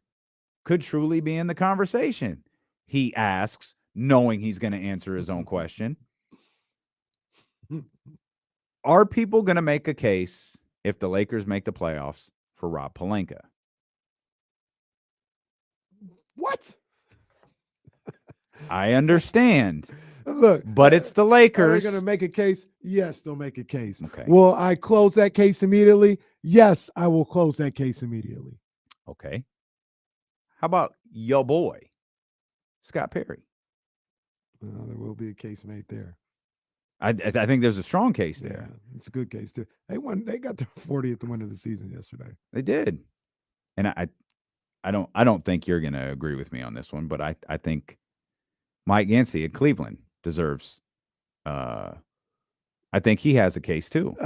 could truly be in the conversation? He asks, knowing he's going to answer his own question. Are people going to make a case if the Lakers make the playoffs for Rob Pelinka? What? I understand. Look, but it's the Lakers. Are they going to make a case? Yes, they'll make a case. Okay. Will I close that case immediately? Yes, I will close that case immediately. Okay. How about your boy, Scott Perry? Well, there will be a case made there. I think there's a strong case there. Yeah, it's a good case too. They got their 40th win of the season yesterday. They did, and I don't think you're going to agree with me on this one, but I think Mike Yancey at Cleveland deserves. I think he has a case too.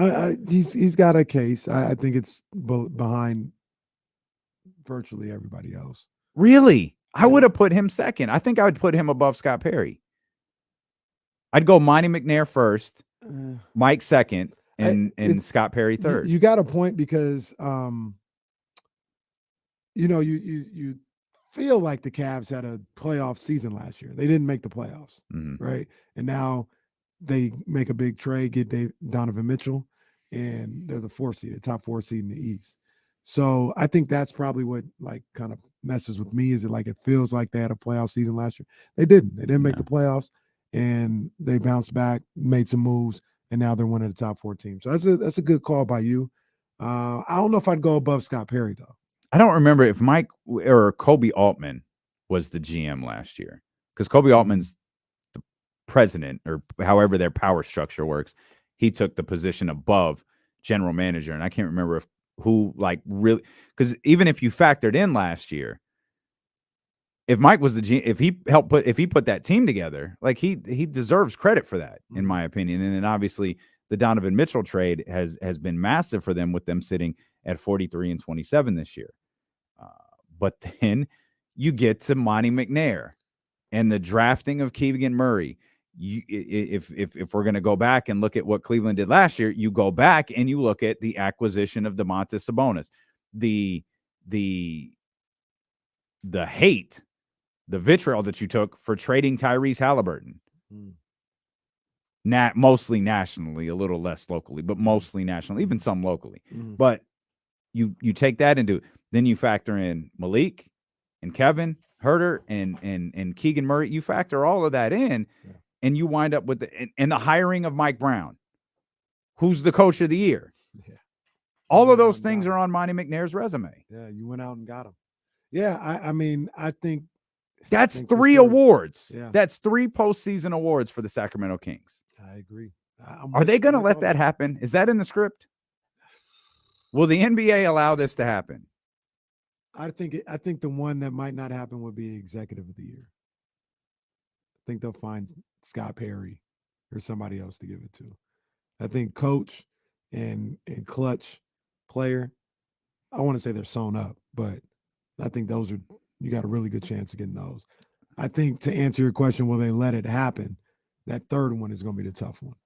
He's got a case. I think it's behind virtually everybody else. Really? I would have put him second. I think I would put him above Scott Perry. I'd go Monty McNair first, Mike second, and Scott Perry third. You got a point because you feel like the Cavs had a playoff season last year. They didn't make the playoffs, right? And now they make a big trade, get Donovan Mitchell, and they're the top 4 seed in the East. So I think that's probably what like kind of messes with me. Is it like it feels like they had a playoff season last year? They didn't. They didn't make the playoffs, and they bounced back, made some moves, and now they're one of the top 4 teams. So that's a good call by you. I don't know if I'd go above Scott Perry though. I don't remember if Mike or Kobe Altman was the GM last year, because Kobe Altman's the president, or however their power structure works. He took the position above general manager, and I can't remember if who like really, because even if you factored in last year, if Mike was if he put that team together, like he deserves credit for that, in my opinion. And then obviously the Donovan Mitchell trade has been massive for them, with them sitting at 43-27 this year. But then you get to Monty McNair and the drafting of Keegan Murray. If we're going to go back and look at what Cleveland did last year, you go back and you look at the acquisition of Domantas Sabonis, the hate, the vitriol that you took for trading Tyrese Halliburton. Mostly nationally, a little less locally, but mostly nationally, even some locally. But you take that into, then you factor in Malik and Kevin Huerter and Keegan Murray. You factor all of that in, and you wind up with the hiring of Mike Brown, who's the coach of the year. Yeah. All of those things are on Monty McNair's resume. Yeah, you went out and got him. Yeah, I mean, I think that's 3 awards. Yeah. That's 3 postseason awards for the Sacramento Kings. I agree. Are they going to let that happen? Is that in the script? Will the NBA allow this to happen? I think the one that might not happen would be Executive of the Year. I think they'll find Scott Perry or somebody else to give it to. I think coach and clutch player, I want to say they're sewn up, but I think those are, you got a really good chance of getting those. I think, to answer your question, will they let it happen? That third one is going to be the tough one.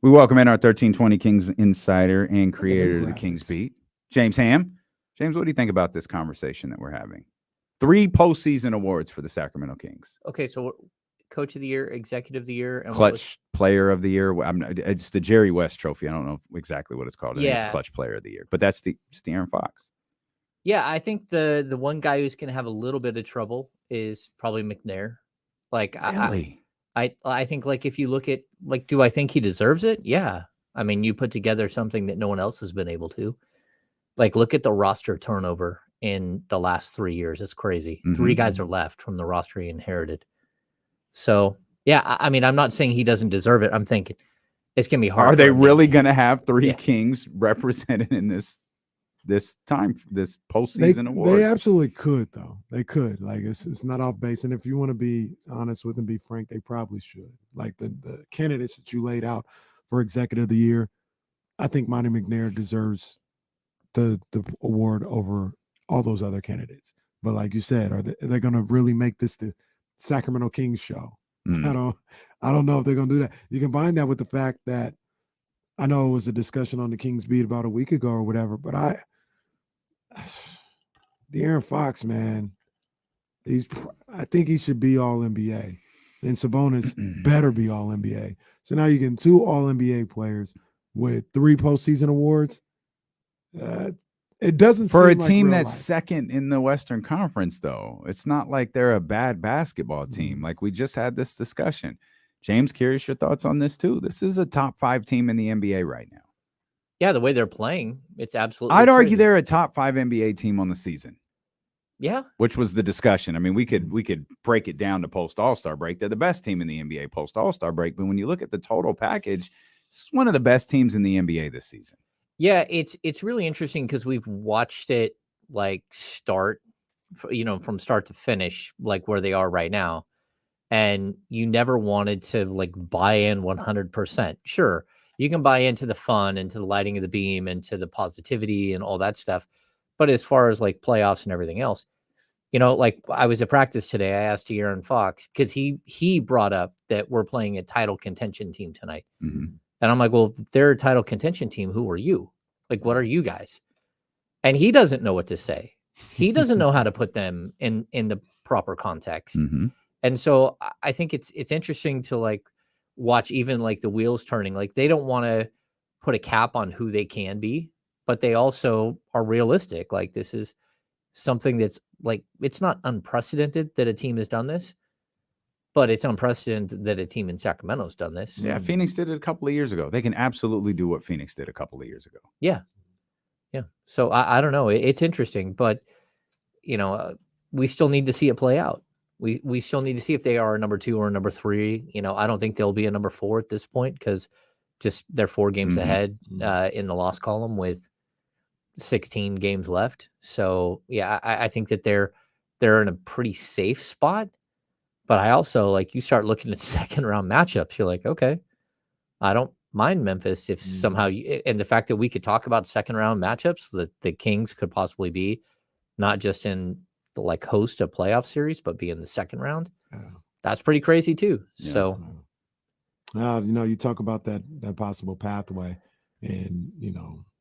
We welcome in our 1320 Kings insider and creator of the Kings Beat, James Ham. James, what do you think about this conversation that we're having? 3 postseason awards for the Sacramento Kings. Okay, so Coach of the Year, Executive of the Year, and Clutch Player of the Year. It's the Jerry West Trophy. I don't know exactly what it's called. I think Yeah. it's Clutch Player of the Year, but that's the Aaron Fox. Yeah, I think the one guy who's going to have a little bit of trouble is probably McNair. Like, Really? I think, like, if you look at, like, do I think he deserves it? Yeah. I mean, you put together something that no one else has been able to. Like, look at the roster turnover in the last 3 years. It's crazy. 3 guys are left from the roster he inherited. So, yeah, I mean, I'm not saying he doesn't deserve it. I'm thinking it's going to be hard. Are they really going to have 3 Kings represented in this postseason award? They absolutely could, though. They could. Like, it's not off base. And if you want to be honest with and be frank, they probably should. Like, the candidates that you laid out for Executive of the Year, I think Monty McNair deserves the award over all those other candidates. But like you said, are they going to really make this the Sacramento Kings show? I don't know if they're going to do that. You combine that with the fact that I know it was a discussion on the Kings Beat about a week ago or whatever, but the Aaron Fox, man, I think he should be all NBA. And Sabonis better be all NBA. So now you're getting 2 all NBA players with 3 postseason awards. It doesn't for a seem team like real that's life. second in the Western Conference, though. It's not like they're a bad basketball team. Like, we just had this discussion. James, curious your thoughts on this too. This is a top 5 team in the NBA right now. Yeah, the way they're playing, it's absolutely. I'd argue crazy. they're a top 5 NBA team on the season. Yeah, which was the discussion. I mean, we could break it down to post All-Star break. They're the best team in the NBA post All-Star break. But when you look at the total package, it's one of the best teams in the NBA this season. Yeah, it's really interesting because we've watched it like start, from start to finish, like where they are right now. And you never wanted to like buy in 100%. Sure, you can buy into the fun and to the lighting of the beam and to the positivity and all that stuff. But as far as like playoffs and everything else, like I was at practice today, I asked Aaron Fox because he brought up that we're playing a title contention team tonight. And I'm like, well, if they're a title contention team, who are you? Like, what are you guys? And he doesn't know what to say. He doesn't know how to put them in the proper context. And so I think it's interesting to like watch even like the wheels turning. Like, they don't want to put a cap on who they can be, but they also are realistic. Like, this is something that's like, it's not unprecedented that a team has done this, but it's unprecedented that a team in Sacramento has done this. Yeah, Phoenix did it a couple of years ago. They can absolutely do what Phoenix did a couple of years ago. Yeah. So I don't know. It's interesting, but we still need to see it play out. We still need to see if they are a number 2 or a number 3. I don't think they'll be a number 4 at this point because just they're 4 games ahead in the loss column with 16 games left. So yeah, I think that they're in a pretty safe spot. But I also, like, you start looking at second round matchups, you're like, okay, I don't mind Memphis if somehow and the fact that we could talk about second round matchups that the Kings could possibly be not just in like host a playoff series, but be in the second round. Yeah. That's pretty crazy too. Yeah. So you talk about that possible pathway, and you're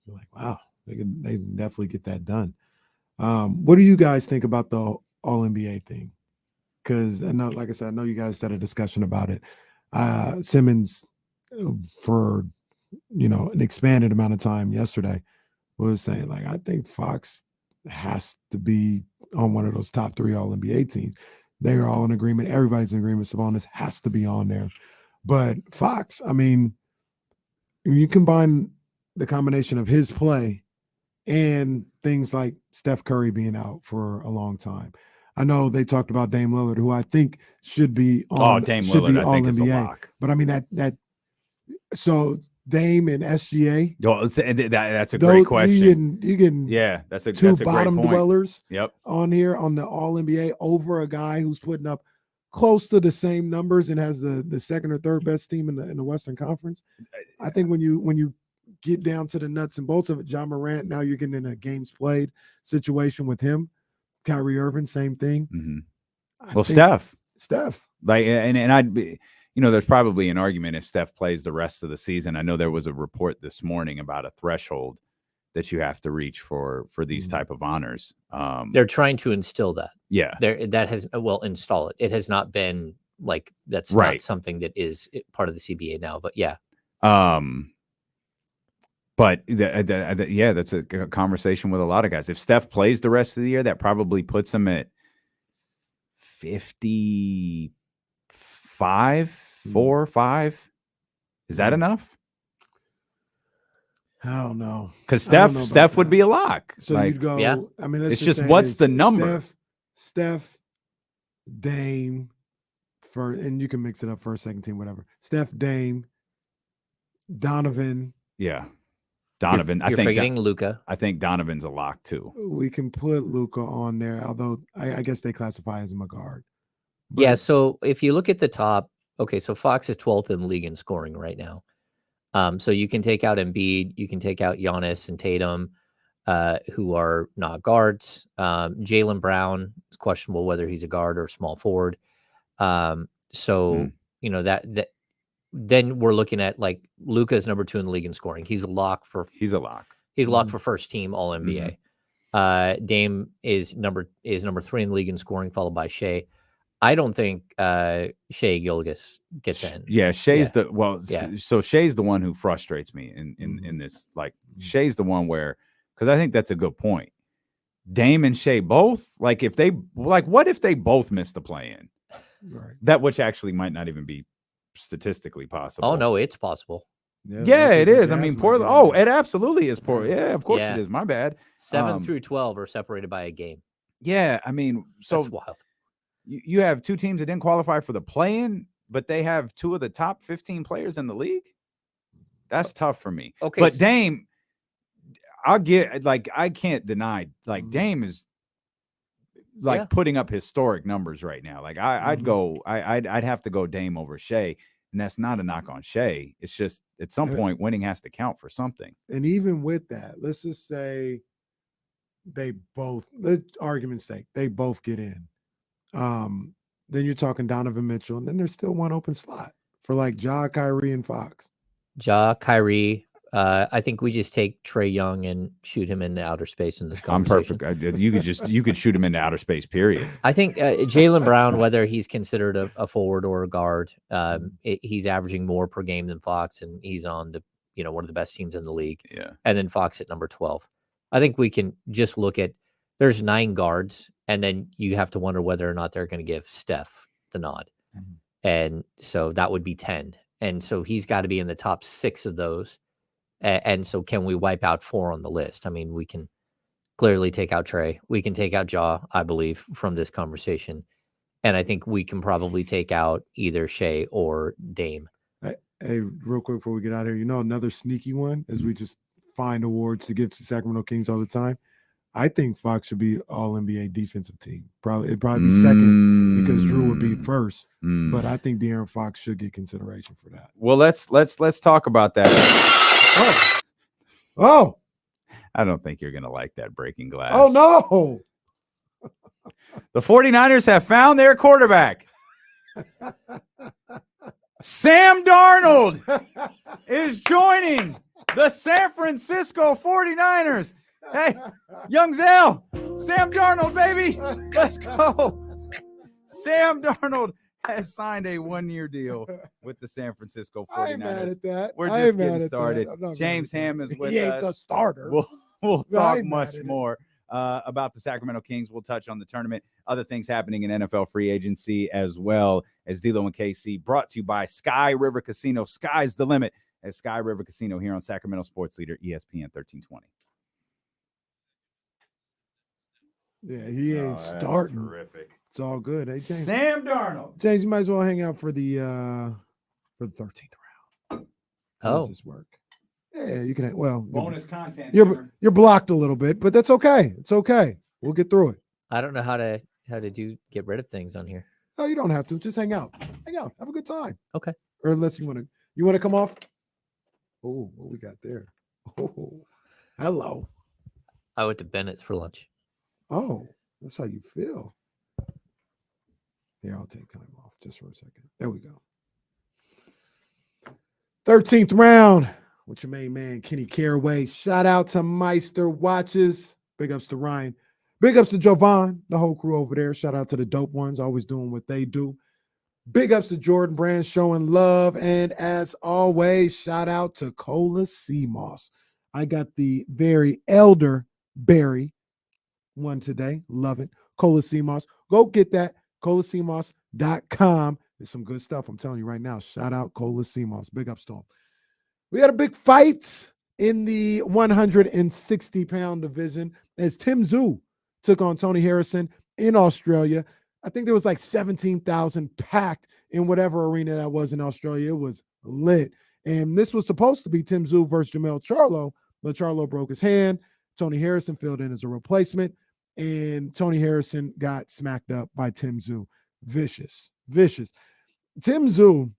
like, wow, they can definitely get that done. What do you guys think about the All NBA thing? Because I know, like I said, I know you guys had a discussion about it. Simmons, for an expanded amount of time yesterday, was saying, like, I think Fox has to be on one of those top 3 All NBA teams. They're all in agreement. Everybody's in agreement. Sabonis has to be on there. But Fox, I mean, you combine the combination of his play and things like Steph Curry being out for a long time. I know they talked about Dame Lillard, who I think should be on. Dame should Lillard, be I all think is a NBA. lock. But I mean that. So Dame and SGA. That's a great question. You can Yeah, that's a two great bottom point. dwellers. Yep. On here on the All NBA over a guy who's putting up close to the same numbers and has the second or third best team in the Western Conference. I think when you get down to the nuts and bolts of it, John Morant, now you're getting in a games played situation with him. Kyrie Irving, same thing. Mm-hmm. Well, Steph, like, and I'd be, there's probably an argument if Steph plays the rest of the season. I know there was a report this morning about a threshold that you have to reach for these type of honors. they're trying to instill that. Yeah, that has install it. It has not been like that's right. Not something that is part of the CBA now. But yeah. But that's a conversation with a lot of guys. If Steph plays the rest of the year, that probably puts him at 55, 5. Is that enough? I don't know. Because Steph would be a lock. So you'd go, yeah. I mean, let's it's just what's the number? Steph, Dame, and you can mix it up for a second team, whatever. Steph, Dame, Donovan. Yeah. Donovan. You're forgetting Luka. I think Donovan's a lock too. We can put Luka on there, although I guess they classify as him a guard. But, yeah. So if you look at the top, okay, so Fox is 12th in the league in scoring right now. So you can take out Embiid, you can take out Giannis and Tatum, who are not guards. Jaylen Brown is questionable whether he's a guard or a small forward. That then we're looking at like Luka's number 2 in the league in scoring. He's a lock for first team All NBA. Dame is number 3 in the league in scoring, followed by Shea. I don't think Shea Gilgeous gets in. Yeah, Shea's so Shea's the one who frustrates me in this. Like Shea's the one where, because I think that's a good point. Dame and Shea both, what if they both miss the play-in? Right. That which actually might not even be statistically possible. Oh no, it's possible. Yeah, it is. I mean, Portland. Oh, it absolutely is. Yeah, of course it is. My bad. 7 through 12 are separated by a game. Yeah, I mean, so that's wild. You have 2 teams that didn't qualify for the play-in, but they have 2 of the top 15 players in the league. That's tough for me. Okay, but Dame, I can't deny, Dame is putting up historic numbers right now. Like I'd have to go Dame over Shea, and that's not a knock on Shea. It's just at some point winning has to count for something. And even with that, let's just say they both, let argument's sake, they both get in. Then you're talking Donovan Mitchell, and then there's still one open slot for like Ja, Kyrie, and Fox. Ja, Kyrie. I think we just take Trae Young and shoot him into outer space in this conversation. I'm perfect. You could shoot him into outer space, period. I think Jaylen Brown, whether he's considered a forward or a guard, he's averaging more per game than Fox, and he's on one of the best teams in the league. Yeah. And then Fox at number 12. I think we can just look at, there's 9 guards, and then you have to wonder whether or not they're going to give Steph the nod. Mm-hmm. And so that would be 10. And so he's got to be in the top 6 of those. And so can we wipe out 4 on the list? I mean, we can clearly take out Trae. We can take out Ja, I believe, from this conversation. And I think we can probably take out either Shea or Dame. Hey, real quick before we get out of here, another sneaky one as we just find awards to give to Sacramento Kings all the time. I think Fox should be all NBA defensive team. It'd probably be second because Drew would be first. But I think De'Aaron Fox should get consideration for that. Well, let's talk about that. Oh, I don't think you're gonna like that breaking glass. oh no. The 49ers have found their quarterback. Sam Darnold is joining the San Francisco 49ers. Hey, young Zell, Sam Darnold, baby. Let's go. Sam Darnold has signed a 1-year deal with the San Francisco 49ers. I ain't mad at that. We're I just ain't mad getting at started. that. James Ham is with He us. ain't the starter. We'll No, I talk ain't mad much at it. more about the Sacramento Kings. We'll touch on the tournament, other things happening in NFL free agency, as well as D'Lo and KC, brought to you by Sky River Casino. Sky's the limit at Sky River Casino here on Sacramento Sports Leader ESPN 1320. Yeah, he ain't starting. Terrific. It's all good. Hey, James. Sam Darnold. James, you might as well hang out for the 13th round. How does this work? Yeah, you can. Well, Bonus content. you're blocked a little bit, but that's okay. It's okay. We'll get through it. I don't know how to get rid of things on here. No, you don't have to. Just hang out. Hang out. Have a good time. Okay. Or unless you want to come off. Oh, what we got there? Oh, hello. I went to Bennett's for lunch. Oh, that's how you feel. Here, I'll take time off just for a second. There we go. 13th round with your main man, Kenny Caraway. Shout out to Meister Watches. Big ups to Ryan. Big ups to Jovan, the whole crew over there. Shout out to the dope ones, always doing what they do. Big ups to Jordan Brand, showing love. And as always, shout out to Cola Sea Moss. I got the very elderberry one today. Love it. Cola Sea Moss. Go get that. ColaSeaMoss.com. There's some good stuff. I'm telling you right now. Shout out Cola Sea Moss. Big ups to him. We had a big fight in the 160-pound division as Tim Tszyu took on Tony Harrison in Australia. I think there was like 17,000 packed in whatever arena that was in Australia. It was lit. And this was supposed to be Tim Tszyu versus Jamel Charlo, but Charlo broke his hand. Tony Harrison filled in as a replacement, and Tony Harrison got smacked up by Tim Tszyu. Vicious. Tim Tszyu,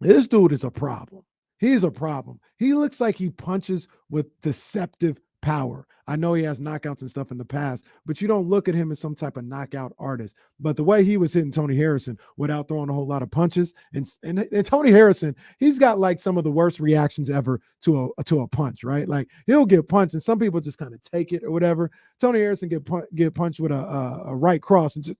this dude is a problem. He's a problem. He looks like he punches with deceptive power. I know he has knockouts and stuff in the past, but you don't look at him as some type of knockout artist. But the way he was hitting Tony Harrison without throwing a whole lot of punches, and Tony Harrison, he's got like some of the worst reactions ever to a punch, right? Like he'll get punched, and some people just kind of take it or whatever. Tony Harrison get punched with a right cross and just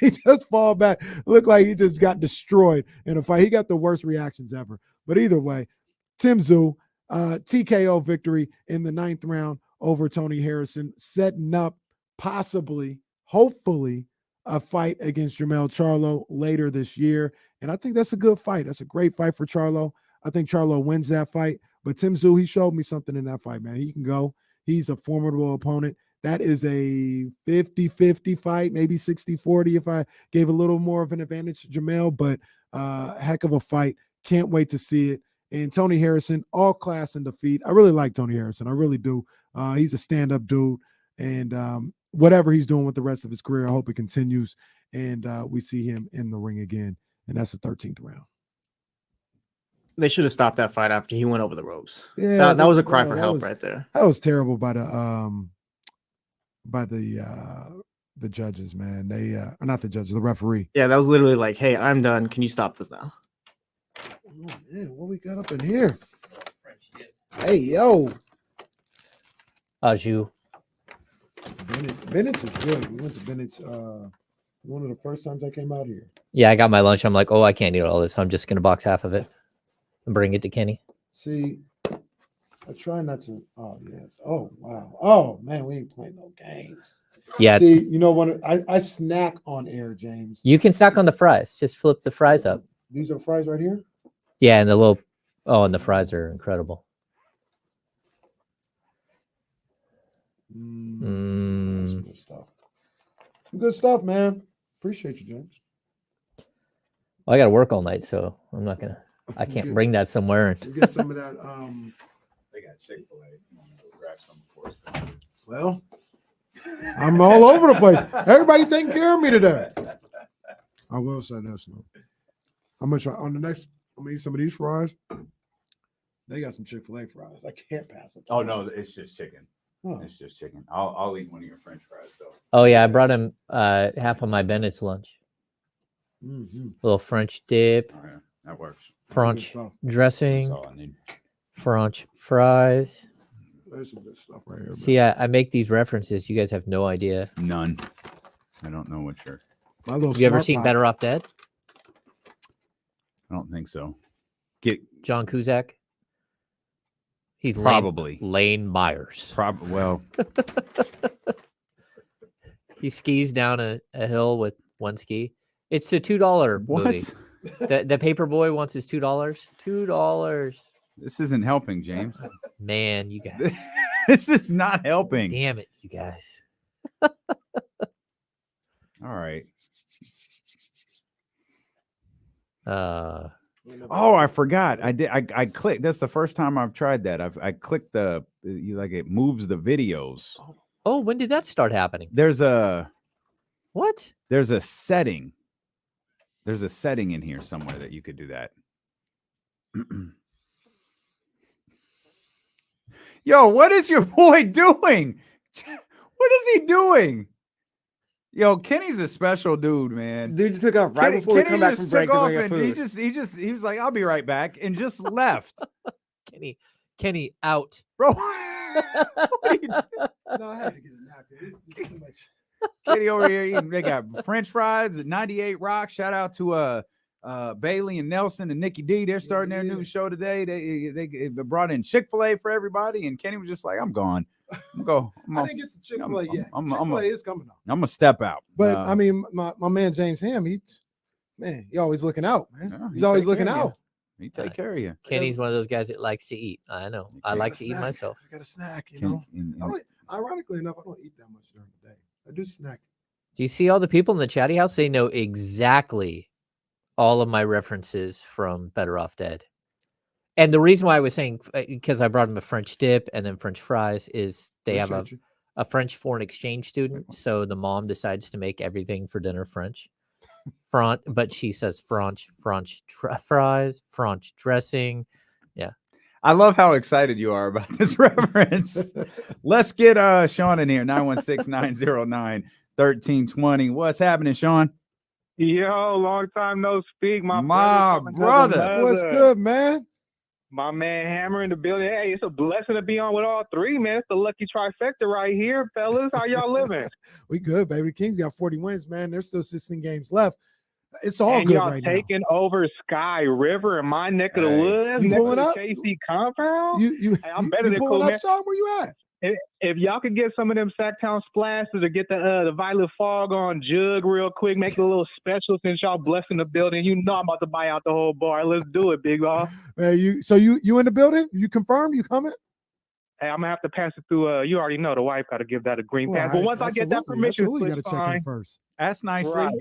he just fall back. Looked like he just got destroyed in a fight. He got the worst reactions ever. But either way, Tim Tszyu, TKO victory in the 9th round over Tony Harrison, setting up possibly, hopefully, a fight against Jamel Charlo later this year. And I think that's a good fight. That's a great fight for Charlo. I think Charlo wins that fight. But Tim Tszyu, he showed me something in that fight, man. He can go. He's a formidable opponent. That is a 50-50 fight, maybe 60-40 if I gave a little more of an advantage to Jamel, but heck of a fight. Can't wait to see it. And Tony Harrison, all class and defeat. I really like Tony Harrison. I really do. He's a stand-up dude. And whatever he's doing with the rest of his career, I hope it continues. And we see him in the ring again. And that's the 13th round. They should have stopped that fight after he went over the ropes. Yeah, that was a cry for help right there. That was terrible by the judges, man. They are not the judges, the referee. Yeah, that was literally like, hey, I'm done. Can you stop this now? Oh, man, what we got up in here? Hey, yo. Aju. Bennett's is good. We went to Bennett's one of the first times I came out here. Yeah, I got my lunch. I'm like, oh, I can't eat all this. I'm just going to box half of it and bring it to Kenny. See, I try not to. Oh, yes. Oh, wow. Oh, man, we ain't playing no games. Yeah. See, you know what? I snack on air, James. You can snack on the fries. Just flip the fries up. These are fries right here? Yeah, and and the fries are incredible. Some good stuff. Some good stuff, man. Appreciate you, James. Well, I got to work all night, so I'm not gonna. I can't bring that somewhere. You get some of that. They got Chick-fil-A. Grab some for us. Well, I'm all over the place. Everybody taking care of me today. I will say this. I'm gonna try on the next. I'm gonna eat some of these fries. They got some Chick-fil-A fries. I can't pass them. Oh no, it's just chicken. Oh. It's just chicken. I'll eat one of your French fries though. Oh yeah, I brought him half of my Bennett's lunch. Mm-hmm. Little French dip, Oh, yeah, that works. French Good stuff. dressing, That's all I need. French fries. There's some good stuff right here. See, I make these references. You guys have no idea. None. I don't know what you're. My little Have you ever Smart seen Pot. Better Off Dead? I don't think so. John Cusack. He's Probably. Lane Myers. Well, He skis down a hill with one ski. It's a $2 movie. what? The paper boy wants his $2. $2. This isn't helping, James. Man, you guys. This is not helping. Damn it, you guys. All right. Oh, I forgot. I did. I clicked. That's the first time I've tried that. I clicked it moves the videos. Oh, when did that start happening? There's a What? setting. There's a setting in here somewhere that you could do that. Yo, what is your boy doing? What is he doing? Yo, Kenny's a special dude, man. Dude just took off right Kenny, before we Kenny come back just from break took to off go get and food. he was like, I'll be right back, and just left. Kenny out. Bro, what are you doing? No, I had to get a napkin. It's too much. Kitty over here eating. They got French fries at 98 Rock. Shout out to Bailey and Nelson and Nikki D. They're starting their new show today. They brought in Chick-fil-A for everybody, and Kenny was just like, I'm gone. I didn't get the Chick-fil-A yet. Chick-fil-A is coming up. I'm gonna step out. But I mean, my man James Ham, he always looking out, man. Yeah, He's always looking out. He take care of you. Kenny's one of those guys that likes to eat. I know. I like to eat Snack. myself. I got a snack, you Can- know. and- I don't, ironically enough, I don't eat that much during the day. I do snack. Do you see all the people in the chatty house? They know exactly all of my references from Better Off Dead. And the reason why I was saying, because I brought them a French dip and then French fries, is they have Appreciate you. a French foreign exchange student. So the mom decides to make everything for dinner French. But she says French fries, French dressing. Yeah. I love how excited you are about this reference. Let's get Sean in here. 916-909-1320. What's happening, Sean? Yo, long time no speak, my brother. What's good, man? My man Hammer in the building. Hey, it's a blessing to be on with all three, man. It's the lucky trifecta right here, fellas. How y'all living? We good, baby. Kings got 40 wins, man. There's still 16 games left. It's all and good y'all right taking over Sky River in my neck of the woods, You next to pulling the up? KC compound. You Hey, I'm better you than pulling cool, up, man. Sean? Where you at? If y'all could get some of them Sacktown splashes or get the Violet Fog on Jug real quick, make it a little special since y'all blessing the building. You know I'm about to buy out the whole bar. Let's do it, big boss. Hey, you in the building? You confirm? You coming? Hey, I'm gonna have to pass it through. You already know the wife got to give that a green pass. But once I get that permission, you got to it's check in fine. first. Ask nicely. Right.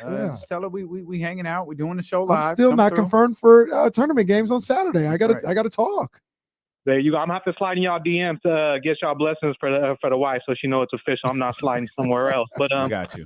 Yeah. Just tell her we hanging out. We're doing the show live. I'm still Come not through. confirmed for tournament games on Saturday. I That's gotta talk. There you go. I'm gonna have to slide in y'all DMs to get y'all blessings for the wife, so she know it's official. I'm not sliding somewhere else. But I got you.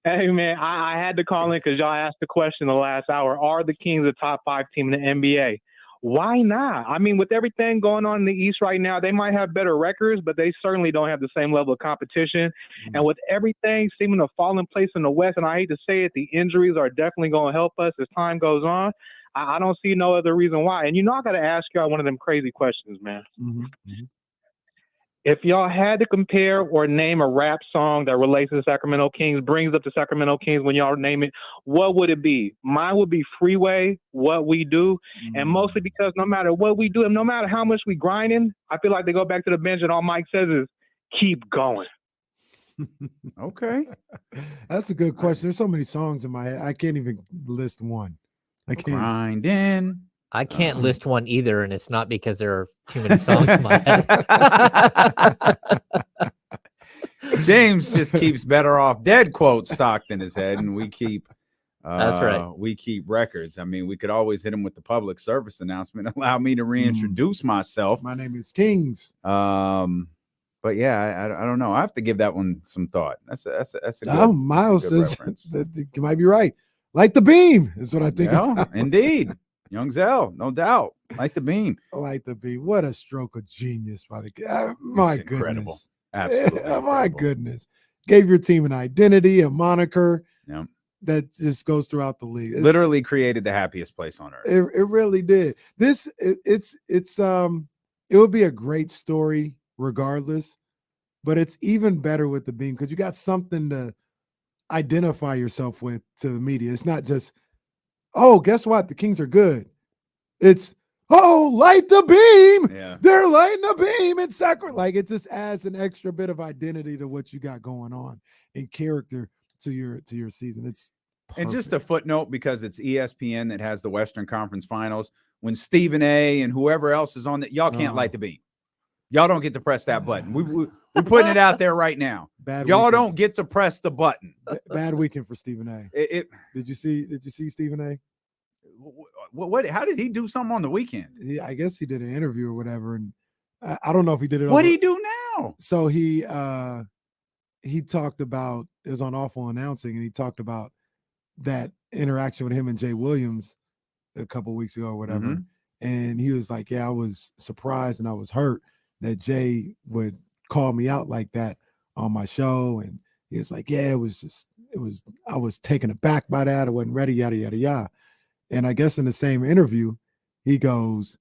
hey man, I had to call in because y'all asked the question the last hour: are the Kings a top 5 team in the NBA? Why not? I mean, with everything going on in the East right now, they might have better records, but they certainly don't have the same level of competition. And with everything seeming to fall in place in the West, and I hate to say it, the injuries are definitely going to help us as time goes on. I don't see no other reason why. And I got to ask y'all one of them crazy questions, man. If y'all had to compare or name a rap song that relates to the Sacramento Kings, brings up the Sacramento Kings when y'all name it, what would it be? Mine would be Freeway, What We Do. And mostly because no matter what we do and no matter how much we grinding, I feel like they go back to the bench and all Mike says is, keep going. Okay. That's a good question. There's so many songs in my head. I can't even list one. I can't. Grinding. I can't list one either, and it's not because there are too many songs in my head. James just keeps Better Off Dead quotes stocked in his head, and we keep That's right. We keep records. I mean, we could always hit him with the public service announcement. Allow me to reintroduce myself. My name is Kings. But yeah, I don't know. I have to give that one some thought. That's a good. Oh, Miles that's a good says reference. that you might be right. Like the beam is what I think. Yeah, indeed. Young Zell, no doubt. Like the beam. Like the beam. What a stroke of genius by the guy. My It's incredible. goodness. Absolutely. My incredible. goodness. Gave your team an identity, a moniker Yeah. that just goes throughout the league. Literally created the happiest place on earth. It really did. It would be a great story regardless, but it's even better with the beam because you got something to identify yourself with to the media. It's not just, oh, guess what? The Kings are good. It's, oh, light the beam. Yeah. They're lighting the beam in Sacramento. Like it just adds an extra bit of identity to what you got going on and character to your season. It's And just a perfect. footnote, because it's ESPN that has the Western Conference Finals. When Stephen A. and whoever else is on that, y'all can't light the beam. Y'all don't get to press that button. We're putting it out there right now. Y'all weekend. don't get to press the button. Bad weekend for Stephen A. Did you see Stephen A? What? How did he do something on the weekend? I guess he did an interview or whatever, and I don't know if he did it. What over- do he do now? So he talked about, it was on Awful Announcing, and he talked about that interaction with him and Jay Williams a couple weeks ago or whatever. Mhm. And he was like, yeah, I was surprised and I was hurt that Jay would call me out like that on my show. And he was like, yeah, I was taken aback by that. I wasn't ready, yada, yada, yada. And I guess in the same interview, he goes,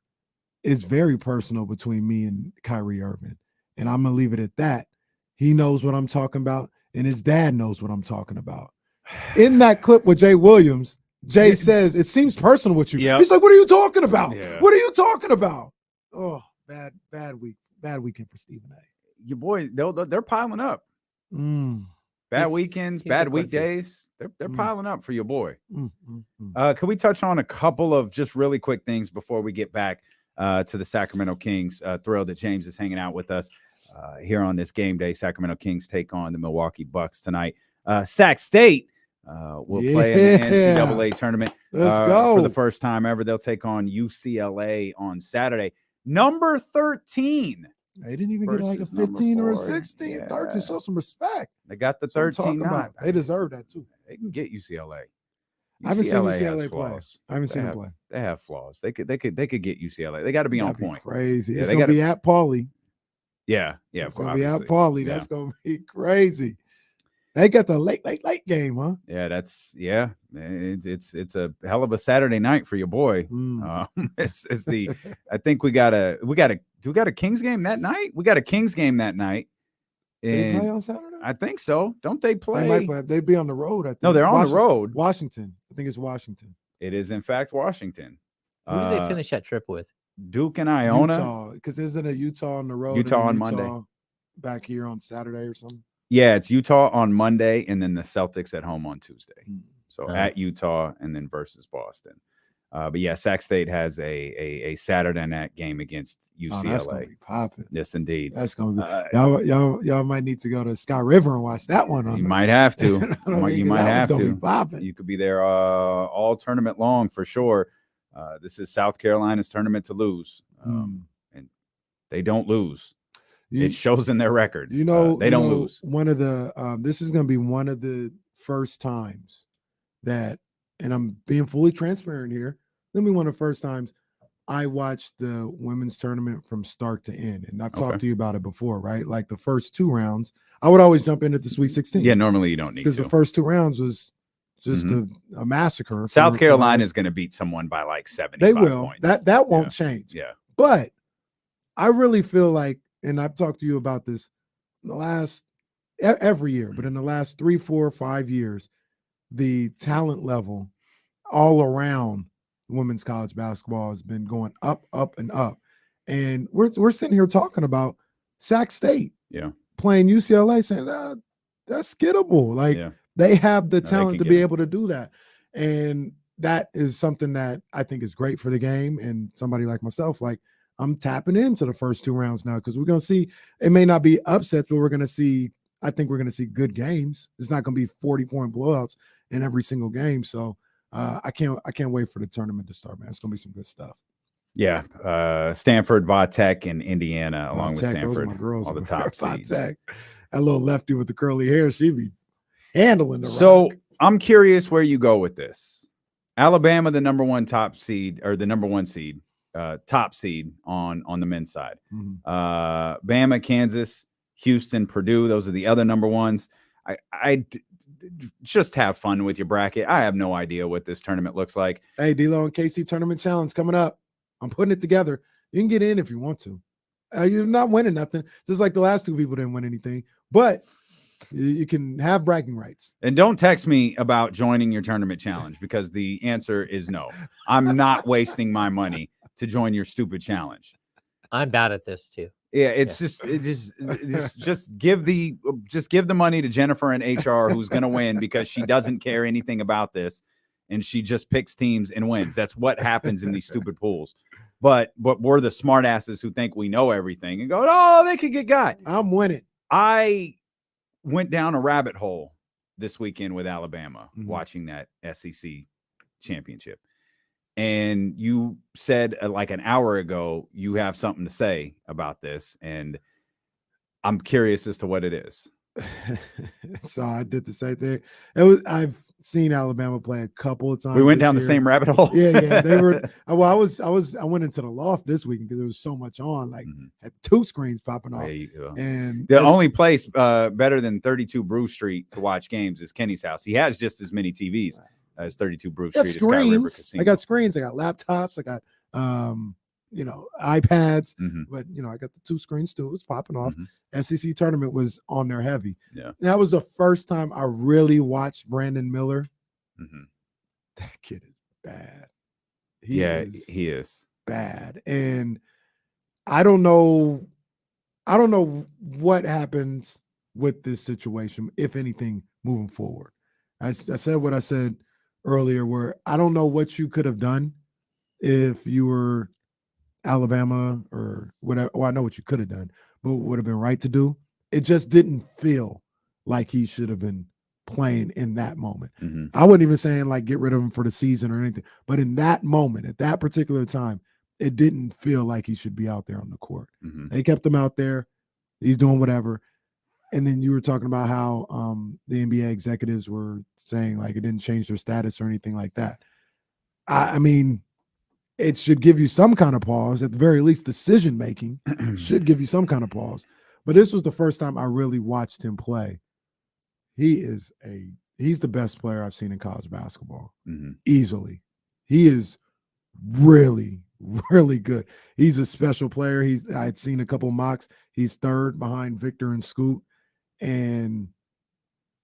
it's very personal between me and Kyrie Irving. And I'm going to leave it at that. He knows what I'm talking about, and his dad knows what I'm talking about. In that clip with Jay Williams, Jay says, it seems personal with you. Yep. He's like, what are you talking about? Yeah. What are you talking about? Oh, bad weekend for Stephen A. Your boy, they're piling up. Bad This- weekends, can't bad get that to- weekdays. They're piling up for your boy. Mm, mm, mm. Can we touch on a couple of just really quick things before we get back to the Sacramento Kings? Thrilled that James is hanging out with us here on this game day. Sacramento Kings take on the Milwaukee Bucks tonight. Sac State will play in the Yeah. NCAA tournament Let's for go. the first time ever. They'll take on UCLA on Saturday. Number 13. They didn't even get like a versus number 15 or a 4. 16, 13. Yeah. Show some respect. They got the That's what I'm 13 talking now. about. They deserve that too. They can get UCLA. I haven't seen has UCLA play. flaws. I haven't They seen have- them play. They have flaws. They could get UCLA. They got to be on That'd be point. crazy. Yeah, It's they gonna gotta- be at Pauly. Yeah. It's gonna be at obviously. Pauly. Yeah. That's gonna be crazy. They got the late game, huh? Yeah, it's a hell of a Saturday night for your boy. Mm. It's the I think we got a Kings game that night. We got a Kings game that night. They play And on Saturday? I think so. Don't they play? They might play. They'd be on the road. I think. No, they're on the road. Washington. I think it's Washington. It is in fact Washington. Who did they finish that trip with? Duke and Iona. Utah, because isn't it Utah on the road? Utah and on then Monday. Back here on Saturday or something. Yeah, it's Utah on Monday and then the Celtics at home on Tuesday. So Oh. at Utah and then versus Boston. But yeah, Sac State has a Saturday night game against Oh, that's gonna UCLA. be popping. Yes, indeed. That's gonna be. Y'all might need to go to Sky River and watch that one. You might have to. You might have That one's gonna to. be popping. You could be there all tournament long for sure. This is South Carolina's tournament to lose, and they don't lose. It shows in their record. You know, they don't lose. One of the this is going to be one of the first times that, and I'm being fully transparent here. Let me one of the first times I watched the women's tournament from start to end, and I've talked Okay. to you about it before, right? Like the first 2 rounds, I would always jump into the Sweet 16. Yeah, normally you don't need because to. the first 2 rounds was just a massacre. South Carolina is going to beat someone by like 75 They will. points. That won't change. Yeah. But I really feel like, and I've talked to you about this in the last every year, but in the last 3, 4, 5 years, the talent level all around women's college basketball has been going up, up, and up. And we're sitting here talking about Sac State playing UCLA, saying that's gettable. Like they have the talent to be able to do that. And that is something that I think is great for the game. And somebody like myself, like I'm tapping into the first 2 rounds now because we're going to see, it may not be upsets, but we're going to see, I think we're going to see good games. It's not going to be 40-point blowouts. in every single game. So I can't wait for the tournament to start, man. It's gonna be some good stuff. Yeah, Stanford, Vatech, and Indiana, along with Vatech, those are Stanford, my girls all the over top there. seeds. Vatech. That little lefty with the curly hair, she be handling the So rock. I'm curious where you go with this. Alabama, the number one top seed, or the number one seed, top seed on the men's side. Bama, Kansas, Houston, Purdue. Those are the other number ones. I just have fun with your bracket. I have no idea what this tournament looks like. Hey, D-Lo and KC Tournament Challenge coming up. I'm putting it together. You can get in if you want to. You're not winning nothing, just like the last two people didn't win anything. But you can have bragging rights. And don't text me about joining your tournament challenge, because the answer is no. I'm not wasting my money to join your stupid challenge. I'm bad at this too. Yeah, it's just give the money to Jennifer in HR, who's going to win, because she doesn't care anything about this, and she just picks teams and wins. That's what happens in these stupid pools. But we're the smartasses who think we know everything and go, oh, they could get got. I'm winning. I went down a rabbit hole this weekend with Alabama, watching that SEC championship. And you said like an hour ago, you have something to say about this. And I'm curious as to what it is. So I did the same thing. I've seen Alabama play a couple of times. We went down the same rabbit hole. Yeah. They were. Well, I went into the loft this weekend because there was so much on. Like had two screens popping off. There you go. And the only place better than 32 Brew Street to watch games is Kenny's house. He has just as many TVs as 32 Brew Street at Sky River Casino. I got screens. I got laptops. I got iPads. But I got the two screens too. It was popping off. SEC tournament was on there heavy. Yeah, that was the first time I really watched Brandon Miller. That kid is bad. He is bad, and I don't know what happens with this situation, if anything, moving forward. I said what I said earlier, where I don't know what you could have done if you were Alabama or whatever. Well, I know what you could have done, but what would have been right to do. It just didn't feel like he should have been playing in that moment. I wasn't even saying like get rid of him for the season or anything, but in that moment, at that particular time, it didn't feel like he should be out there on the court. They kept him out there. He's doing whatever. And then you were talking about how the NBA executives were saying like it didn't change their status or anything like that. I mean, it should give you some kind of pause. At the very least, decision-making should give you some kind of pause. But this was the first time I really watched him play. He's the best player I've seen in college basketball, easily. He is really, really good. He's a special player. I had seen a couple mocks. He's third behind Victor and Scoot. And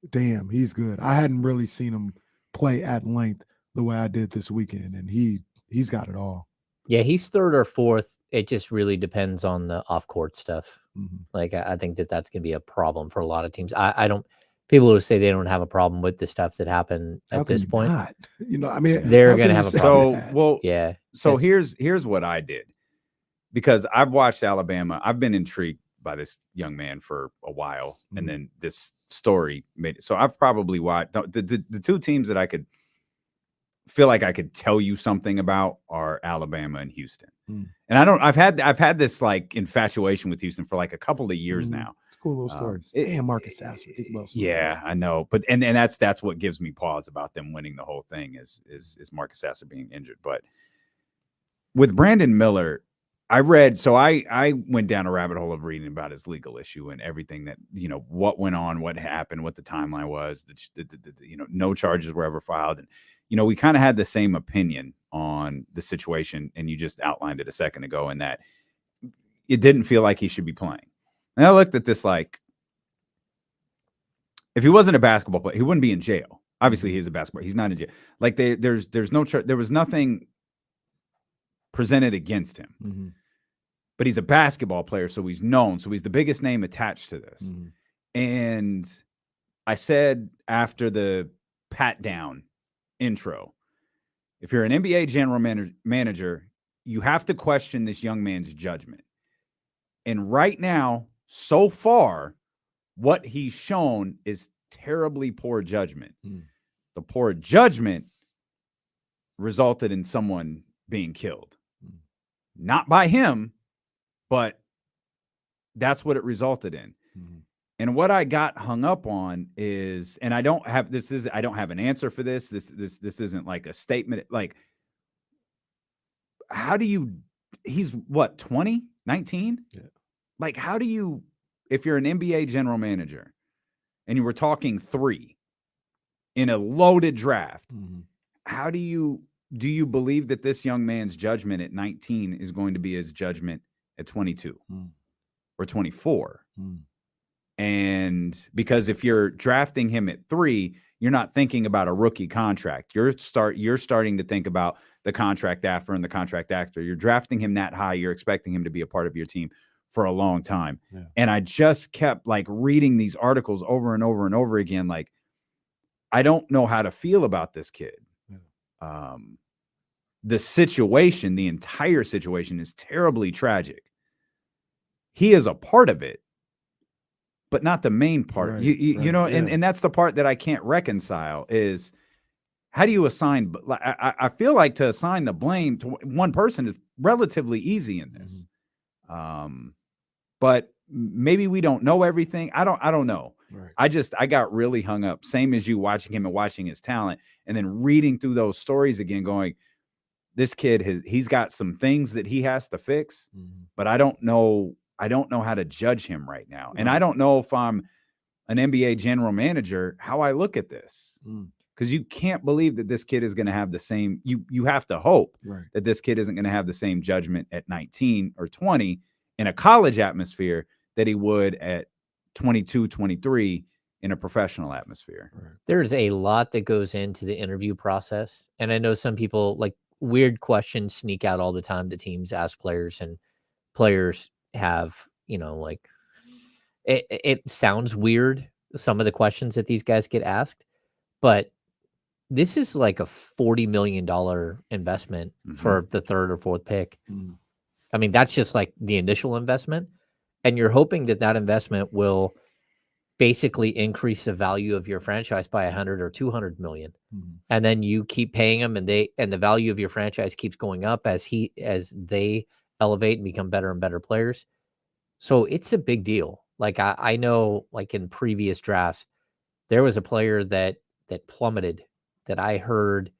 damn, he's good. I hadn't really seen him play at length the way I did this weekend, and he's got it all. Yeah, he's third or fourth. It just really depends on the off-court stuff. Like, I think that's going to be a problem for a lot of teams. I don't. People who say they don't have a problem with the stuff that happened at this point, I mean, they're going to have a problem. So here's what I did, because I've watched Alabama. I've been intrigued by this young man for a while, and then this story made it. So I've probably watched the two teams that I could feel like I could tell you something about are Alabama and Houston. And I've had this like infatuation with Houston for like a couple of years now. It's cool little stories. Damn, Marcus Sasser. Yeah, I know. But and that's what gives me pause about them winning the whole thing is Marcus Sasser being injured. But with Brandon Miller, I went down a rabbit hole of reading about his legal issue and everything that, what went on, what happened, what the timeline was, no charges were ever filed. And, we kind of had the same opinion on the situation. And you just outlined it a second ago, in that it didn't feel like he should be playing. And I looked at this like, if he wasn't a basketball player, he wouldn't be in jail. Obviously, he's a basketball player. He's not in jail. Like there was nothing presented against him. But he's a basketball player, so he's known. So he's the biggest name attached to this. And I said after the pat down intro, if you're an NBA general manager, you have to question this young man's judgment. And right now, so far, what he's shown is terribly poor judgment. The poor judgment resulted in someone being killed. Not by him, but that's what it resulted in. And what I got hung up on is, and I don't have an answer for this. This isn't like a statement. Like, how do you, he's what, 20, 19? Yeah. Like, how do you, if you're an NBA general manager and you were talking 3 in a loaded draft, how do you believe that this young man's judgment at 19 is going to be his judgment at 22 or 24? And because if you're drafting him at 3, you're not thinking about a rookie contract. You're starting to think about the contract after and the contract after. You're drafting him that high. You're expecting him to be a part of your team for a long time. Yeah. And I just kept like reading these articles over and over and over again. Like, I don't know how to feel about this kid. Yeah. The situation, the entire situation is terribly tragic. He is a part of it, but not the main part. Right, you know, yeah. and that's the part that I can't reconcile is, how do you assign? I feel like to assign the blame to one person is relatively easy in this. But maybe we don't know everything. I don't know. Right. I got really hung up, same as you, watching him and watching his talent and then reading through those stories again, going, this kid he's got some things that he has to fix, but I don't know how to judge him right now. Right. And I don't know if I'm an NBA general manager, how I look at this. Because you can't believe that this kid is going to have the same, you have to hope that this kid isn't going to have the same judgment at 19 or 20 in a college atmosphere that he would at 22, 23 in a professional atmosphere. Right. There's a lot that goes into the interview process. And I know some people, like, weird questions sneak out all the time to teams, ask players, and players have, you know, like, it sounds weird, some of the questions that these guys get asked, but this is like a $40 million investment for the 3rd or 4th pick. I mean, that's just like the initial investment. And you're hoping that that investment will basically increase the value of your franchise by 100 or 200 million. And then you keep paying them, and the value of your franchise keeps going up as they elevate and become better and better players. So it's a big deal. Like, I know, like, in previous drafts, there was a player that plummeted, that I heard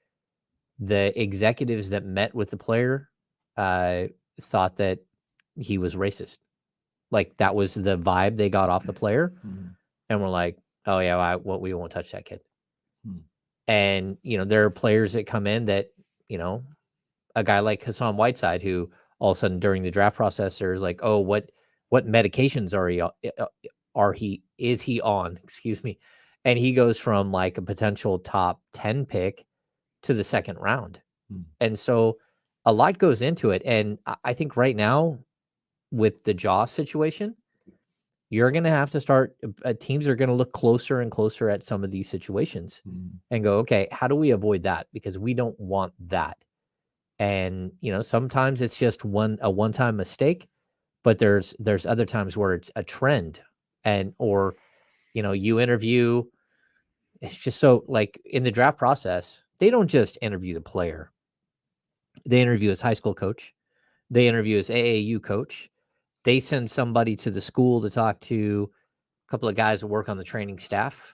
the executives that met with the player thought that he was racist. Like, that was the vibe they got off the player. And we're like, oh yeah, we won't touch that kid. And, you know, there are players that come in that, you know, a guy like Hassan Whiteside, who all of a sudden during the draft process, there's like, oh, what medications is he on? Excuse me. And he goes from like a potential top 10 pick to the 2nd round. And so a lot goes into it. And I think right now with the Jaw situation, you're going to have to start, teams are going to look closer and closer at some of these situations and go, okay, how do we avoid that? Because we don't want that. And, you know, sometimes it's just a one-time mistake, but there's other times where it's a trend, or, you know, you interview. It's just so, like, in the draft process, they don't just interview the player. They interview his high school coach. They interview his AAU coach. They send somebody to the school to talk to a couple of guys that work on the training staff.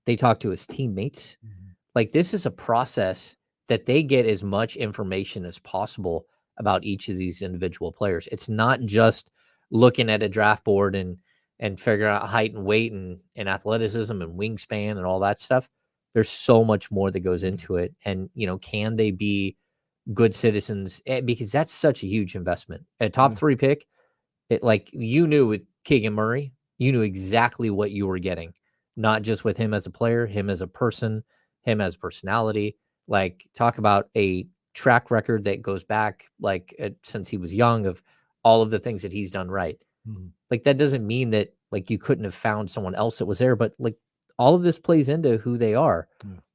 They talk to his teammates. Like, this is a process that they get as much information as possible about each of these individual players. It's not just looking at a draft board and figuring out height and weight and athleticism and wingspan and all that stuff. There's so much more that goes into it. And, you know, can they be good citizens? Because that's such a huge investment. A top 3 pick, like, you knew with Keegan Murray, you knew exactly what you were getting, not just with him as a player, him as a person, him as personality. Like, talk about a track record that goes back, like, since he was young, of all of the things that he's done right. Like, that doesn't mean that, like, you couldn't have found someone else that was there, but, like, all of this plays into who they are.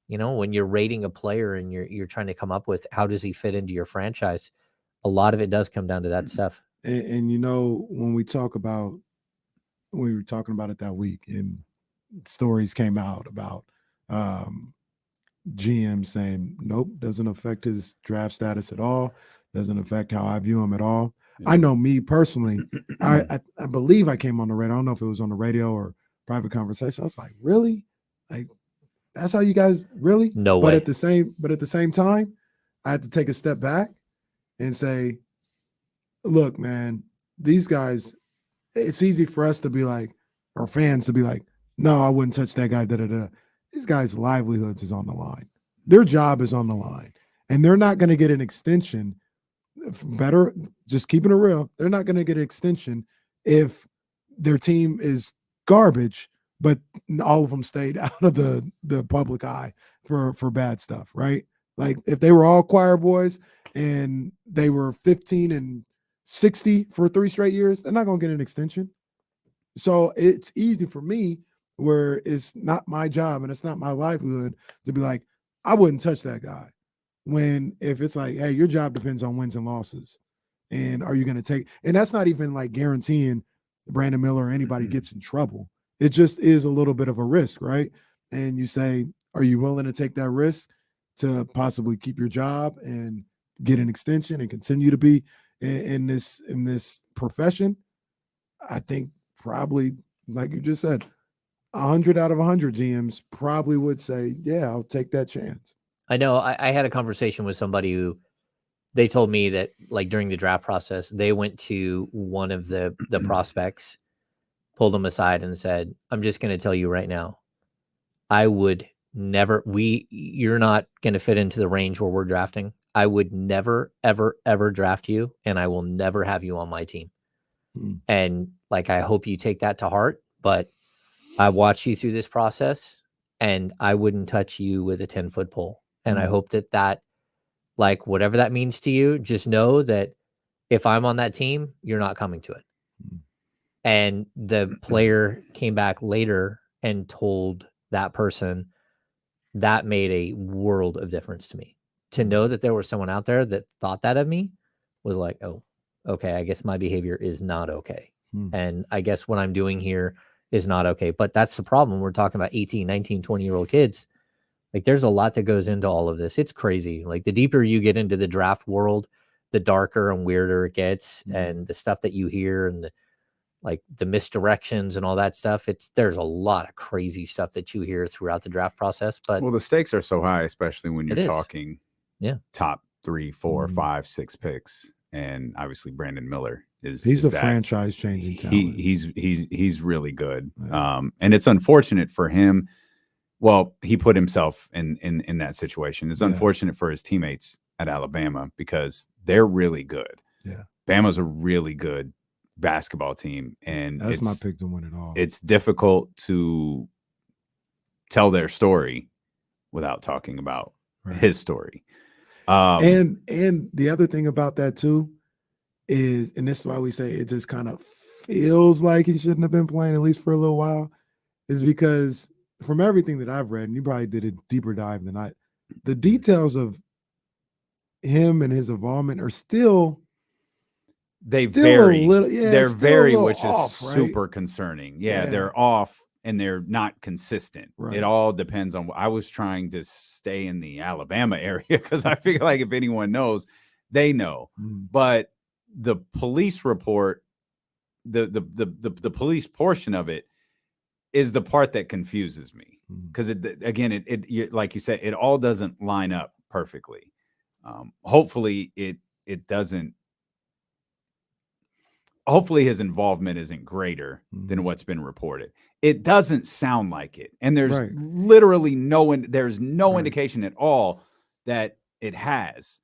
You know, when you're rating a player and you're trying to come up with how does he fit into your franchise, a lot of it does come down to that stuff. And you know, when we were talking about it that week, and stories came out about GM saying, nope, doesn't affect his draft status at all, doesn't affect how I view him at all. Yeah. I know me personally, I believe I came on the radio. I don't know if it was on the radio or private conversation. I was like, really? Like, that's how you guys really? No but way. at the same time, I had to take a step back and say, look, man, these guys, it's easy for us to be like, or fans to be like, no, I wouldn't touch that guy. These guys' livelihoods is on the line. Their job is on the line. And they're not going to get an extension. Better, just keeping it real. They're not going to get an extension if their team is garbage, but all of them stayed out of the public eye for bad stuff, right? Like if they were all choir boys and they were 15-60 for 3 straight years, they're not going to get an extension. So it's easy for me where it's not my job and it's not my livelihood to be like, I wouldn't touch that guy. When if it's like, hey, your job depends on wins and losses. And are you going to take, and that's not even like guaranteeing Brandon Miller or anybody gets in trouble. It just is a little bit of a risk, right? And you say, are you willing to take that risk to possibly keep your job and get an extension and continue to be in this profession? I think probably, like you just said, 100 out of 100 GMs probably would say, yeah, I'll take that chance. I know I had a conversation with somebody who they told me that like during the draft process, they went to one of the prospects, pulled him aside and said, I'm just going to tell you right now, I would never, you're not going to fit into the range where we're drafting. I would never, ever, ever draft you. And I will never have you on my team. And like, I hope you take that to heart, but I watch you through this process and I wouldn't touch you with a 10-foot pole. And I hope that like, whatever that means to you, just know that if I'm on that team, you're not coming to it. And the player came back later and told that person that made a world of difference to me. To know that there was someone out there that thought that of me was like, oh, okay, I guess my behavior is not okay. And I guess what I'm doing here is not okay. But that's the problem. We're talking about 18, 19, 20-year-old kids. Like there's a lot that goes into all of this. It's crazy. Like the deeper you get into the draft world, the darker and weirder it gets. And the stuff that you hear and like the misdirections and all that stuff. There's a lot of crazy stuff that you hear throughout the draft process. But well, the stakes are so high, especially when you're talking top 3, 4, 5, 6 picks. And obviously Brandon Miller he's a franchise changing talent. He's really good. And it's unfortunate for him. Well, he put himself in that situation. It's unfortunate for his teammates at Alabama because they're really good. Yeah. Bama's a really good basketball team. And that's my pick to win it all. It's difficult to tell their story without talking about his story. And the other thing about that too is, and this is why we say it just kind of feels like he shouldn't have been playing at least for a little while, is because from everything that I've read, and you probably did a deeper dive than I, the details of him and his involvement are still vary. They're very, which off, is super concerning. Yeah, they're off and they're not consistent. It all depends on. I was trying to stay in the Alabama area because I feel like if anyone knows, they know. But the police report, the police portion of it is the part that confuses me because it like you said, it all doesn't line up perfectly. Hopefully it doesn't. Hopefully his involvement isn't greater than what's been reported. It doesn't sound like it. And there's literally no indication at all that it has.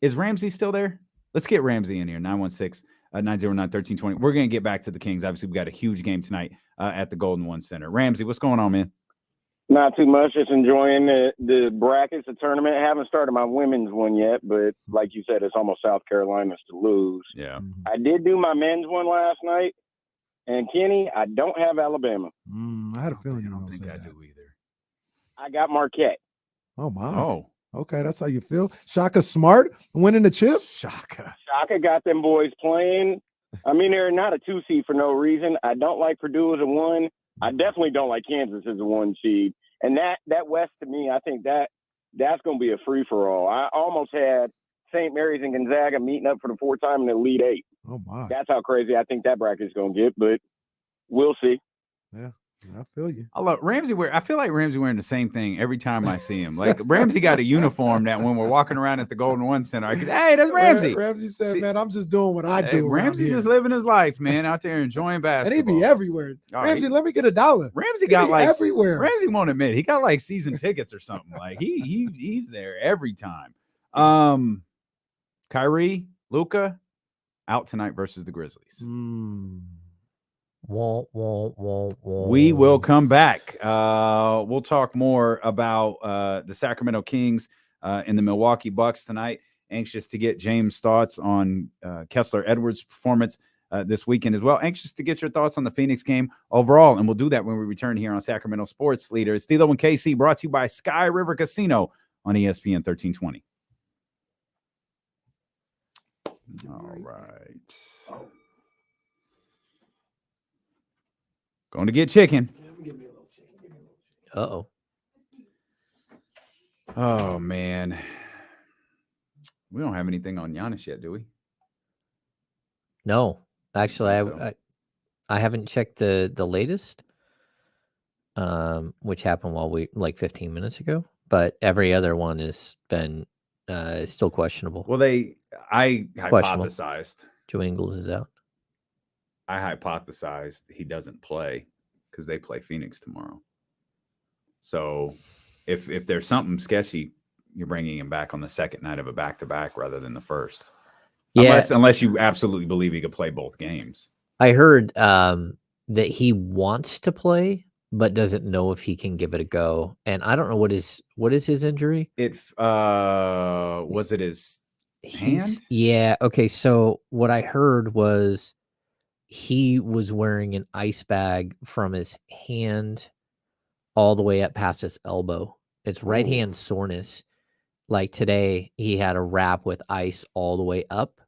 Is Ramsey still there? Let's get Ramsey in here. 916-909-1320. We're going to get back to the Kings. Obviously, we got a huge game tonight at the Golden One Center. Ramsey, what's going on, man? Not too much. Just enjoying the brackets, the tournament. I haven't started my women's one yet, but like you said, it's almost South Carolina's to lose. Yeah. I did do my men's one last night, and Kenny, I don't have Alabama. I had a feeling. I don't think I do either. I got Marquette. Oh my. Oh. Okay, that's how you feel. Shaka Smart winning the chip. Shaka got them boys playing. I mean, they're not a 2 seed for no reason. I don't like Purdue as a 1. I definitely don't like Kansas as a 1 seed. And that West, to me, I think that's going to be a free-for-all. I almost had St. Mary's and Gonzaga meeting up for the fourth time in the Elite Eight. Oh, my. That's how crazy I think that bracket's going to get, but we'll see. Yeah, I feel you. I love Ramsey. I feel like Ramsey wearing the same thing every time I see him. Like Ramsey got a uniform that when we're walking around at the Golden One Center, I could, hey, that's Ramsey. Ramsey said, man, I'm just doing what I do. Ramsey just living his life, man, out there enjoying basketball. And he be everywhere. Ramsey, let me get $1. Ramsey got like everywhere. Ramsey won't admit he got like season tickets or something. Like he's there every time. Kyrie, Luka, out tonight versus the Grizzlies. We will come back. We'll talk more about the Sacramento Kings and the Milwaukee Bucks tonight. Anxious to get James' thoughts on Kessler Edwards' performance this weekend as well. Anxious to get your thoughts on the Phoenix game overall, and we'll do that when we return here on Sacramento Sports Leaders. Stilo and KC brought to you by Sky River Casino on ESPN 1320. All right. Going to get chicken. Uh-oh. Oh, man. We don't have anything on Giannis yet, do we? No. Actually, I haven't checked the latest, which happened like 15 minutes ago. But every other one has been still questionable. Well, I hypothesized. Joe Ingles is out. I hypothesized he doesn't play because they play Phoenix tomorrow. So if there's something sketchy, you're bringing him back on the second night of a back-to-back rather than the first. Yeah. Unless you absolutely believe he could play both games. I heard that he wants to play, but doesn't know if he can give it a go. And I don't know what is his injury. Was it his hand? Yeah. Okay. So what I heard was he was wearing an ice bag from his hand all the way up past his elbow. It's right hand soreness. Like today, he had a wrap with ice all the way up.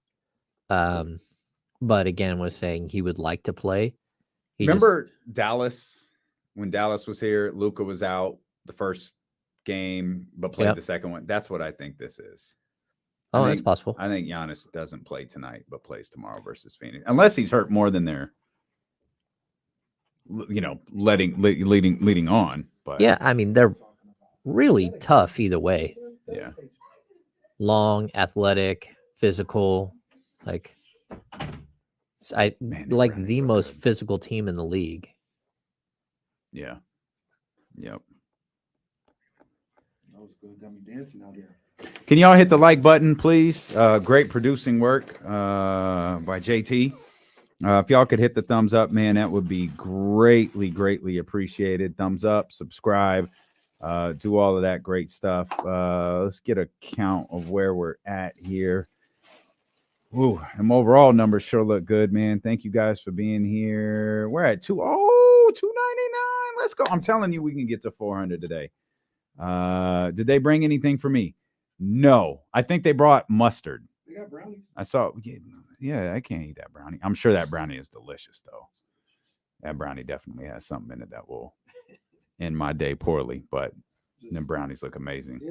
But again, was saying he would like to play. Remember Dallas, when Dallas was here, Luka was out the first game, but played the second one. That's what I think this is. Oh, that's possible. I think Giannis doesn't play tonight, but plays tomorrow versus Phoenix, unless he's hurt more than they're, leading on. But yeah, I mean, they're really tough either way. Yeah, long, athletic, physical, like the most physical team in the league. Yeah. Yep. That was good. Got me dancing out here. Can y'all hit the like button, please? Great producing work by JT. If y'all could hit the thumbs up, man, that would be greatly appreciated. Thumbs up, subscribe, do all of that great stuff. Let's get a count of where we're at here. Ooh, and overall numbers sure look good, man. Thank you guys for being here. We're at 299. Let's go. I'm telling you, we can get to 400 today. Did they bring anything for me? No. I think they brought mustard. They got brownies. I saw. Yeah, I can't eat that brownie. I'm sure that brownie is delicious, though. That brownie definitely has something in it that will end my day poorly, but the brownies look amazing.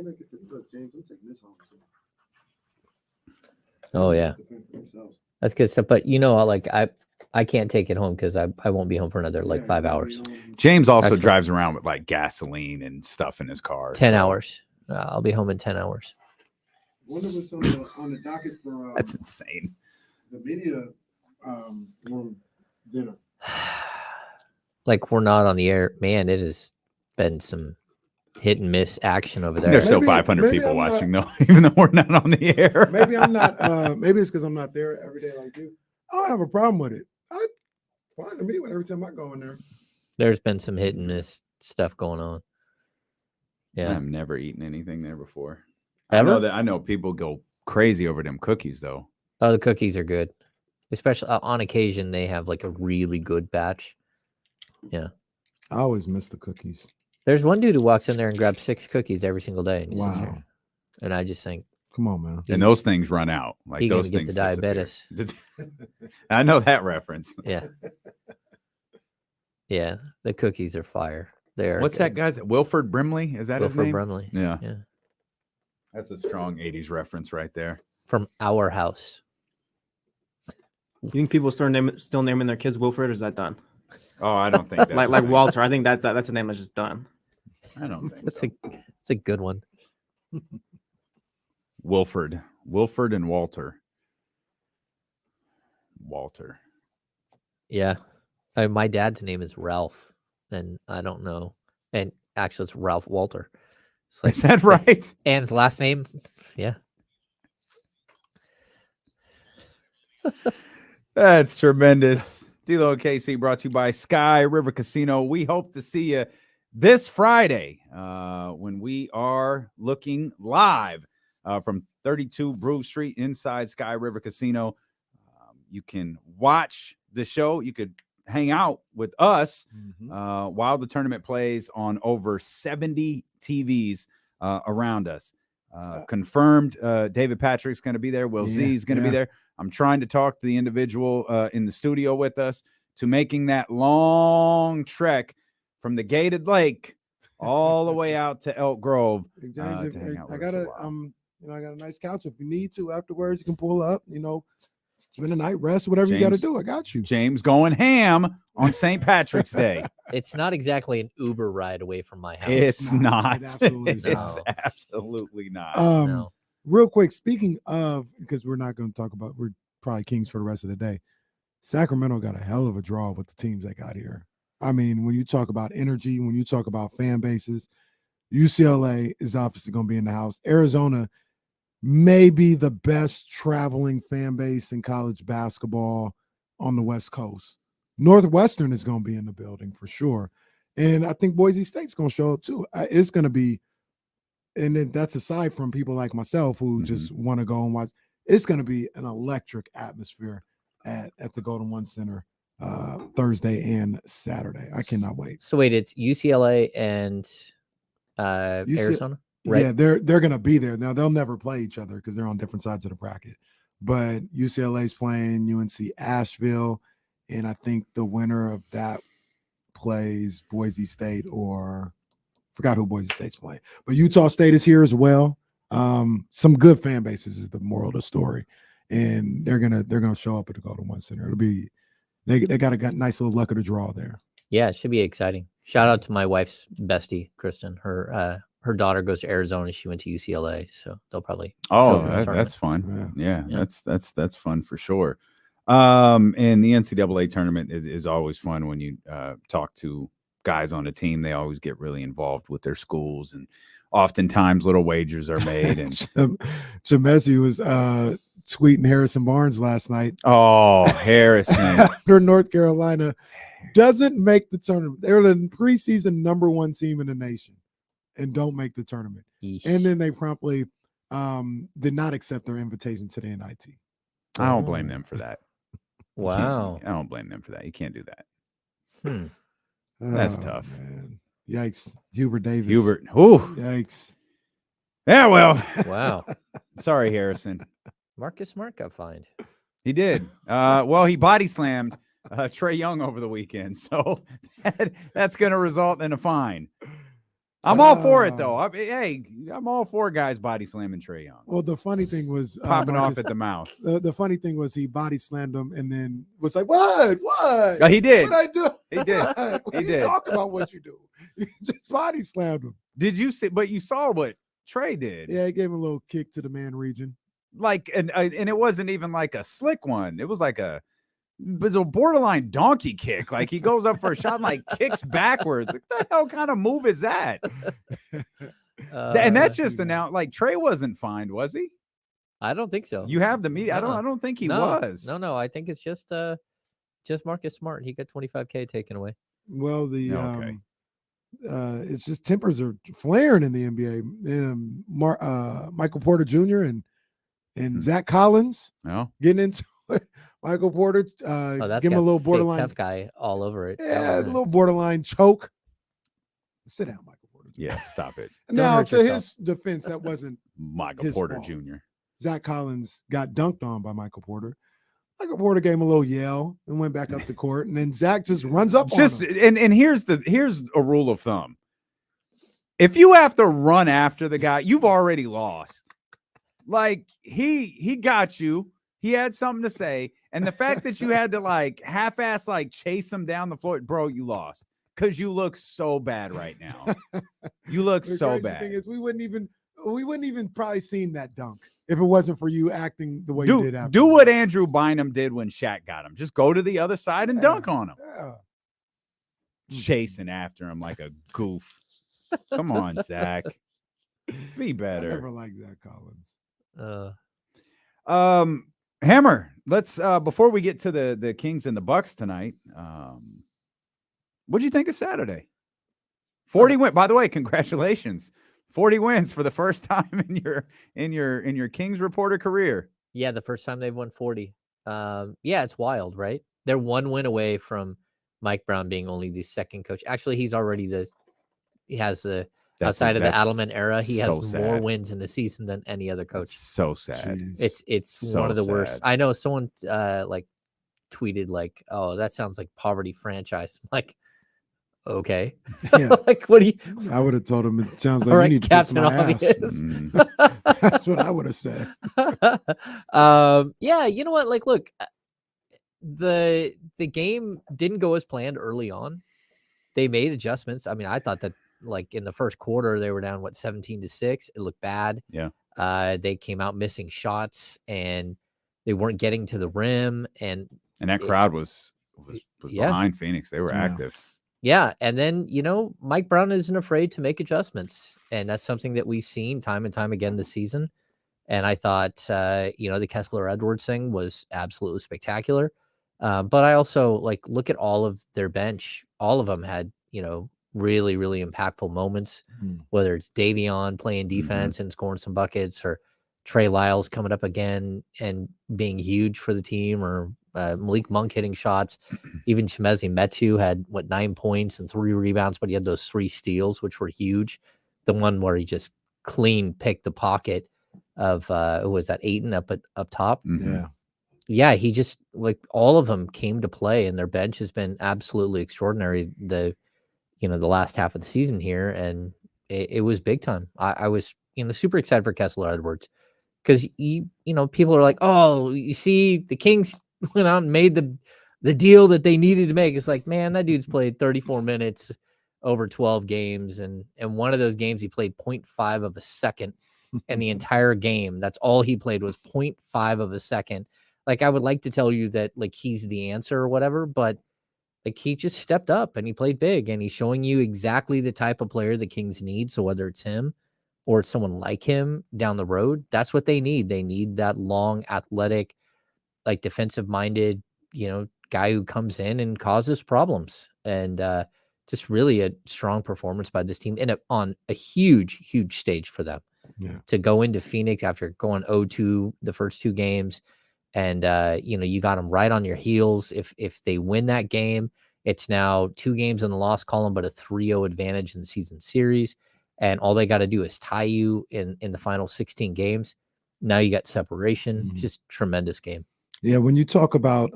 Oh yeah, that's good stuff. But like I can't take it home because I won't be home for another 5 hours. James also drives around with like gasoline and stuff in his car. 10 hours. I'll be home in 10 hours. Wonder what's on the docket for that's insane. The media room dinner. Like we're not on the air, man. It has been some hit and miss action over there. There's still 500 people watching, though, even though we're not on the air. Maybe I'm not. Maybe it's because I'm not there every day like you. I don't have a problem with it. I fine to me every time I go in there. There's been some hit and miss stuff going on. Yeah, I've never eaten anything there before. Ever? I know people go crazy over them cookies, though. Oh, the cookies are good. Especially on occasion, they have like a really good batch. Yeah. I always miss the cookies. There's one dude who walks in there and grabs 6 cookies every single day. And he sits Wow. there. And I just think, come on, man. And those things run out. Like he those gonna things get the disappear. diabetes. I know that reference. Yeah. Yeah. The cookies are fire. there. What's that guy's? Wilford Brimley? Is that his Wilford name? Brimley. Yeah. Yeah. That's a strong 80s reference right there. From Our House. You think people still naming their kids Wilfred, or is that done? Oh, I don't think that's like Walter. I think that's a name that's just done. I don't think it's a good one. Wilford and Walter. Yeah. My dad's name is Ralph, and I don't know. And actually, it's Ralph Walter. It's Is that right? And his last name, yeah. That's tremendous. D-Lo and KC brought to you by Sky River Casino. We hope to see you this Friday when we are looking live from 32 Brew Street inside Sky River Casino. You can watch the show. You could hang out with us while the tournament plays on over 70 TVs around us. Confirmed David Patrick's going to be there. Will Z is going to be there. I'm trying to talk to the individual in the studio with us to making that long trek from the gated lake all the way out to Elk Grove. I got a nice couch. If you need to afterwards, you can pull up, spend a night, rest, whatever you got to do. I got you. James going ham on St. Patrick's Day. It's not exactly an Uber ride away from my house. It's not. It's absolutely not. Real quick, speaking of, because we're not going to talk about, we're probably Kings for the rest of the day. Sacramento got a hell of a draw with the teams they got here. I mean, when you talk about energy, when you talk about fan bases, UCLA is obviously going to be in the house. Arizona may be the best traveling fan base in college basketball on the West Coast. Northwestern is going to be in the building for sure. And I think Boise State's going to show up too. It's going to be, and then that's aside from people like myself who just want to go and watch. It's going to be an electric atmosphere at the Golden One Center Thursday and Saturday. I cannot wait. So wait, it's UCLA and Arizona? Right? Yeah, they're going to be there. Now, they'll never play each other because they're on different sides of the bracket. But UCLA's playing UNC Asheville, and I think the winner of that plays Boise State, or forgot who Boise State's playing. But Utah State is here as well. Some good fan bases is the moral of the story, and they're gonna show up at the Golden One Center. It'll be they got a nice little luck of the draw there. Yeah, it should be exciting. Shout out to my wife's bestie, Kristen. Her daughter goes to Arizona. She went to UCLA, so they'll probably. That's fun. Yeah. That's fun for sure. And the NCAA tournament is always fun when you talk to guys on a team. They always get really involved with their schools, and oftentimes little wagers are made. And Jamesi was tweeting Harrison Barnes last night. Oh, Harrison. After North Carolina doesn't make the tournament. They're the preseason #1 team in the nation and don't make the tournament. Eesh. And then they promptly did not accept their invitation to the NIT. I don't blame them for that. Wow. I don't blame them for that. You can't do that. That's tough. Man. Yikes. Hubert Davis. Ooh. Yikes. Yeah, well. Wow. Sorry, Harrison. Marcus Smart got fined. He did. Well, he body slammed Trae Young over the weekend. So that's going to result in a fine. I'm all for it, though. I'm all for guys body slamming Trae Young. Well, the funny thing was popping off at the mouth. The funny thing was he body slammed him and then was like, "What? Oh, he did. What I do? He did. What He did. Talk about what you do. You just body slammed him. Did you see? But you saw what Trae did. Yeah, he gave him a little kick to the man region. And it wasn't even like a slick one. It was like a borderline donkey kick. Like he goes up for a shot and like kicks backwards. Like, the hell kind of move is that? And that just announced like Trae wasn't fined, was he? I don't think so. You have the media. I don't think he was. No. I think it's just Marcus Smart. He got $25K taken away. Well, it's just tempers are flaring in the NBA. Michael Porter Jr. and Zach Collins getting into it. Michael Porter, that's give him a little borderline tough guy all over it. Yeah, a little borderline choke. Sit down, Michael Porter. Yeah, stop it. Now, to his defense, that wasn't Michael Porter Jr. Zach Collins got dunked on by Michael Porter. Michael Porter gave him a little yell and went back up the court, and then Zach just runs up Just on him. and here's a rule of thumb. If you have to run after the guy, you've already lost. Like he got you. He had something to say, and the fact that you had to like half-ass like chase him down the floor, bro, you lost because you look so bad right now. You look The so crazy bad. thing is we wouldn't even probably seen that dunk if it wasn't for you acting the way you did after. Do what Andrew Bynum did when Shaq got him. Just go to the other side and dunk on him. Yeah. Chasing after him like a goof. Come on, Zach. Be I better. never liked Zach Collins. Hammer, let's before we get to the Kings and the Bucks tonight, what'd you think of Saturday? 40 win. By the way, congratulations. 40 wins for the first time in your Kings reporter career. Yeah, the first time they've won 40. Yeah, it's wild, right? They're one win away from Mike Brown being only the second coach. Actually, he's already outside of the Adelman era, he has more wins in the season than any other coach. So sad. Jeez. It's so one of the worst. sad. I know someone like tweeted like, "Oh, that sounds like poverty franchise." I'm like, okay. Yeah. Like, what do you? I would have told him it sounds like All you right, need to kiss Captain my Obvious. ass. That's what I would have said. Yeah, you know what? Like, look, the game didn't go as planned early on. They made adjustments. I mean, I thought that like in the first quarter they were down 17-6. It looked bad. Yeah. They came out missing shots and they weren't getting to the rim, and that crowd was behind Phoenix. They were active. Yeah, and then Mike Brown isn't afraid to make adjustments, and that's something that we've seen time and time again this season. And I thought, the Kessler Edwards thing was absolutely spectacular. But I also look at all of their bench. All of them had, really, really impactful moments, whether it's Davion playing defense and scoring some buckets, or Trey Lyles coming up again and being huge for the team, or Malik Monk hitting shots. Even Chimezie Metu had 9 points and 3 rebounds, but he had those 3 steals, which were huge. The one where he just clean picked the pocket of who was that, Ayton up top. Yeah, he just all of them came to play, and their bench has been absolutely extraordinary the last half of the season here, and it was big time. I was super excited for Kessler Edwards, because people are like, oh, you see, the Kings went out and made the deal that they needed to make. It's like, man, that dude's played 34 minutes over 12 games, and one of those games he played 0.5 of a second, and the entire game, that's all he played was 0.5 of a second. I would like to tell you that he's the answer or whatever, but he just stepped up and he played big, and he's showing you exactly the type of player the Kings need. So whether it's him or it's someone like him down the road, that's what they need. They need that long, athletic, defensive minded, guy who comes in and causes problems. And just really a strong performance by this team on a huge, huge stage for them. Yeah. To go into Phoenix after going 0-2 the first 2 games. And, you got them right on your heels. If they win that game, it's now 2 games in the loss column, but a 3-0 advantage in the season series. And all they got to do is tie you in the final 16 games. Now you got separation. Just tremendous game. Yeah, when you talk about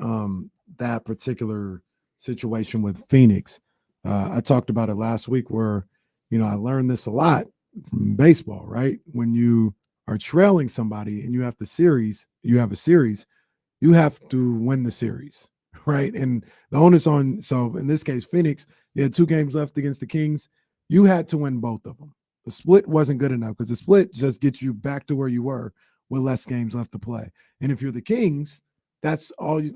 that particular situation with Phoenix, I talked about it last week where, I learned this a lot from baseball, right? When you are trailing somebody and you have a series, you have to win the series, right? And the onus so in this case, Phoenix, you had 2 games left against the Kings. You had to win both of them. The split wasn't good enough, because the split just gets you back to where you were with less games left to play. And if you're the Kings, that's all you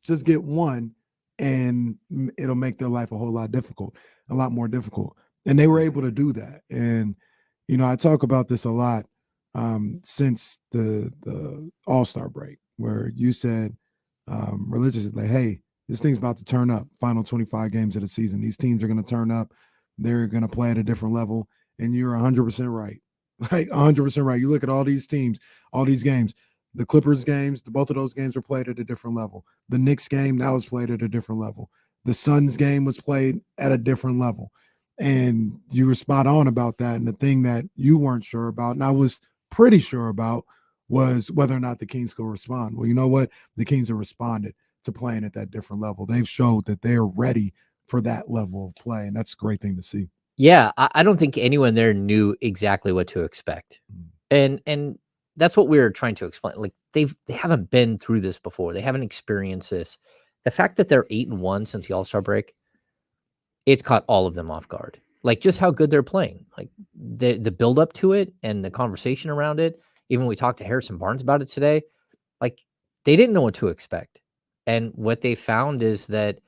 just get one, and it'll make their life a lot more difficult. And they were able to do that. And, I talk about this a lot since the All-Star break, where you said religiously, hey, this thing's about to turn up. Final 25 games of the season. These teams are going to turn up. They're going to play at a different level. And you're 100% right. 100% right. You look at all these teams, all these games. The Clippers games, both of those games were played at a different level. The Knicks game, that was played at a different level. The Suns game was played at a different level. And you were spot on about that. And the thing that you weren't sure about, and I was pretty sure about, was whether or not the Kings could respond. Well, you know what? The Kings have responded to playing at that different level. They've showed that they're ready for that level of play, and that's a great thing to see. Yeah, I don't think anyone there knew exactly what to expect. And that's what we were trying to explain. Like they haven't been through this before. They haven't experienced this. The fact that they're 8-1 since the All-Star break, it's caught all of them off guard. Like just how good they're playing. Like the build up to it and the conversation around it. Even when we talked to Harrison Barnes about it today, like they didn't know what to expect. And what they found is that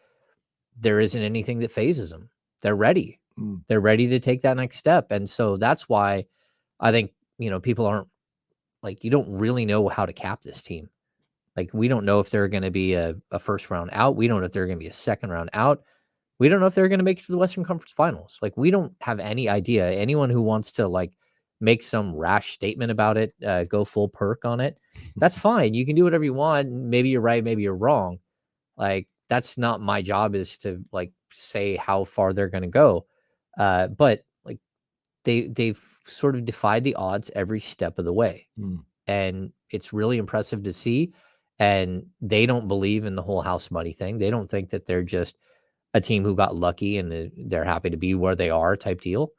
there isn't anything that phases them. They're ready. They're ready to take that next step. And so that's why I think, people aren't like, you don't really know how to cap this team. Like, we don't know if they're going to be a first round out. We don't know if they're going to be a second round out. We don't know if they're going to make it to the Western Conference Finals. Like, we don't have any idea. Anyone who wants to like make some rash statement about it, go full perk on it, that's fine. You can do whatever you want. Maybe you're right. Maybe you're wrong. Like, that's not my job, is to like say how far they're going to go. But like they've sort of defied the odds every step of the way. And it's really impressive to see. And they don't believe in the whole house money thing. They don't think that they're just a team who got lucky and they're happy to be where they are type deal.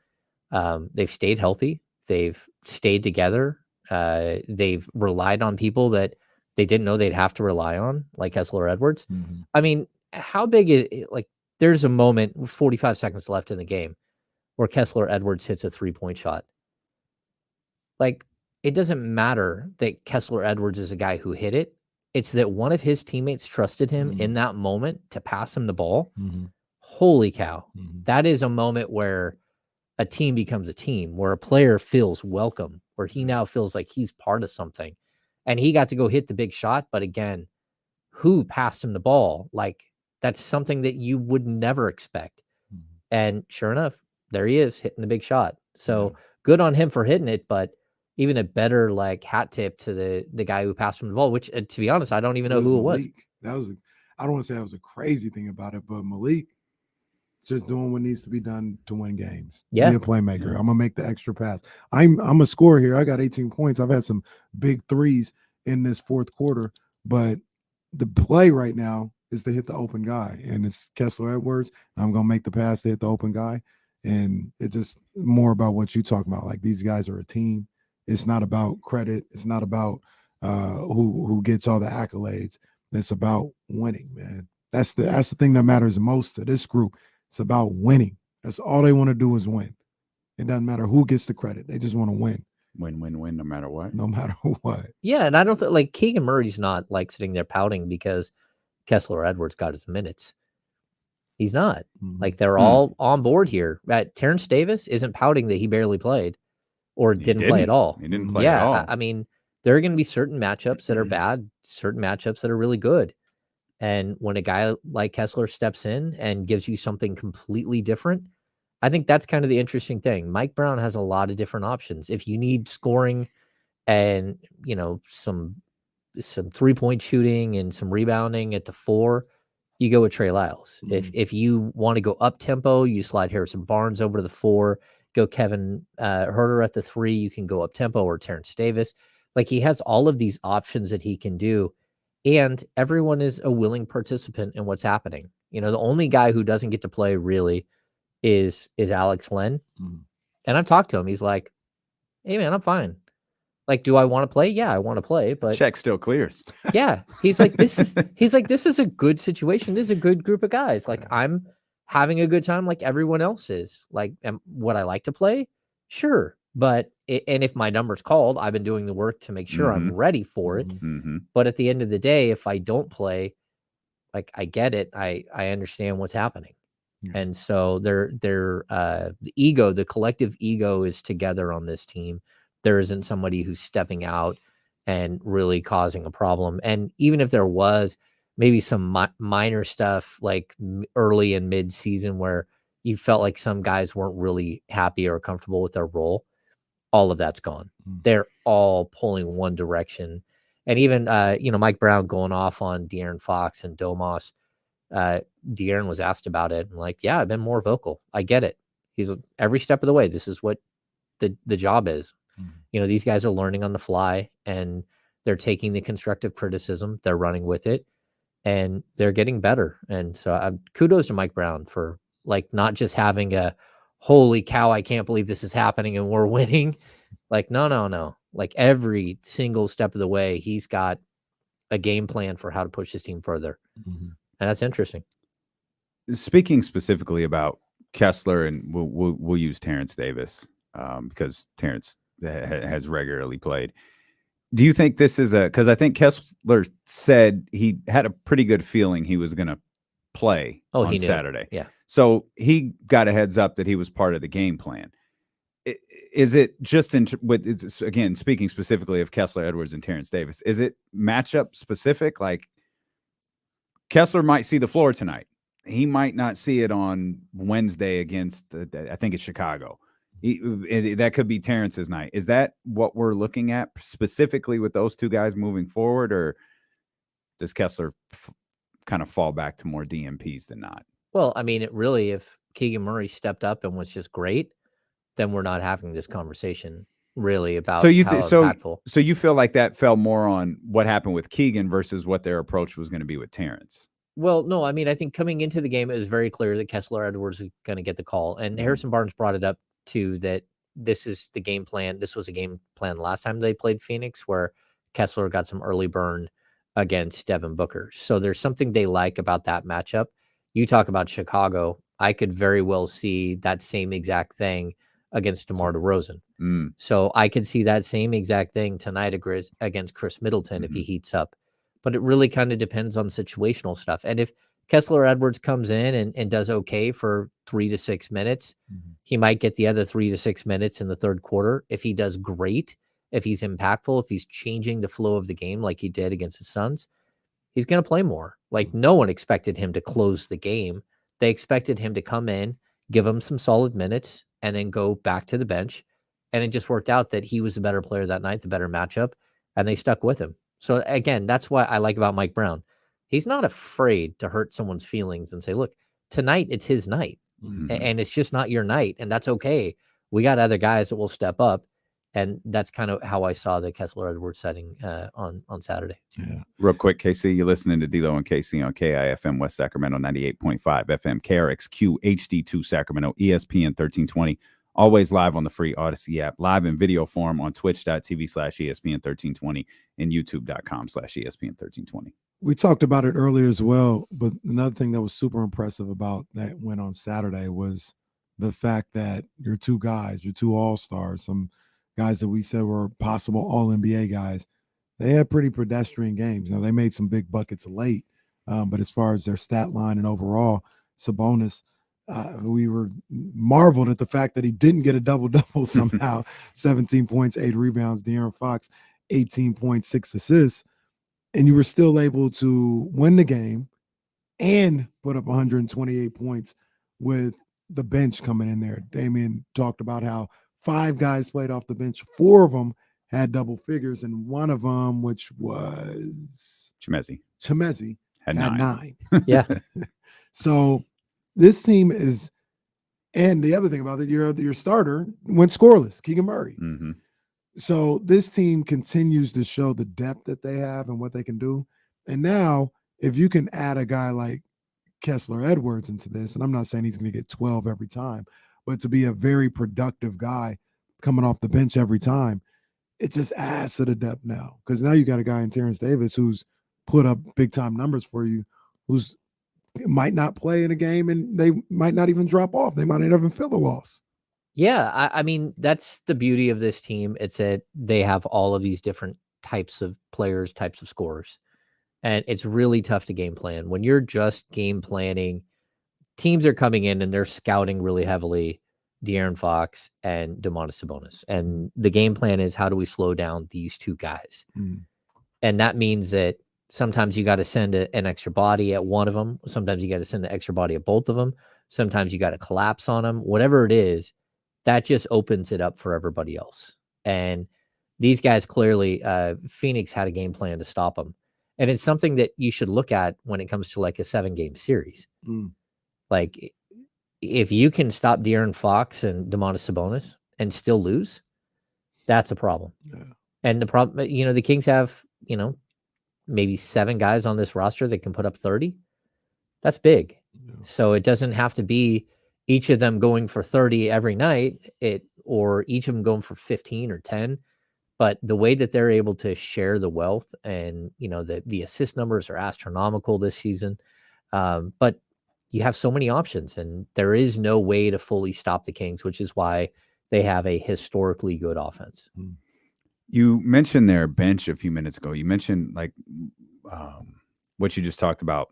They've stayed healthy. They've stayed together. They've relied on people that they didn't know they'd have to rely on, like Kessler Edwards. I mean, how big is it? Like, there's a moment with 45 seconds left in the game where Kessler Edwards hits a 3-point shot. Like, it doesn't matter that Kessler Edwards is a guy who hit it. It's that one of his teammates trusted him in that moment to pass him the ball. Holy cow. That is a moment where a team becomes a team, where a player feels welcome, where he now feels like he's part of something. And he got to go hit the big shot. But again, who passed him the ball? Like, that's something that you would never expect. And sure enough, there he is hitting the big shot. So good on him for hitting it, but even a better like hat tip to the guy who passed him the ball, which to be honest, I don't even know who it was. That was, I don't want to say that was a crazy thing about it, but Malik just doing what needs to be done to win games. Yeah. Be a playmaker. I'm gonna make the extra pass. I'm a scorer here. I got 18 points. I've had some big threes in this fourth quarter, but the play right now is to hit the open guy, and it's Kessler Edwards. I'm gonna make the pass to hit the open guy, and it's just more about what you talking about. Like, these guys are a team. It's not about credit. It's not about who gets all the accolades. It's about winning, man. That's the thing that matters most to this group. It's about winning. That's all they want to do is win. It doesn't matter who gets the credit. They just want to win. Win, no matter what. No matter what. Yeah, and I don't think like Keegan Murray's not like sitting there pouting because Kessler Edwards got his minutes. He's not. Like, they're all on board here. Terrence Davis isn't pouting that he barely played or didn't play at all. He didn't play at all. I mean, there are going to be certain matchups that are bad, certain matchups that are really good. And when a guy like Kessler steps in and gives you something completely different, I think that's kind of the interesting thing. Mike Brown has a lot of different options. If you need scoring and, some 3-point shooting and some rebounding at the 4, you go with Trey Lyles. If you want to go up tempo, you slide Harrison Barnes over to the 4, go Kevin Huerter at the 3, you can go up tempo, or Terrence Davis. Like, he has all of these options that he can do. And everyone is a willing participant in what's happening. The only guy who doesn't get to play really is Alex Len. And I've talked to him. He's like, hey man, I'm fine. Like, do I want to play? Yeah, I want to play, but check still clears. Yeah. He's like, this is a good situation. This is a good group of guys. Like, I'm having a good time like everyone else is. Like, would I like to play? Sure. But and if my number's called, I've been doing the work to make sure I'm ready for it. But at the end of the day, if I don't play, like, I get it. I understand what's happening. And so the ego, the collective ego is together on this team. There isn't somebody who's stepping out and really causing a problem. And even if there was maybe some minor stuff like early and mid season where you felt like some guys weren't really happy or comfortable with their role, all of that's gone. They're all pulling one direction. And even, Mike Brown going off on De'Aaron Fox and Domas. De'Aaron was asked about it. And like, yeah, I've been more vocal. I get it. He's every step of the way. This is what the job is. You know, these guys are learning on the fly, and they're taking the constructive criticism, they're running with it, and they're getting better. And so kudos to Mike Brown for like not just having a holy cow, I can't believe this is happening and we're winning. Like, no. Like every single step of the way, he's got a game plan for how to push his team further. And that's interesting. Speaking specifically about Kessler, and we'll use Terrence Davis because Terrence has regularly played. Do you think this is because I think Kessler said he had a pretty good feeling he was going to play on Saturday. Yeah. So he got a heads up that he was part of the game plan. Is it just again, speaking specifically of Kessler Edwards and Terrence Davis, is it matchup specific? Like Kessler might see the floor tonight. He might not see it on Wednesday against, I think it's Chicago. That could be Terrence's night. Is that what we're looking at specifically with those two guys moving forward, or does Kessler kind of fall back to more DMPs than not? Well, I mean, if Keegan Murray stepped up and was just great, then we're not having this conversation really about how impactful. So you feel like that fell more on what happened with Keegan versus what their approach was going to be with Terrence? Well, no, I mean, I think coming into the game, it was very clear that Kessler Edwards was going to get the call. And Harrison Barnes brought it up, too, that this is the game plan. This was a game plan last time they played Phoenix, where Kessler got some early burn against Devin Booker. So there's something they like about that matchup. You talk about Chicago. I could very well see that same exact thing against DeMar DeRozan. So I could see that same exact thing tonight against Chris Middleton if he heats up. But it really kind of depends on situational stuff. And if Kessler Edwards comes in and does okay for 3 to 6 minutes, he might get the other 3 to 6 minutes in the third quarter. If he does great, if he's impactful, if he's changing the flow of the game like he did against the Suns, he's going to play more. Like no one expected him to close the game. They expected him to come in, give him some solid minutes, and then go back to the bench. And it just worked out that he was the better player that night, the better matchup, and they stuck with him. So again, that's what I like about Mike Brown. He's not afraid to hurt someone's feelings and say, look, tonight it's his night and it's just not your night. And that's okay. We got other guys that will step up. And that's kind of how I saw the Kessler Edwards setting on Saturday. Yeah. Real quick, KC, you're listening to D-Lo and KC on KIFM West Sacramento 98.5 FM, KRXQ HD2 Sacramento, ESPN 1320. Always live on the free Odyssey app, live in video form on twitch.tv/ESPN1320 and youtube.com/ESPN1320. We talked about it earlier as well, but another thing that was super impressive about that win on Saturday was the fact that your two guys, your two all-stars, some guys that we said were possible all-NBA guys, they had pretty pedestrian games. Now, they made some big buckets late, but as far as their stat line and overall, Sabonis, we were marveled at the fact that he didn't get a double-double somehow. 17 points, 8 rebounds. De'Aaron Fox, 18.6 assists. And you were still able to win the game and put up 128 points with the bench coming in there. Damian talked about how 5 guys played off the bench. 4 of them had double figures, and one of them, which was Chimezi, had 9. Yeah. So this team is, and the other thing about it, your starter went scoreless, Keegan Murray. So this team continues to show the depth that they have and what they can do. And now, if you can add a guy like Kessler Edwards into this, and I'm not saying he's going to get 12 every time, but to be a very productive guy coming off the bench every time, it just adds to the depth now. Because now you got a guy in Terrence Davis who's put up big-time numbers for you, who's might not play in a game, and they might not even drop off. They might not even feel the loss. Yeah, I mean, that's the beauty of this team. It's that they have all of these different types of players, types of scorers. And it's really tough to game plan. When you're just game planning, teams are coming in and they're scouting really heavily De'Aaron Fox and Domantas Sabonis. And the game plan is, how do we slow down these two guys? And that means that sometimes you got to send an extra body at one of them. Sometimes you got to send an extra body at both of them. Sometimes you got to collapse on them. Whatever it is, that just opens it up for everybody else. And these guys clearly, Phoenix had a game plan to stop them. And it's something that you should look at when it comes to like a 7-game series. Like, if you can stop De'Aaron Fox and Domantas Sabonis and still lose, That's a problem. Yeah. And the problem, the Kings have, maybe 7 guys on this roster that can put up 30. That's big. Yeah. So it doesn't have to be each of them going for 30 every night, or each of them going for 15 or 10. But the way that they're able to share the wealth, and the assist numbers are astronomical this season. But you have so many options, and there is no way to fully stop the Kings, which is why they have a historically good offense. You mentioned their bench a few minutes ago. You mentioned what you just talked about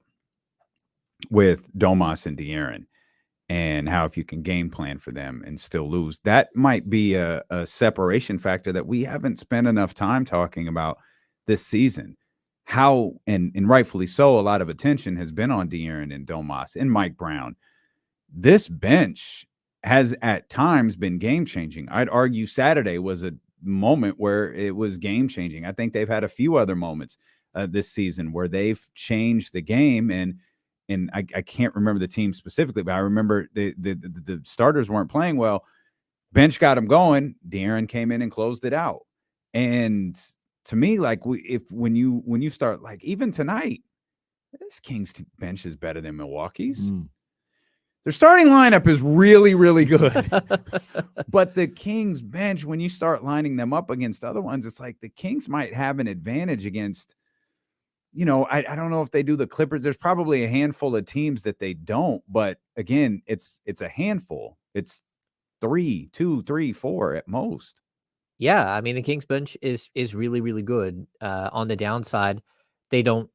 with Domas and De'Aaron, and how if you can game plan for them and still lose, that might be a separation factor that we haven't spent enough time talking about this season. How, and rightfully so, a lot of attention has been on De'Aaron and Domas and Mike Brown. This bench has at times been game-changing. I'd argue Saturday was a moment where it was game-changing. I think they've had a few other moments this season where they've changed the game, and I can't remember the team specifically, but I remember the starters weren't playing well. Bench got them going. De'Aaron came in and closed it out. And to me, when you start, even tonight, this Kings bench is better than Milwaukee's. Their starting lineup is really, really good. But the Kings bench, when you start lining them up against other ones, it's like the Kings might have an advantage against, I don't know if they do the Clippers. There's probably a handful of teams that they don't. But again, it's a handful. It's 2, 3, 4 at most. Yeah, I mean, the Kings bench is really, really good. On the downside, they don't,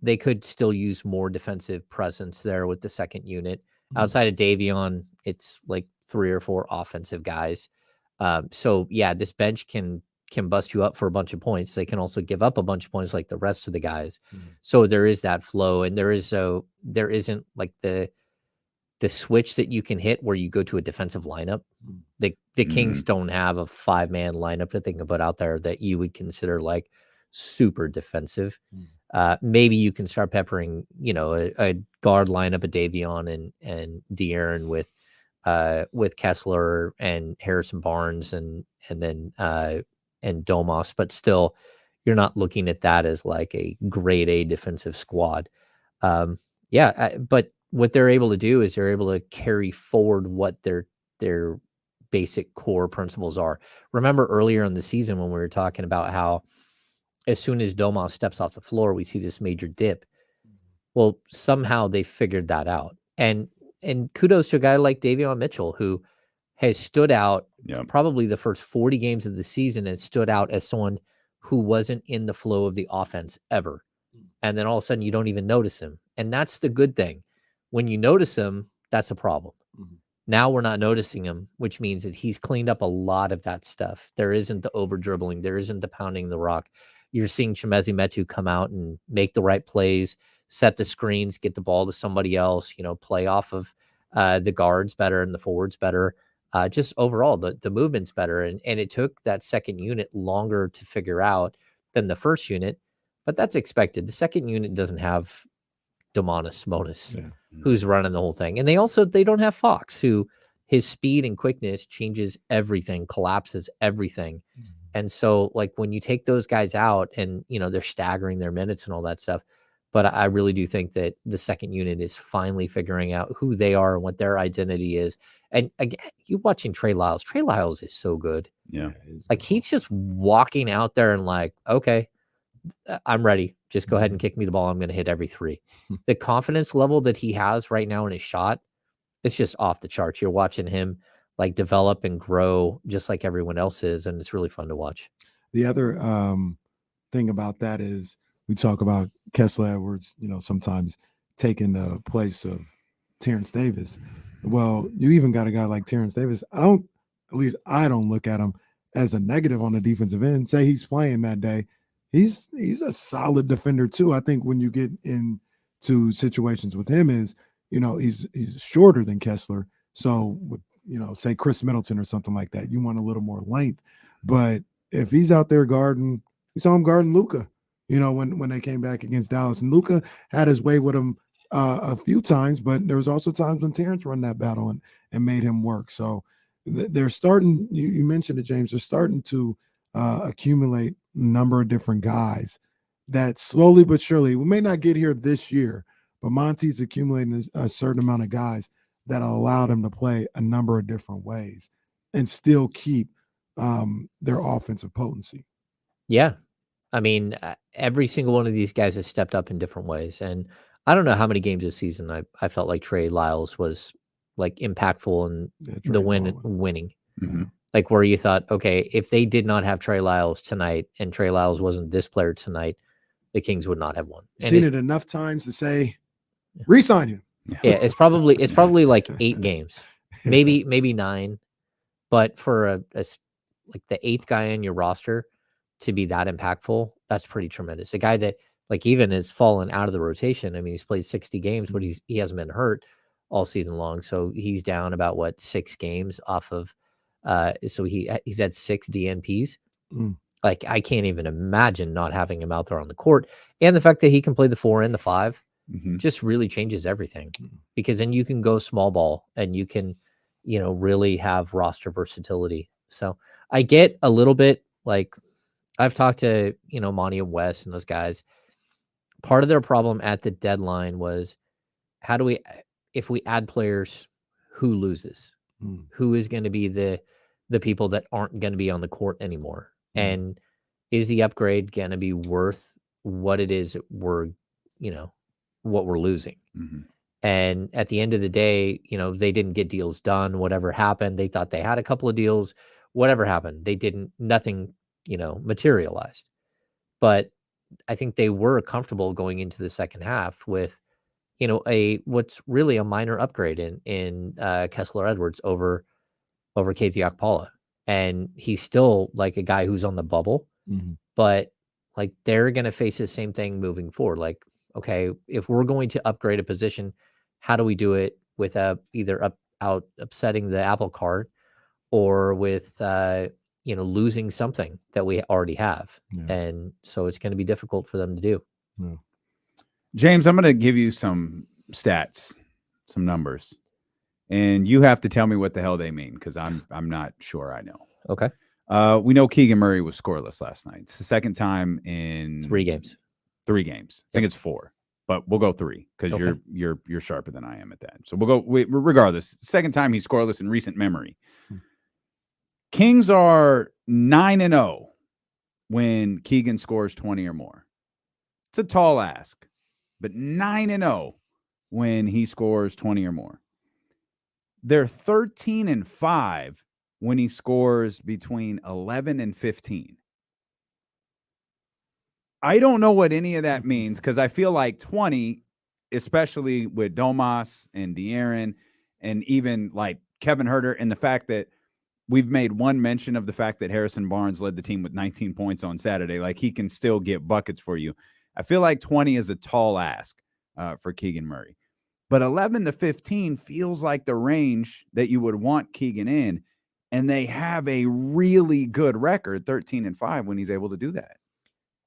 they could still use more defensive presence there with the second unit. Outside of Davion, it's like 3 or 4 offensive guys. So yeah, this bench can bust you up for a bunch of points. They can also give up a bunch of points like the rest of the guys. So there is that flow, and there isn't like the switch that you can hit where you go to a defensive lineup. The Kings don't have a 5-man lineup that they can put out there that you would consider like super defensive. Maybe you can start peppering, a guard lineup of Davion and De'Aaron with Kessler and Harrison Barnes and Domas, but still you're not looking at that as like a grade A defensive squad. But what they're able to do is they're able to carry forward what their basic core principles are. Remember earlier in the season when we were talking about how as soon as Domas steps off the floor, we see this major dip. Well, somehow they figured that out. And kudos to a guy like Davion Mitchell, who has stood out probably the first 40 games of the season, and stood out as someone who wasn't in the flow of the offense ever. And then all of a sudden you don't even notice him. And that's the good thing. When you notice him, that's a problem. Now we're not noticing him, which means that he's cleaned up a lot of that stuff. There isn't the over dribbling. There isn't the pounding the rock. You're seeing Chimezie Metu come out and make the right plays, set the screens, get the ball to somebody else, play off of the guards better and the forwards better. Just overall, the movement's better. And it took that second unit longer to figure out than the first unit, but that's expected. The second unit doesn't have Domantas Sabonis, who's running the whole thing. And they don't have Fox, who his speed and quickness changes everything, collapses everything. And so like when you take those guys out and, they're staggering their minutes and all that stuff. But I really do think that the second unit is finally figuring out who they are and what their identity is. And again, you watching Trey Lyles. Trey Lyles is so good. Yeah. Like he's just walking out there and like, okay, I'm ready. Just go ahead and kick me the ball. I'm going to hit every 3. The confidence level that he has right now in his shot, it's just off the charts. You're watching him like develop and grow just like everyone else is. And it's really fun to watch. The other thing about that is we talk about Kessler Edwards, sometimes taking the place of Terrence Davis. Well, you even got a guy like Terrence Davis. I don't look at him as a negative on the defensive end. Say he's playing that day. He's a solid defender too. I think when you get into situations with him is, he's shorter than Kessler. So with, say Chris Middleton or something like that, you want a little more length. But if he's out there guarding, we saw him guarding Luka, when they came back against Dallas, and Luka had his way with him a few times, but there was also times when Terrence run that battle and made him work. So they're starting. You mentioned it, James. They're starting to accumulate a number of different guys that slowly but surely, we may not get here this year, but Monty's accumulating a certain amount of guys that allow them to play a number of different ways and still keep their offensive potency. Yeah. I mean, every single one of these guys has stepped up in different ways. And I don't know how many games this season I felt like Trey Lyles was like impactful in the winning. Mm-hmm. Like where you thought, okay, if they did not have Trey Lyles tonight and Trey Lyles wasn't this player tonight, the Kings would not have won. I've seen it enough times to say, re-sign him. Yeah, it's probably like 8 games, maybe 9. But for like the 8th guy in your roster to be that impactful, that's pretty tremendous. A guy that like even has fallen out of the rotation. I mean, he's played 60 games, but he hasn't been hurt all season long. So he's down about 6 games off of. So he's had 6 DNPs. Like I can't even imagine not having him out there on the court, and the fact that he can play the 4 and the 5 just really changes everything, because then you can go small ball and you can, really have roster versatility. So I get a little bit like I've talked to, Monty and Wes and those guys. Part of their problem at the deadline was if we add players, who loses? Who is going to be the people that aren't going to be on the court anymore? And is the upgrade going to be worth what it is what we're losing? And at the end of the day, they didn't get deals done. Whatever happened, they thought they had a couple of deals. Whatever happened, they didn't. Nothing, materialized. But I think they were comfortable going into the second half with, what's really a minor upgrade in Kessler Edwards over KZ Okpala. And he's still like a guy who's on the bubble, but like they're going to face the same thing moving forward. Like, okay, if we're going to upgrade a position, how do we do it without either upsetting the apple cart or with, losing something that we already have. Yeah. And so it's going to be difficult for them to do. Yeah. James, I'm going to give you some stats, some numbers, and you have to tell me what the hell they mean, because I'm not sure I know. Okay. We know Keegan Murray was scoreless last night. It's the second time in 3 games. 3 games. I think it's 4, but we'll go 3 because you're sharper than I am at that. So we'll go regardless. Second time he's scoreless in recent memory. Kings are 9-0 when Keegan scores 20 or more. It's a tall ask, but 9-0 when he scores 20 or more. They're 13-5 when he scores between 11 and 15. I don't know what any of that means, because I feel like 20, especially with Domas and De'Aaron and even like Kevin Huerter, and the fact that we've made one mention of the fact that Harrison Barnes led the team with 19 points on Saturday. Like he can still get buckets for you. I feel like 20 is a tall ask for Keegan Murray. But 11 to 15 feels like the range that you would want Keegan in. And they have a really good record, 13-5, when he's able to do that.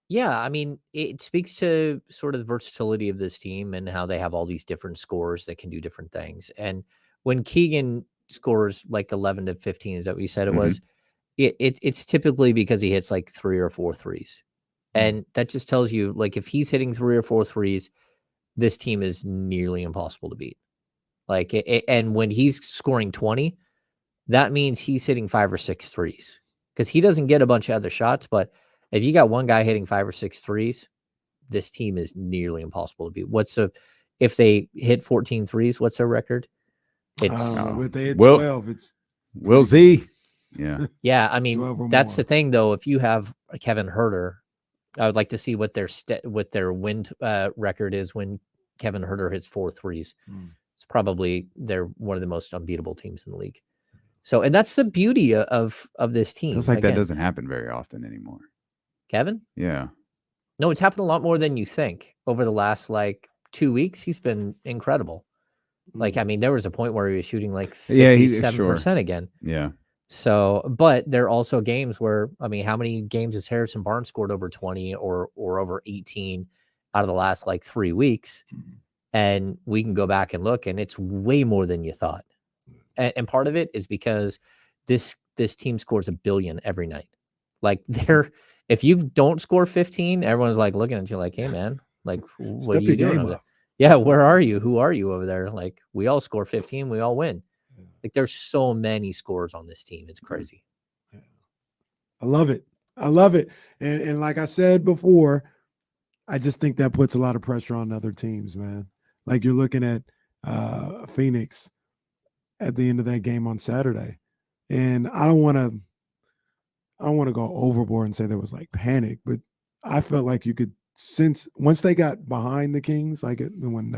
Yeah, I mean, it speaks to sort of the versatility of this team and how they have all these different scorers that can do different things. And when Keegan scores like 11 to 15, is that what you said it was? It's typically because he hits like 3 or 4 threes. And that just tells you, like, if he's hitting 3 or 4 threes, this team is nearly impossible to beat. Like, and when he's scoring 20, that means he's hitting 5 or 6 threes, because he doesn't get a bunch of other shots. But if you got one guy hitting 5 or 6 threes, this team is nearly impossible to beat. If they hit 14 threes, what's their record? It's if they hit 12, it's Will Z. Yeah. Yeah. I mean, that's the thing, though. If you have Kevin Huerter, I would like to see what their win record is when Kevin Huerter hits 4 threes. It's probably they're one of the most unbeatable teams in the league. So, and that's the beauty of this team. Feels like that doesn't happen very often anymore. Kevin? Yeah. No, it's happened a lot more than you think. Over the last 2 weeks, he's been incredible. Like, I mean, there was a point where he was shooting like 57% again. Yeah. So, but there are also games where, I mean, how many games has Harrison Barnes scored over 20 or over 18 out of the last 3 weeks? And we can go back and look, and it's way more than you thought. And part of it is because this team scores 1 billion every night. Like if you don't score 15, everyone's like looking at you like, hey man, like what are you doing over there? Yeah, where are you? Who are you over there? Like we all score 15, we all win. Like there's so many scores on this team. It's crazy. I love it. I love it. And like I said before, I just think that puts a lot of pressure on other teams, man. Like you're looking at Phoenix at the end of that game on Saturday. And I don't want to go overboard and say there was like panic, but I felt like you could sense once they got behind the Kings, like when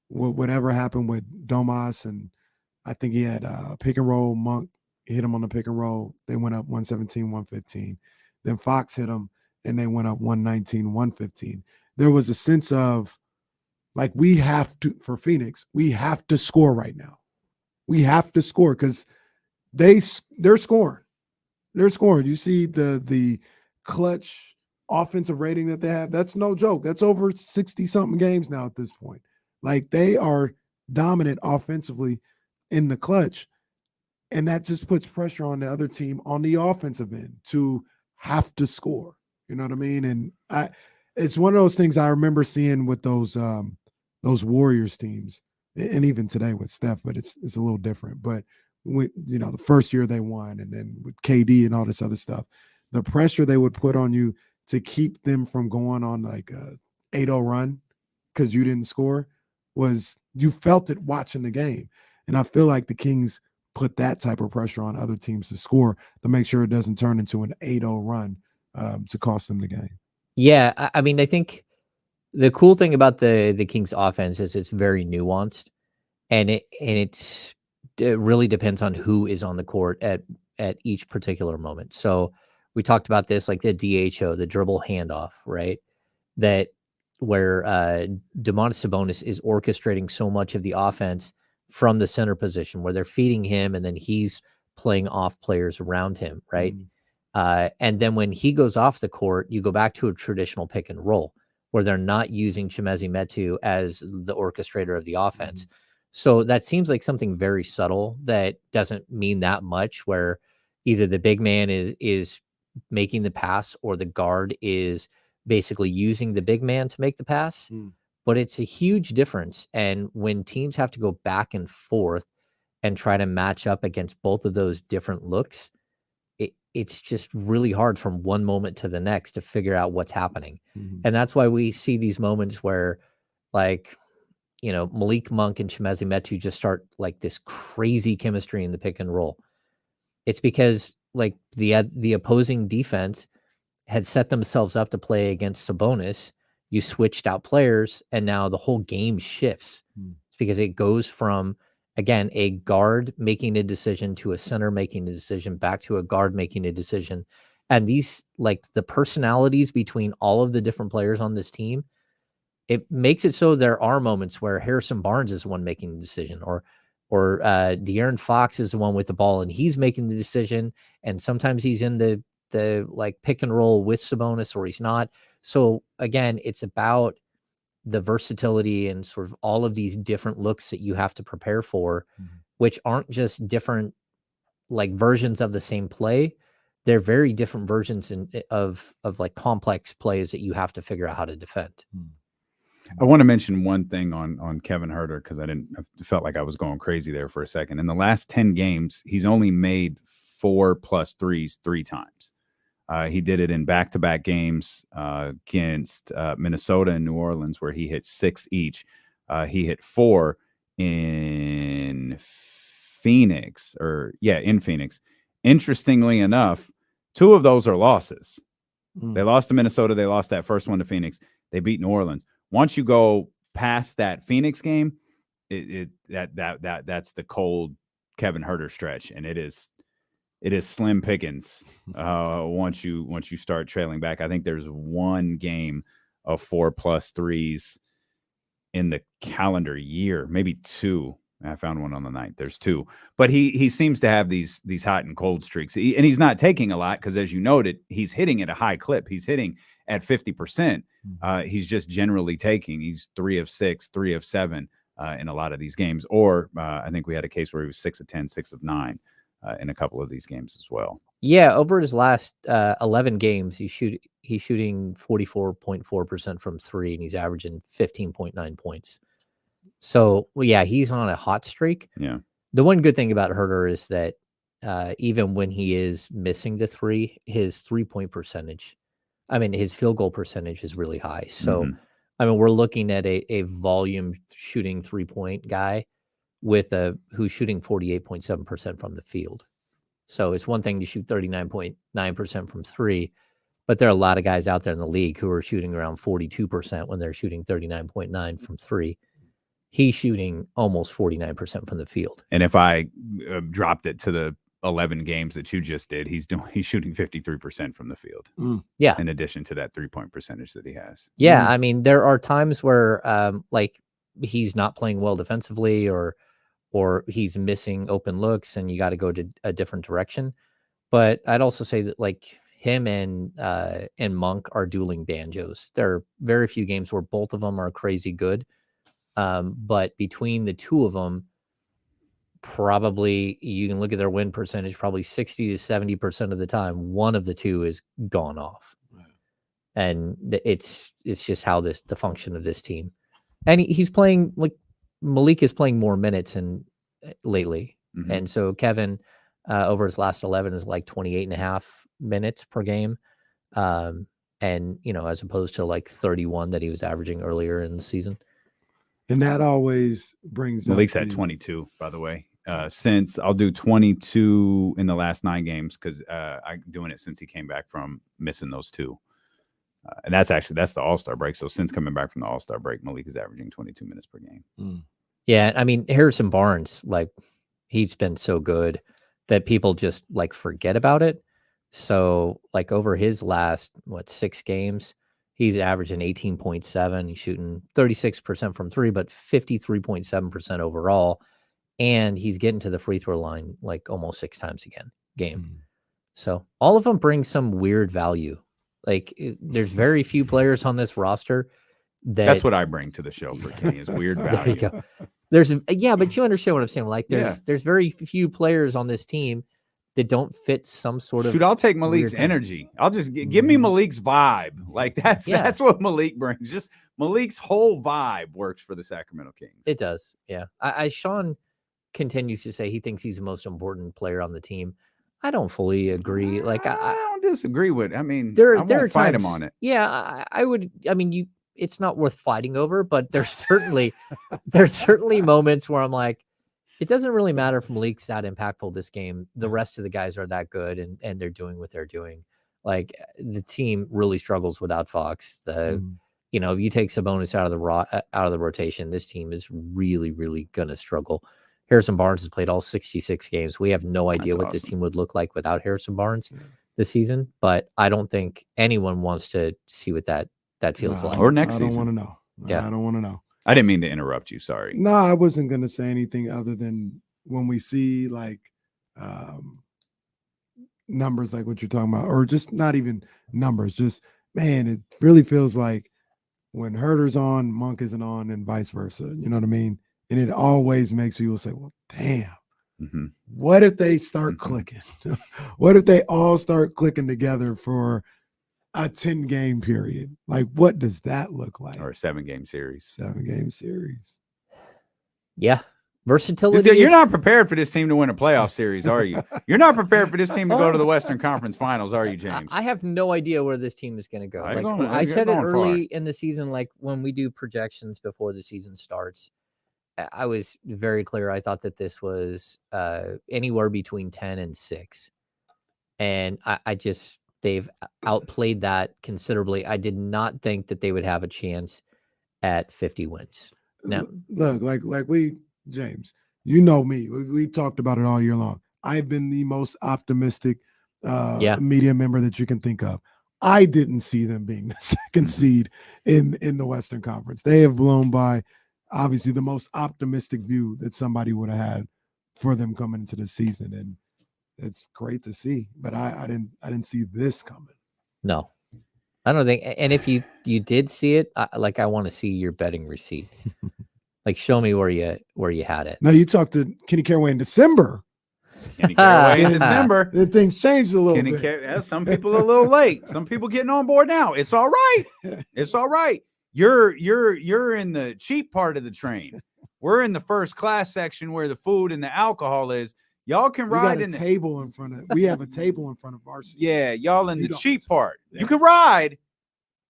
whatever happened with Domas, and I think he had pick and roll. Monk hit him on the pick and roll. They went up 117, 115. Then Fox hit him and they went up 119, 115. There was a sense of like, we have to, for Phoenix, we have to score right now. We have to score because they're scoring. They're scoring. You see the clutch offensive rating that they have. That's no joke. That's over 60-something games now at this point. Like they are dominant offensively in the clutch. And that just puts pressure on the other team on the offensive end to have to score. You know what I mean? And it's one of those things I remember seeing with those Warriors teams, and even today with Steph, but it's a little different. But when, you know, the first year they won, and then with KD and all this other stuff, the pressure they would put on you to keep them from going on like a 8-0 run because you didn't score was, you felt it watching the game. And I feel like the Kings put that type of pressure on other teams to score to make sure it doesn't turn into an 8-0 run to cost them the game. Yeah, I mean, I think the cool thing about the Kings offense is it's very nuanced, and it really depends on who is on the court at each particular moment. So we talked about this, like the DHO, the dribble handoff, right? That where Domantas Sabonis is orchestrating so much of the offense from the center position, where they're feeding him and then he's playing off players around him, right? And then when he goes off the court, you go back to a traditional pick and roll where they're not using Chimezie Metu as the orchestrator of the offense. So that seems like something very subtle that doesn't mean that much, where either the big man is making the pass or the guard is basically using the big man to make the pass. But it's a huge difference. And when teams have to go back and forth and try to match up against both of those different looks, it's just really hard from one moment to the next to figure out what's happening. And that's why we see these moments where, like, you know, Malik Monk and Chimezie Metu just start like this crazy chemistry in the pick and roll. It's because like the opposing defense had set themselves up to play against Sabonis. You switched out players, and now the whole game shifts. It's because it goes from, again, a guard making a decision to a center making a decision, back to a guard making a decision. And these, like the personalities between all of the different players on this team, it makes it so there are moments where Harrison Barnes is the one making the decision, or De'Aaron Fox is the one with the ball and he's making the decision. And sometimes he's in the like pick and roll with Sabonis, or he's not. So again, it's about the versatility and sort of all of these different looks that you have to prepare for, which aren't just different like versions of the same play. They're very different versions of like complex plays that you have to figure out how to defend. I want to mention one thing on Kevin Huerter, because I felt like I was going crazy there for a second. In the last 10 games, he's only made 4+ threes 3 times. He did it in back-to-back games against Minnesota and New Orleans, where he hit 6 each. He hit 4 in Phoenix, in Phoenix. Interestingly enough, 2 of those are losses. They lost to Minnesota. They lost that first one to Phoenix. They beat New Orleans. Once you go past that Phoenix game, that's the cold Kevin Huerter stretch, and it is slim pickings once you start trailing back. I think there's one game of 4+ threes in the calendar year, maybe 2. I found one on the 9th. There's 2, but he seems to have these hot and cold streaks, and he's not taking a lot because, as you noted, he's hitting at a high clip. He's hitting at 50%. He's just generally taking. He's 3 of 6, 3 of 7 in a lot of these games. Or I think we had a case where he was 6 of 10, 6 of 9 in a couple of these games as well. Yeah, over his last 11 games, he's shooting 44.4% from three, and he's averaging 15.9 points. So, well, yeah, he's on a hot streak. Yeah. The one good thing about Herter is that even when he is missing the three, his 3-point percentage, his field goal percentage is really high. So, we're looking at a volume shooting 3-point guy with who's shooting 48.7% from the field. So it's one thing to shoot 39.9% from three, but there are a lot of guys out there in the league who are shooting around 42% when they're shooting 39.9 from three. He's shooting almost 49% from the field. And if I dropped it to the 11 games that you just did, he's shooting 53% from the field. Yeah. In addition to that 3-point percentage that he has. Yeah. There are times where he's not playing well defensively or he's missing open looks and you got to go to a different direction. But I'd also say that him and Monk are dueling banjos. There are very few games where both of them are crazy good. But between the two of them, probably you can look at their win percentage, probably 60 to 70% of the time, one of the two is gone off. Right. And it's just how the function of this team. And he's playing, Malik is playing more minutes lately. And so Kevin, over his last 11 is 28.5 minutes per game. And, as opposed to 31 that he was averaging earlier in the season. And that always brings Malik's at 22, by the way. Since I'll do 22 in the last 9 games because I'm doing it since he came back from missing those 2. And that's the All-Star break. So since coming back from the All-Star break, Malik is averaging 22 minutes per game. Yeah, Harrison Barnes, he's been so good that people just forget about it. So over his last 6 games, he's averaging 18.7. He's shooting 36% from three, but 53.7% overall. And he's getting to the free throw line almost 6 times a game. So all of them bring some weird value. There's very few players on this roster that's what I bring to the show for Kenny is weird value. There you go. But you understand what I'm saying. There's very few players on this team that don't fit some sort of. Shoot, I'll take Malik's energy. I'll just give me Malik's vibe. That's what Malik brings. Just Malik's whole vibe works for the Sacramento Kings. It does. Yeah. Sean continues to say he thinks he's the most important player on the team. I don't fully agree. I don't disagree with. I there won't are fight times, him on it. Yeah, I would. It's not worth fighting over, but there's certainly moments where I'm like, it doesn't really matter if Malik's that impactful this game. The rest of the guys are that good, and they're doing what they're doing. The team really struggles without Fox. If you take Sabonis out of the rotation, this team is really, really gonna struggle. Harrison Barnes has played all 66 games. We have no idea what this team would look like without Harrison Barnes this season, but I don't think anyone wants to see what that feels like. Or next season. I don't want to know. Yeah. I don't want to know. I didn't mean to interrupt you. Sorry. No, I wasn't going to say anything other than when we see numbers like what you're talking about, or just not even numbers, just, man, it really feels like when Herter's on, Monk isn't on, and vice versa. You know what I mean? And it always makes people say, well, damn, what if they start clicking? What if they all start clicking together for a 10-game period? What does that look like? Or a 7-game series. 7-game series. Yeah. Versatility. You're not prepared for this team to win a playoff series, are you? You're not prepared for this team to go to the Western Conference Finals, are you, James? I have no idea where this team is going to go. I said it early in the season, when we do projections before the season starts, I was very clear. I thought that this was anywhere between 10 and 6. And they've outplayed that considerably. I did not think that they would have a chance at 50 wins. Now, look, James, you know me. We talked about it all year long. I've been the most optimistic media member that you can think of. I didn't see them being the second seed in the Western Conference. They have blown by, obviously, the most optimistic view that somebody would have had for them coming into the season, and it's great to see. But I didn't see this coming. No, I don't think. And if you did see it, I want to see your betting receipt. Show me where you had it. No, you talked to Kenny Caraway in December Kenny Caraway in December. Then things changed a little Kenny bit. Some people are a little late. Some people getting on board now. It's all right. It's all right. You're in the cheap part of the train. We're in the first class section where the food and the alcohol is. Y'all can ride in the table in front of. We have a table in front of our seat. Yeah, y'all in the don't. cheap part. Yeah. You can ride,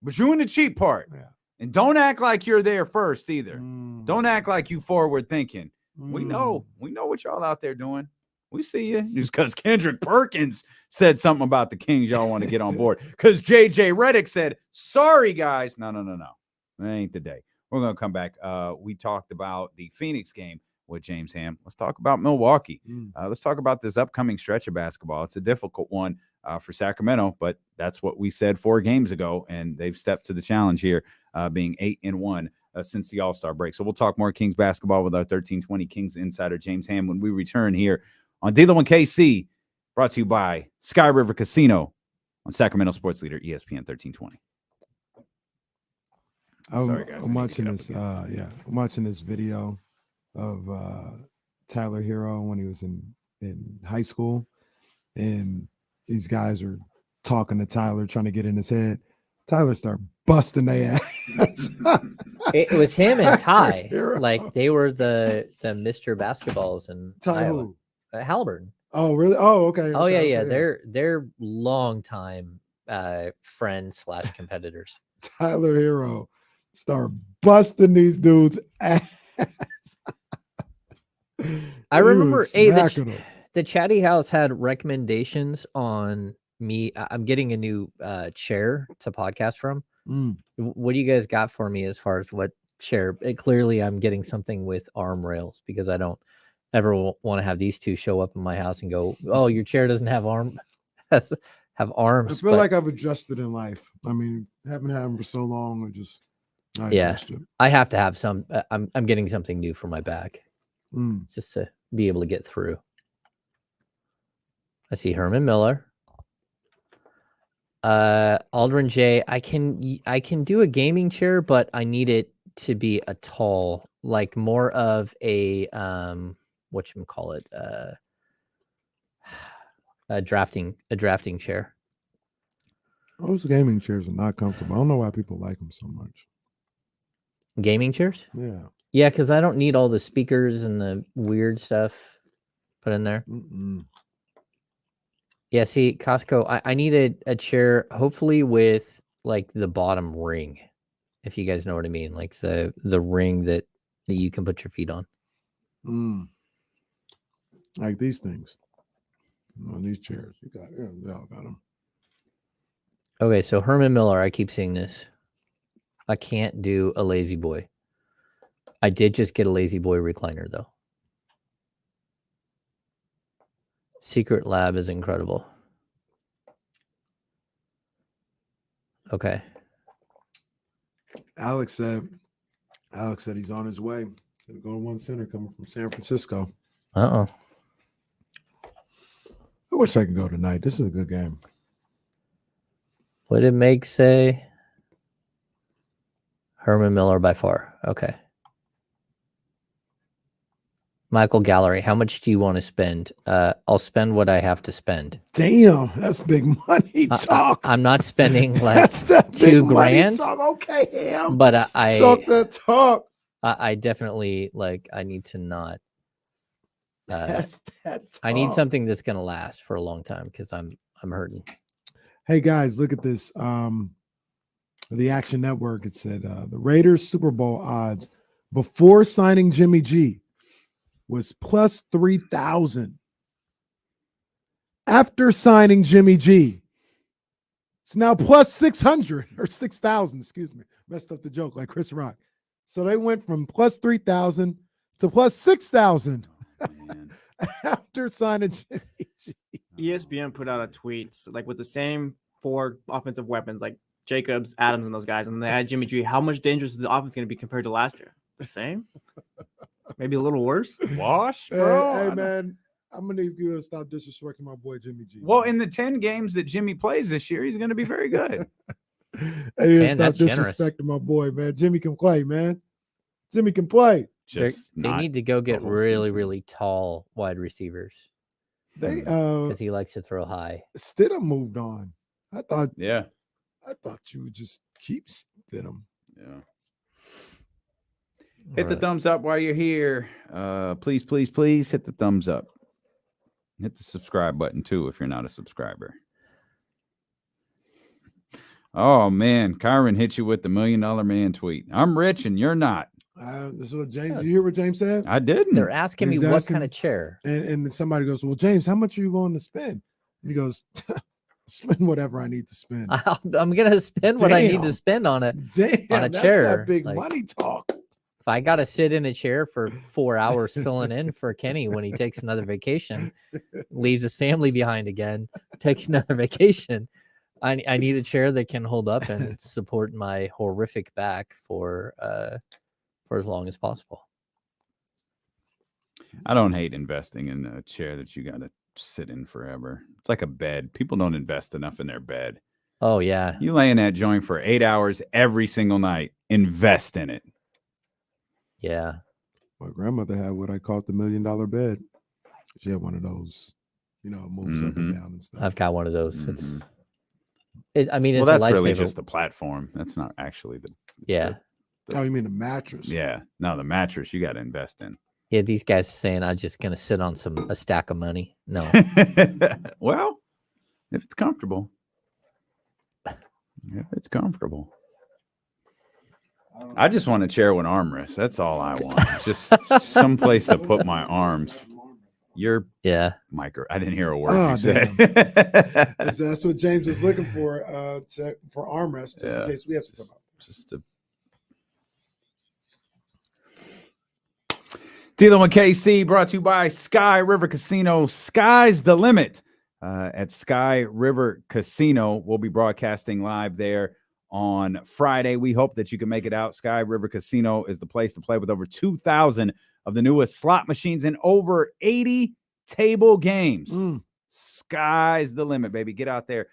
but you're in the cheap part. Yeah. And don't act like you're there first either. Don't act like you forward thinking. We know what y'all out there doing. We see you. Just because Kendrick Perkins said something about the Kings, y'all want to get on board. Because JJ Redick said, sorry, guys. No. That ain't the day. We're going to come back. We talked about the Phoenix game with James Ham. Let's talk about Milwaukee. Let's talk about this upcoming stretch of basketball. It's a difficult one for Sacramento, but that's what we said 4 games ago, and they've stepped to the challenge here, being 8-1 since the All-Star break. So we'll talk more Kings basketball with our 1320 Kings insider James Ham when we return here on D-Lo and KC, brought to you by Sky River Casino on Sacramento Sports Leader ESPN 1320. Sorry, guys. I'm watching this. I'm watching this video of Tyler Hero when he was in high school, and these guys are talking to Tyler, trying to get in his head. Tyler started busting their ass. It was him and Ty. Hero. Like they were the Mr. Basketballs and Ty Iowa. who? Halliburton. Oh, really? Oh, okay. Oh okay, yeah. okay. They're long time friends / competitors. Tyler Hero start busting these dudes' ass. I remember smacking them. the Chatty House had recommendations on me. I'm getting a new chair to podcast from. What do you guys got for me as far as what chair? Clearly, I'm getting something with arm rails because I don't ever want to have these two show up in my house and go, "Oh, your chair doesn't have arms." I feel like I've adjusted in life. I mean, haven't had them for so long, or just adjusted. I have to have some. I'm getting something new for my back, just to be able to get through. I see Herman Miller. Aldrin J. I can do a gaming chair, but I need it to be a tall, like more of a whatchamacallit, a drafting chair. Those gaming chairs are not comfortable. I don't know why people like them so much. Gaming chairs? Yeah, because I don't need all the speakers and the weird stuff put in there. Yeah, see, Costco, I need a chair, hopefully with like the bottom ring, if you guys know what I mean, like the ring that you can put your feet on. Like these things on these chairs. They all got them. Okay, so Herman Miller, I keep seeing this. I can't do a Lazy Boy. I did just get a Lazy Boy recliner though. Secret Lab is incredible. Okay. Alex said he's on his way. Gonna go to one center coming from San Francisco. I wish I could go tonight. This is a good game. What did Meg say? Herman Miller by far. Okay. Michael Gallery, how much do you want to spend? I'll spend what I have to spend. Damn, that's big money talk. I'm not spending like that's $2,000. Talk. Okay, Ham. But I talk that talk. I definitely I need to not. That's that talk. I need something that's gonna last for a long time because I'm hurting. Hey guys, look at this. The Action Network. It said the Raiders Super Bowl odds before signing Jimmy G was plus 3,000. After signing Jimmy G, it's now plus 600 or 6,000. Excuse me, messed up the joke like Chris Rock. So they went from plus 3,000 to plus 6,000 after signing Jimmy G. ESPN put out a tweet like with the same 4 offensive weapons like Jacobs, Adams, and those guys, and they had Jimmy G. How much dangerous is the offense going to be compared to last year? The same? Maybe a little worse? Wash, bro. Hey man, I'm gonna need you to stop disrespecting my boy Jimmy G. Well, in the 10 games that Jimmy plays this year, he's going to be very good. Hey, stop disrespecting my boy, man. Jimmy can play, man. Jimmy can play. They need to go get really, really tall wide receivers. They because he likes to throw high. Stidham moved on. I thought Yeah. you would just keep Stidham. Yeah. Hit the thumbs up while you're here. Please, please, please hit the thumbs up. Hit the subscribe button too if you're not a subscriber. Oh man, Kyron hit you with the $1 Million Man tweet. I'm rich and you're not. This is what James. You hear what James said? I didn't. They're asking me what kind of chair. And then somebody goes, "Well, James, how much are you going to spend?" And he goes, "Spend whatever I need to spend." I'm gonna spend what I need to spend on it. Damn, on a that's chair. that big Like, money talk. if I got to sit in a chair for 4 hours filling in for Kenny when he takes another vacation, leaves his family behind again, takes another vacation, I need a chair that can hold up and support my horrific back for as long as possible. I don't hate investing in a chair that you got to sit in forever. It's like a bed. People don't invest enough in their bed. Oh, yeah. You lay in that joint for 8 hours every single night. Invest in it. Yeah. My grandmother had what I called the $1 Million bed. She had one of those, moves up and down and stuff. I've got one of those. Mm-hmm. It's a that's lifesaver. really just the platform. That's not actually the. Yeah. Oh, you mean the mattress? Yeah. No, the mattress you got to invest in. Yeah, these guys saying I'm just gonna sit on a stack of money. No. Well, if it's comfortable. If it's comfortable. I just want a chair with armrests. That's all I want. Just some place to put my arms. Micro. I didn't hear a word you said. That's what James is looking for. Check for armrest, just in case we have to come up. Just to. Dealing with KC, brought to you by Sky River Casino. Sky's the limit at Sky River Casino. We'll be broadcasting live there on Friday. We hope that you can make it out. Sky River Casino is the place to play with over 2,000 of the newest slot machines and over 80 table games. Sky's the limit, baby. Get out there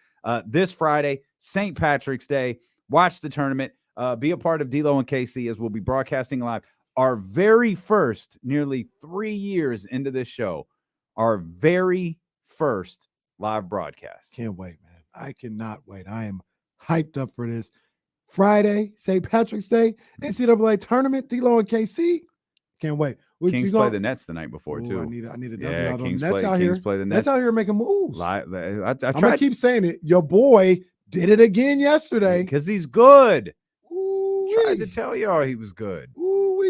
this Friday, St. Patrick's Day. Watch the tournament. Be a part of D-Lo and KC as we'll be broadcasting live. Our very first, nearly 3 years into this show, our very first live broadcast. Can't wait, man. I cannot wait. I am hyped up for this. Friday, St. Patrick's Day, NCAA tournament, D-Lo and KC. Can't wait. Kings play the Nets the night before, too. I need a W. Yeah, Kings Nets play, out Kings here. play the Nets. Nets out here making moves. I I'm tried going to keep saying it. Your boy did it again yesterday. Because he's good. Tried to tell y'all he was good.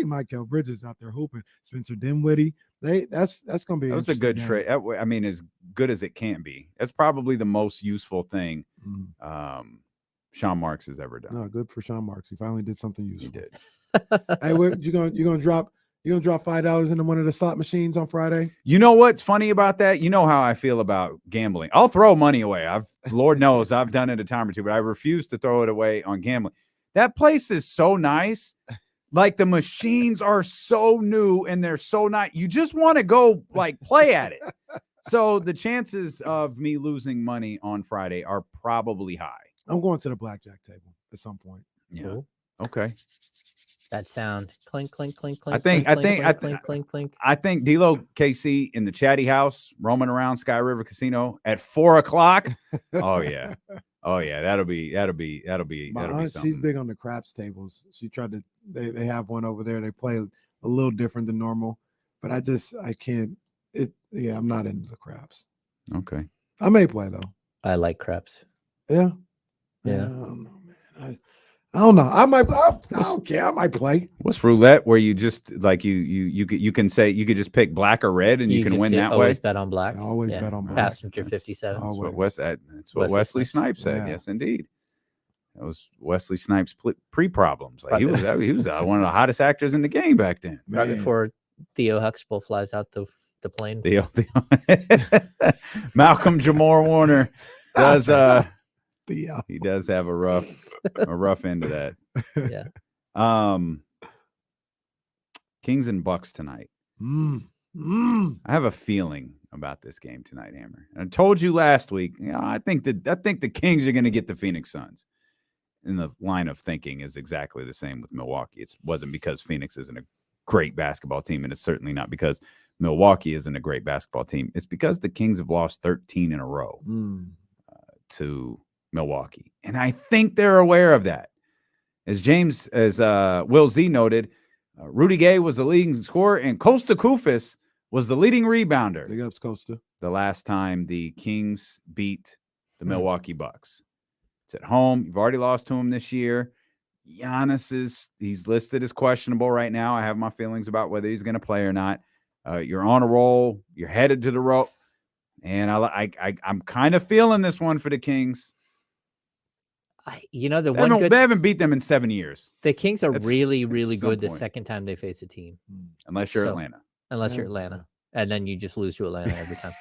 Michael Bridges out there hooping. Spencer Dinwiddie. That's going to be. That was a good trade. I mean, as good as it can be. That's probably the most useful thing Sean Marks has ever done. No, good for Sean Marks. He finally did something useful. He did. Hey, you gonna drop $5 into one of the slot machines on Friday? You know what's funny about that? You know how I feel about gambling. I'll throw money away. Lord knows I've done it a time or two, but I refuse to throw it away on gambling. That place is so nice. Like the machines are so new and they're so nice. You just want to go play at it. So the chances of me losing money on Friday are probably high. I'm going to the blackjack table at some point. Yeah. Cool. Okay. That sound clink, clink, clink, clink. I think clink, clink, clink. I think D-Lo KC in the chatty house roaming around Sky River Casino at 4:00. Oh yeah. Oh yeah. That'll be My aunt, something. she's big on the craps tables. She tried to they have one over there. They play a little different than normal, but I can't I'm not into the craps. Okay. I may play though. I like craps. Yeah. Yeah. I don't know, man. I don't know. I don't care. I might play. What's roulette where you just you can say you could just pick black or red and you can win that way? Always bet on black. I always bet on black. Passenger 57. That's what Wesley Snipes said. Yeah. Yes, indeed. That was Wesley Snipes pre-problems. He was one of the hottest actors in the game back then. Right before Theo Huxtable flies out the plane. Theo. Malcolm Jamar Warner does he does have a rough end of that. Yeah. Kings and Bucks tonight. I have a feeling about this game tonight, Hammer. And I told you last week, I think the Kings are going to get the Phoenix Suns. And the line of thinking is exactly the same with Milwaukee. It wasn't because Phoenix isn't a great basketball team, and it's certainly not because Milwaukee isn't a great basketball team. It's because the Kings have lost 13 in a row to Milwaukee. And I think they're aware of that. As Will Z noted, Rudy Gay was the leading scorer and Costa Koufis was the leading rebounder. Big ups, Costa. The last time the Kings beat the Milwaukee Bucks. It's at home. You've already lost to him this year. Giannis he's listed as questionable right now. I have my feelings about whether he's going to play or not. You're on a roll. You're headed to the rope. And I'm kind of feeling this one for the Kings. You know, they haven't beat them in 7 years. The Kings are really, really good the point. Second time they face a team. Unless you're Atlanta. Unless you're Atlanta. And then you just lose to Atlanta every time.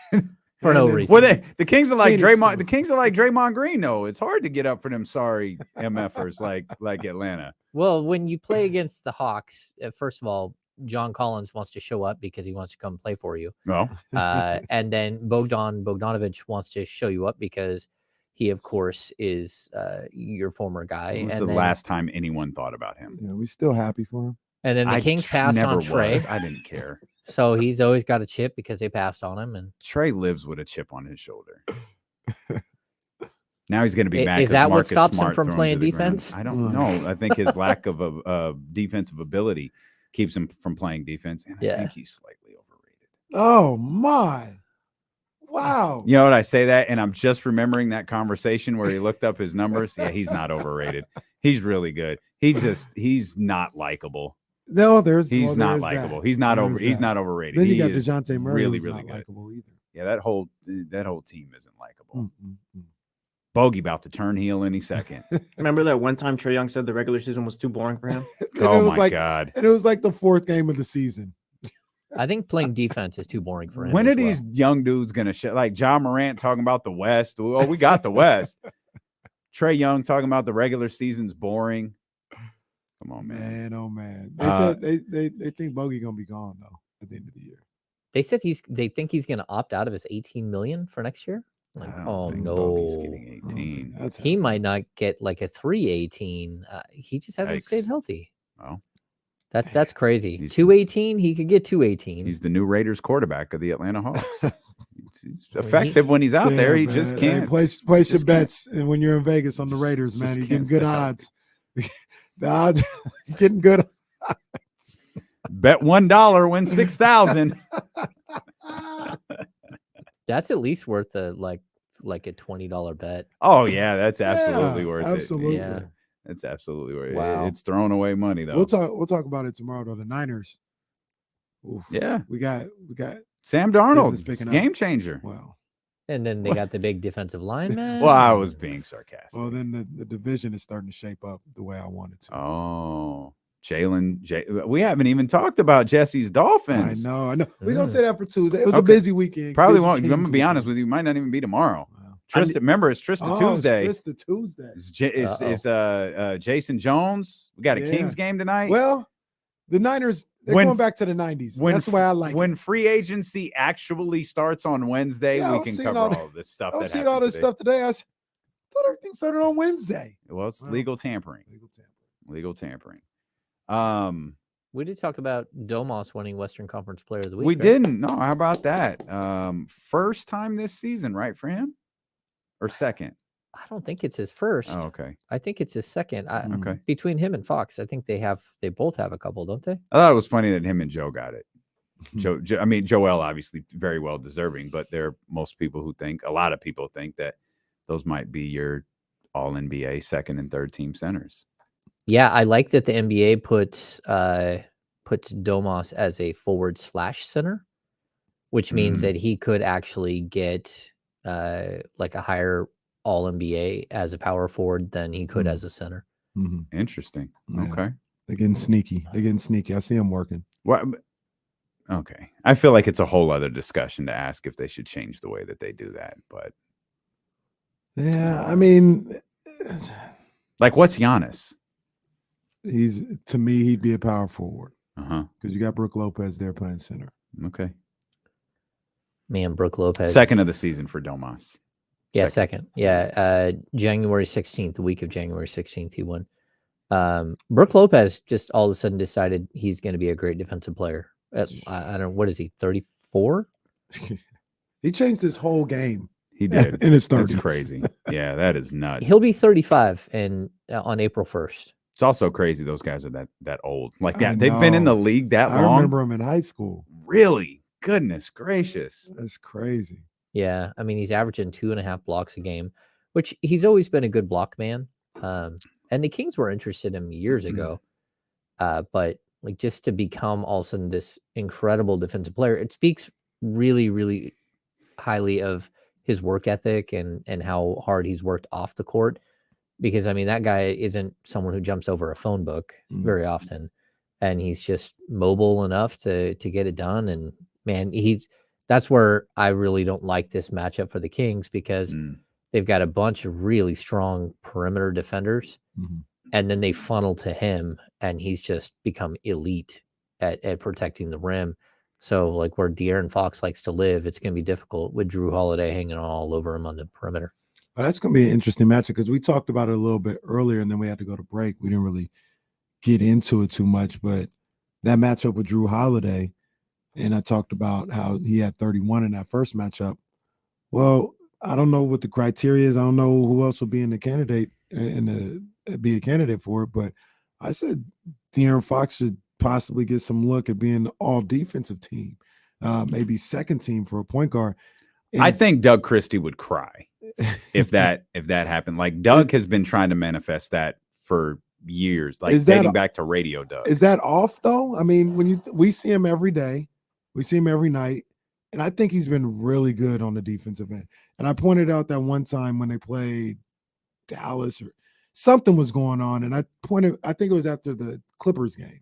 For no reason. Well, the Kings are like Draymond. The Kings are like Draymond Green, though. It's hard to get up for them sorry MFers like Atlanta. Well, when you play against the Hawks, first of all, John Collins wants to show up because he wants to come play for you. No. And then Bogdanovich wants to show you up because he, of course, is your former guy. When was the last time anyone thought about him? Yeah, we're still happy for him. And then the Kings passed on Trey. I didn't care. So he's always got a chip because they passed on him. And Trey lives with a chip on his shoulder. Now he's going to be mad. Is that Marcus what stops Smart him from playing defense? I don't know. I think his lack of defensive ability keeps him from playing defense. And I think he's slightly overrated. Oh, my. Wow. You know what? I say that, and I'm just remembering that conversation where he looked up his numbers. Yeah, he's not overrated. He's really good. He's not likable. No, he's not likable. He's not overrated. Then you got DeJounte Murray, really, who's really not good. likable either. Yeah, that whole team isn't likable. Bogey about to turn heel any second. Remember that one time Trae Young said the regular season was too boring for him? Oh my God! And it was like the 4th game of the season. I think playing defense is too boring for him. When are these young dudes gonna show? Like John Morant talking about the West. Oh, we got the West. Trae Young talking about the regular season's boring. Come on, man. Oh man. They said they think Bogey gonna be gone though at the end of the year. They said they think he's gonna opt out of his $18 million for next year. Like, oh no, Bogey's getting 18. He might not get like a 318. He just hasn't stayed healthy. Oh, that's crazy. 218, he could get 218. He's the new Raiders quarterback of the Atlanta Hawks. He's effective when he's out there. He just can't. Hey, place your bets, and when you're in Vegas on the Raiders, man, you're getting good odds. The odds, getting good. Bet $1, win 6,000. That's at least worth a like a $20 bet. Oh yeah, that's absolutely worth absolutely. it. Yeah, that's absolutely worth it. Wow. It's throwing away money though. We'll talk about it tomorrow though. The Niners. Oof. Yeah, we got Sam Darnold, game changer. Wow. And then they got the big defensive lineman. Well, I was being sarcastic. Well, then the division is starting to shape up the way I wanted to. Oh, we haven't even talked about Jesse's Dolphins. I know. We're gonna say that for Tuesday. It was a busy weekend. Probably won't. I'm gonna be honest with you. Might not even be tomorrow. Wow. Tristan, remember it's Tristan Tuesday. It's Tristan Tuesday. Is Jason Jones? We got a Kings game tonight. Well, the Niners. They're going back to the 90s. That's why I like when free agency actually starts on Wednesday, we can cover all this stuff. I've seen all this stuff today. I thought everything started on Wednesday. Well, it's legal tampering. Legal tampering. We did talk about Domas winning Western Conference Player of the Week. We didn't. No, how about that? First time this season, right, for him? Or second? I don't think it's his first. Oh, okay. I think it's his second. Okay. Between him and Fox, I think they both have a couple, don't they? I thought it was funny that him and Joe got it. Joel obviously very well deserving, but there are a lot of people think that those might be your all NBA second and third team centers. Yeah, I like that the NBA puts Domas as a forward/center, which means that he could actually get like a higher all NBA as a power forward than he could as a center. Interesting. Yeah. Okay. They're getting sneaky. I see them working. What? Okay. I feel like it's a whole other discussion to ask if they should change the way that they do that. But yeah, I mean, like, what's Giannis? To me, he'd be a power forward. Because you got Brook Lopez there playing center. Okay. Man, Brook Lopez. Second of the season for Domas. Yeah, second. Yeah, January 16th, the week of January 16th, he won. Brook Lopez just all of a sudden decided he's going to be a great defensive player. I don't know, what is he, 34? He changed his whole game. He did. In his 30s. That's crazy. Yeah, that is nuts. He'll be 35 on April 1st. It's also crazy those guys are that old. Like I that. They've been in the know. league that I long. remember him in high school. Really? Goodness gracious. That's crazy. Yeah, I mean, he's averaging 2.5 blocks a game, which he's always been a good block man. And the Kings were interested in him years ago. But like just to become all of a sudden this incredible defensive player, it speaks really, really highly of his work ethic and how hard he's worked off the court. Because I mean, that guy isn't someone who jumps over a phone book very often, and he's just mobile enough to get it done. And man, that's where I really don't like this matchup for the Kings, because they've got a bunch of really strong perimeter defenders, and then they funnel to him, and he's just become elite at protecting the rim. So like where De'Aaron Fox likes to live, it's going to be difficult with Drew Holiday hanging all over him on the perimeter. Well, that's going to be an interesting matchup, because we talked about it a little bit earlier, and then we had to go to break. We didn't really get into it too much, but that matchup with Drew Holiday, and I talked about how he had 31 in that first matchup. Well, I don't know what the criteria is. I don't know who else will be in the candidate be a candidate for it, but I said De'Aaron Fox should possibly get some look at being all defensive team, maybe second team for a point guard. And I think Doug Christie would cry if that happened. Like Doug has been trying to manifest that for years, like dating back to Radio Doug. Is that off though? I mean, we see him every day, we see him every night, and I think he's been really good on the defensive end. And I pointed out that one time when they played Dallas or something was going on, and I think it was after the Clippers game,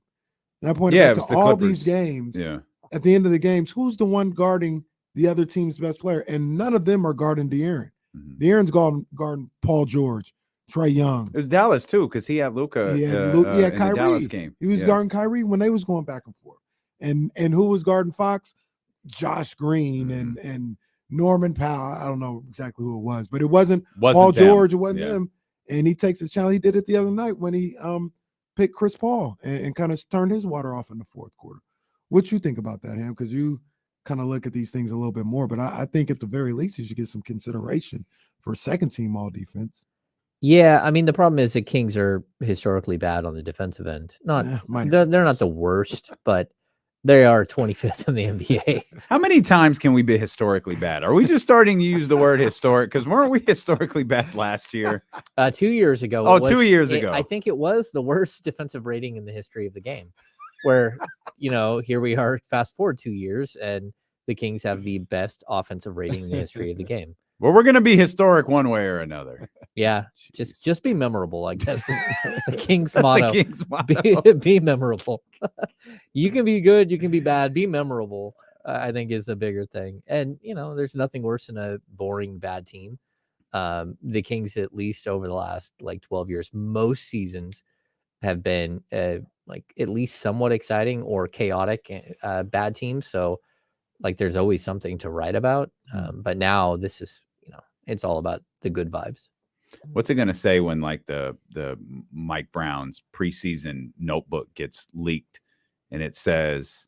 and I pointed out to all these games. Yeah. At the end of the games, who's the one guarding the other team's best player? And none of them are guarding De'Aaron. De'Aaron's guarding Paul George, Trae Young. It was Dallas too, because he had Luka. He had in Kyrie. the Dallas game. He was guarding Kyrie when they was going back and forth. And who was guarding Fox? Josh Green and Norman Powell. I don't know exactly who it was, but it wasn't Paul them. George. It wasn't him. And he takes a challenge. He did it the other night when he picked Chris Paul and kind of turned his water off in the fourth quarter. What you think about that, Ham? Because you kind of look at these things a little bit more, but I think at the very least you should get some consideration for second team all defense. Yeah, I mean the problem is the Kings are historically bad on the defensive end. They're not the worst, but they are 25th in the NBA. How many times can we be historically bad? Are we just starting to use the word historic? Because weren't we historically bad last year? 2 years ago. Oh, 2 years ago. I think it was the worst defensive rating in the history of the game. Where, here we are, fast forward 2 years, and the Kings have the best offensive rating in the history of the game. Well, we're going to be historic one way or another. Yeah, just be memorable, I guess. Is the Kings That's motto. the Kings motto. Be memorable. You can be good, you can be bad. Be memorable, I think, is a bigger thing. And, there's nothing worse than a boring, bad team. The Kings, at least over the last 12 years, most seasons have been at least somewhat exciting or chaotic bad teams. So there's always something to write about. But now this is, it's all about the good vibes. What's it going to say when the Mike Brown's preseason notebook gets leaked and it says,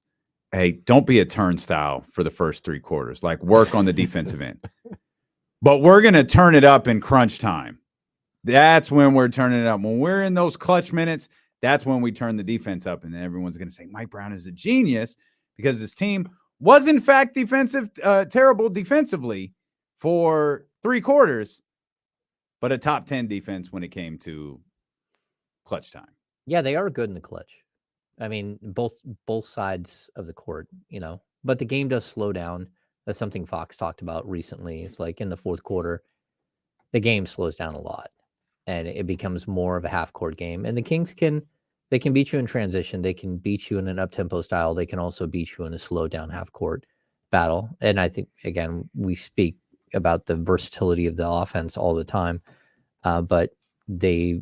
hey, don't be a turnstile for the first 3 quarters, work on the defensive end, but we're going to turn it up in crunch time. That's when we're turning it up. When we're in those clutch minutes, that's when we turn the defense up. And then everyone's going to say Mike Brown is a genius because his team was in fact terrible defensively for 3 quarters, but a top 10 defense when it came to clutch time. Yeah, they are good in the clutch. I mean, both sides of the court, but the game does slow down. That's something Fox talked about recently. It's in the fourth quarter, the game slows down a lot and it becomes more of a half court game. And the Kings can beat you in transition. They can beat you in an up-tempo style. They can also beat you in a slow down half court battle. And I think, again, we speak about the versatility of the offense all the time. But they,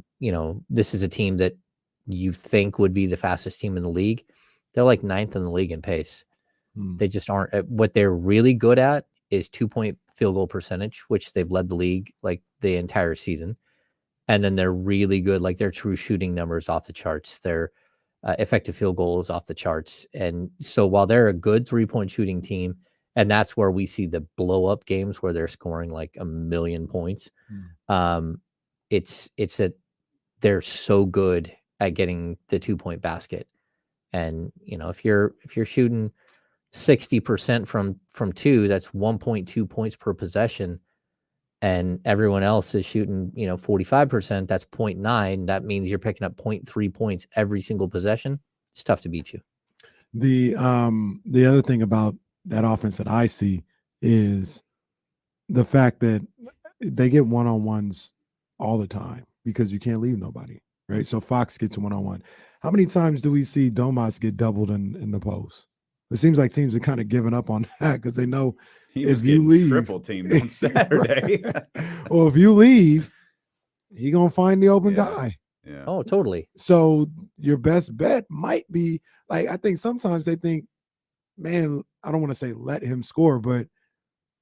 this is a team that you think would be the fastest team in the league. They're 9th in the league in pace. They just aren't. What they're really good at is 2-point field goal percentage, which they've led the league the entire season. And then they're really good, their true shooting numbers off the charts. Their effective field goal is off the charts. And so while they're a good 3-point shooting team, and that's where we see the blow up games where they're scoring like 1 million points. It's that they're so good at getting the 2-point basket. And, if you're shooting 60% from two, that's 1.2 points per possession. And everyone else is shooting, 45%, that's 0.9. That means you're picking up 0.3 points every single possession. It's tough to beat you. The other thing about that offense that I see is the fact that they get one-on-ones all the time because you can't leave nobody, right? So Fox gets one-on-one. How many times do we see Domas get doubled in the post? It seems like teams are kind of giving up on that because they know if you leave, triple teamed on Saturday. Well, if you leave, he gonna find the open guy. Yeah. Oh, totally. So your best bet might be like, I think sometimes they think, man, I don't want to say let him score, but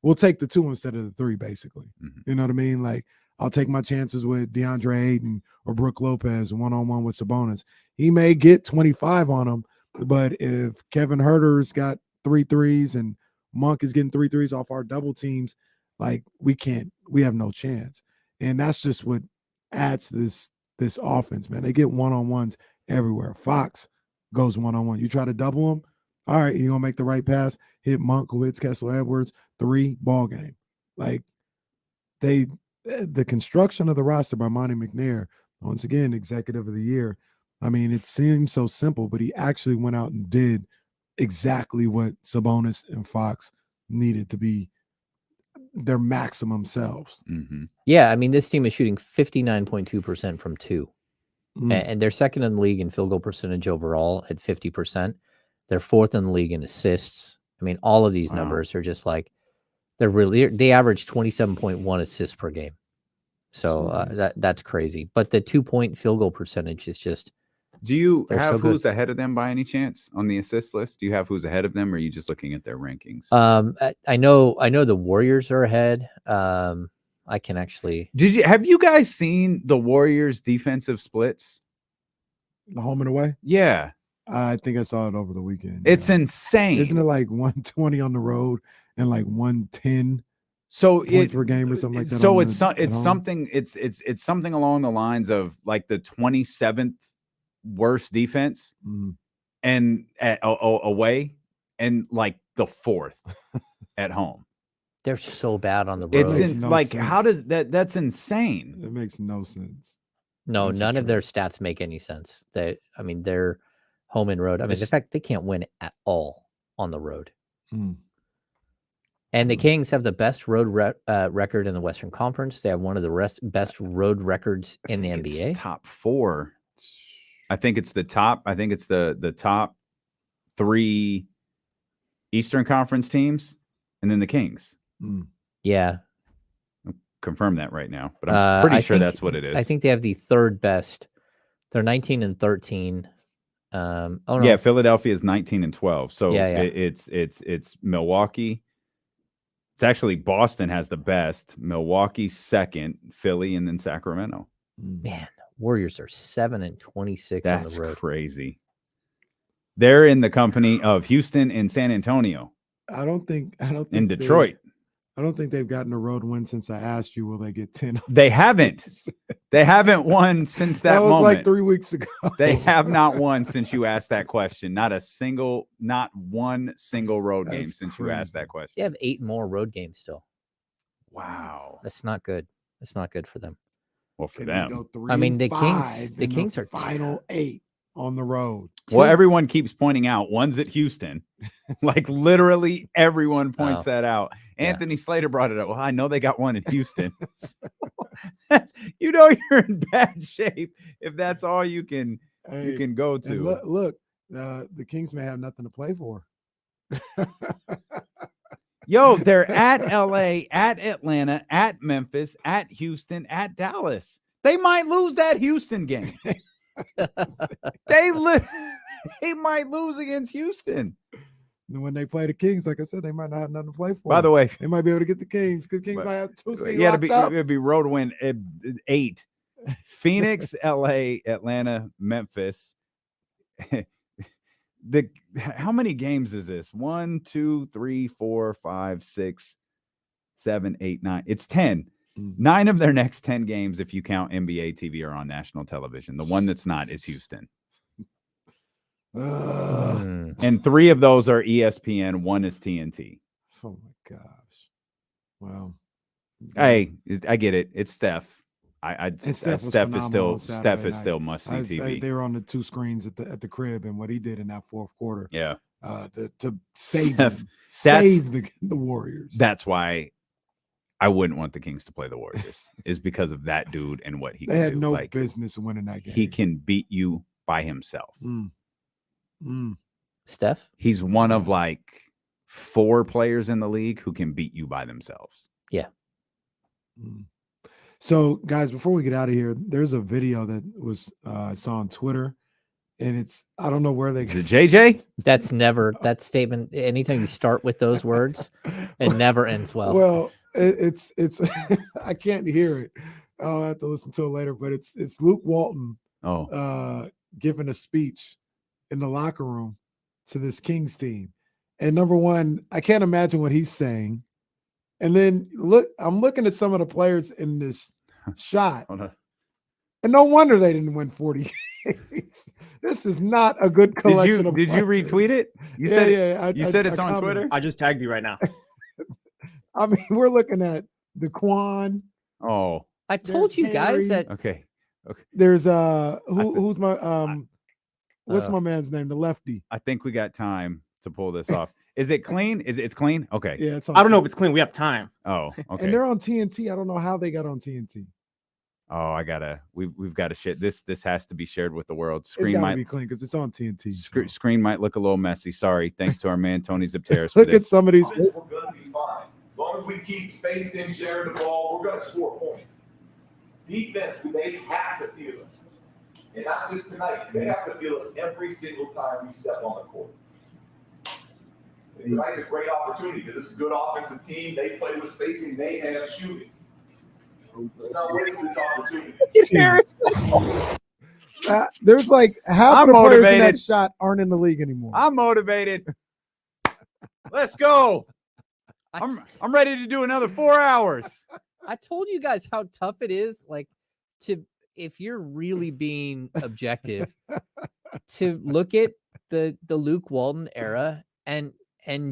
we'll take the 2 instead of the 3, basically. You know what I mean? Like, I'll take my chances with DeAndre Ayton or Brook Lopez one-on-one with Sabonis. He may get 25 on him, but if Kevin Huerter's got 3 threes and Monk is getting 3 threes off our double teams, like we have no chance. And that's just what adds this offense, man. They get one-on-ones everywhere. Fox goes one-on-one. You try to double him, all right, you're going to make the right pass, hit Monk, who hits Kessler Edwards, 3, ball game. Like, the construction of the roster by Monty McNair, once again, executive of the year, I mean, it seems so simple, but he actually went out and did exactly what Sabonis and Fox needed to be their maximum selves. Yeah, I mean, this team is shooting 59.2% from 2. And they're second in the league in field goal percentage overall at 50%. They're 4th in the league in assists. I mean, all of these numbers are just like, they average 27.1 assists per game. So that's crazy. But the 2-point field goal percentage is just. Do you have so who's ahead of them by any chance on the assist list? Do you have who's ahead of them, or are you just looking at their rankings? I know the Warriors are ahead. I can actually. Have you guys seen the Warriors defensive splits? The home and away? Yeah. I think I saw it over the weekend. It's insane. Isn't it like 120 on the road and like 110 points per game or something like that? So it's something along the lines of like the 27th worst defense and away, and like the 4th at home. They're so bad on the road. It's how does that's insane. It makes no sense. No, none of their stats make any sense. They're home and road. I mean, the fact they can't win at all on the road. And the Kings have the best road record in the Western Conference. They have one of the best road records in the NBA. Top 4. I think it's the top. I think it's the top 3 Eastern Conference teams, and then the Kings. Yeah, I'll confirm that right now, but I'm pretty sure that's what it is. I think they have the 3rd best. They're 19-13. Oh no. Yeah, Philadelphia is 19-12. So yeah. It's Milwaukee. It's actually Boston has the best, Milwaukee 2nd, Philly, and then Sacramento. Man, Warriors are 7-26 on the road. That's crazy. They're in the company of Houston and San Antonio. I don't think in Detroit. I don't think they've gotten a road win since I asked you, will they get 10? They haven't. They haven't won since that was moment. Like 3 weeks ago. They have not won since you asked that question. Not one single road game since you asked that question. They have 8 more road games still. Wow. That's not good. That's not good for them. Well, for them. I mean, the Kings are final 8 on the road. Well, everyone keeps pointing out one's at Houston. Like literally everyone points that out. Anthony Slater brought it up. Well, I know they got one in Houston. So you're in bad shape if that's all you can go to. Look, the Kings may have nothing to play for. Yo, they're at LA, at Atlanta, at Memphis, at Houston, at Dallas. They might lose that Houston game. They might lose against Houston. And when they play the Kings, like I said, they might not have nothing to play for. By the way, they might be able to get the Kings because Kings might have 2 seeds. Yeah, it'd be road win 8. Phoenix, LA, Atlanta, Memphis, how many games is this? 1, 2, 3, 4, 5, 6, 7, 8, 9. It's 10. 9 of their next 10 games, if you count NBA TV, are on national television. The one that's not is Houston. And 3 of those are ESPN. 1 is TNT. Oh my gosh! Wow. Hey, I get it. It's Steph. Steph is still must see TV. They were on the 2 screens at the crib, and what he did in that fourth quarter. Yeah. To save the Warriors. That's why I wouldn't want the Kings to play the Warriors. Is because of that dude and what he. They had no business winning that game. He can beat you by himself. Steph? He's one of like 4 players in the league who can beat you by themselves. Yeah. So, guys, before we get out of here, there's a video that was I saw on Twitter, and it's I don't know where they. Is it JJ? That's never that statement. Anytime you start with those words, it never ends well. Well, it's I can't hear it. I'll have to listen to it later. But it's Luke Walton. Giving a speech in the locker room to this Kings team, and number one, I can't imagine what he's saying. And then I'm looking at some of the players in this shot, and no wonder they didn't win 40 games. This is not a good collection of players. Did you retweet it? You said it's on Twitter? I just tagged you right now. I mean, we're looking at DeQuan. Oh. I told you guys that. Okay. There's who's my what's my man's name? The lefty. I think we got time to pull this off. Is it clean? It's clean? Okay. Yeah, it's on I don't know if it's clean. We have time. Oh, okay. And they're on TNT. I don't know how they got on TNT. Oh, we've got to share this. This has to be shared with the world. Screen might be clean because it's on TNT. Screen might look a little messy. Sorry. Thanks to our man Tony Zipteris. Look at some of these. We're going to be fine. As long as we keep spacing, sharing the ball, we're going to score points. Defense, they have to feel us. And not just tonight. They have to feel us every single time we step on the court. And tonight's a great opportunity because it's a good offensive team. They play with spacing. They have shooting. Let's not waste this opportunity. There's like half the players in that shot aren't in the league anymore. I'm motivated. Let's go. I'm ready to do another 4 hours. I told you guys how tough it is, like if you're really being objective, to look at the Luke Walton era and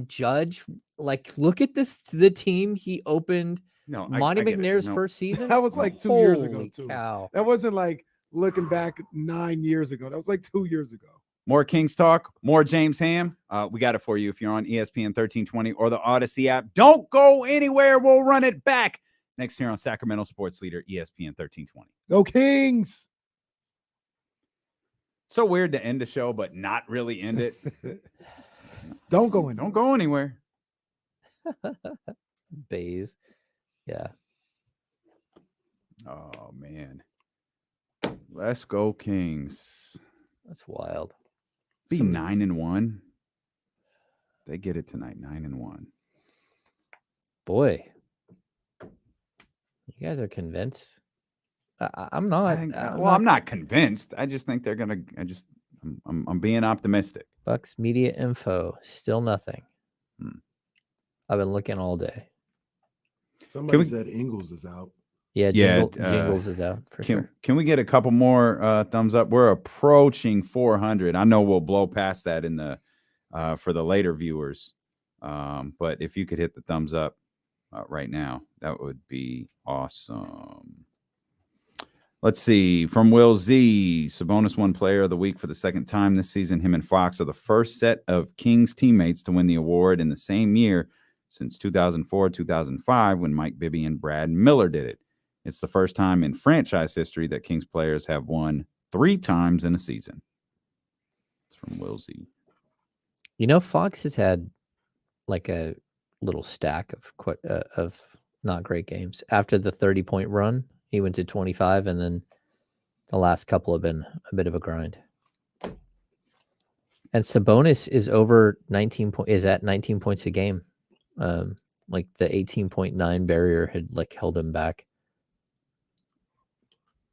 judge, like, look at the team he opened. Monty McNair's first season. That was like 2 years ago too. Cow. That wasn't like looking back 9 years ago. That was like 2 years ago. More Kings talk, more James Ham. We got it for you if you're on ESPN 1320 or the Odyssey app. Don't go anywhere. We'll run it back next here on Sacramento Sports Leader ESPN 1320. Go Kings! So weird to end the show, but not really end it. Don't go in. Don't go anywhere. Bays. Yeah. Oh, man. Let's go Kings. That's wild. Be 9-1. They get it tonight, 9-1. Boy. You guys are convinced? I'm not. I'm not convinced. I just think they're going to I'm being optimistic. Bucks media info, still nothing. I've been looking all day. Somebody said Ingles is out. Yeah, Jingles is out for sure. Can we get a couple more thumbs up? We're approaching 400. I know we'll blow past that in the for the later viewers, but if you could hit the thumbs up right now, that would be awesome. Let's see. From Will Z, Sabonis won Player of the Week for the second time this season. Him and Fox are the first set of Kings teammates to win the award in the same year since 2004-2005 when Mike Bibby and Brad Miller did it. It's the first time in franchise history that Kings players have won 3 times in a season. It's from Will Z. You know, Fox has had like a little stack of not great games. After the 30-point run, he went to 25, and then the last couple have been a bit of a grind. And Sabonis is over 19 is at 19 points a game. Like the 18.9 barrier had like held him back.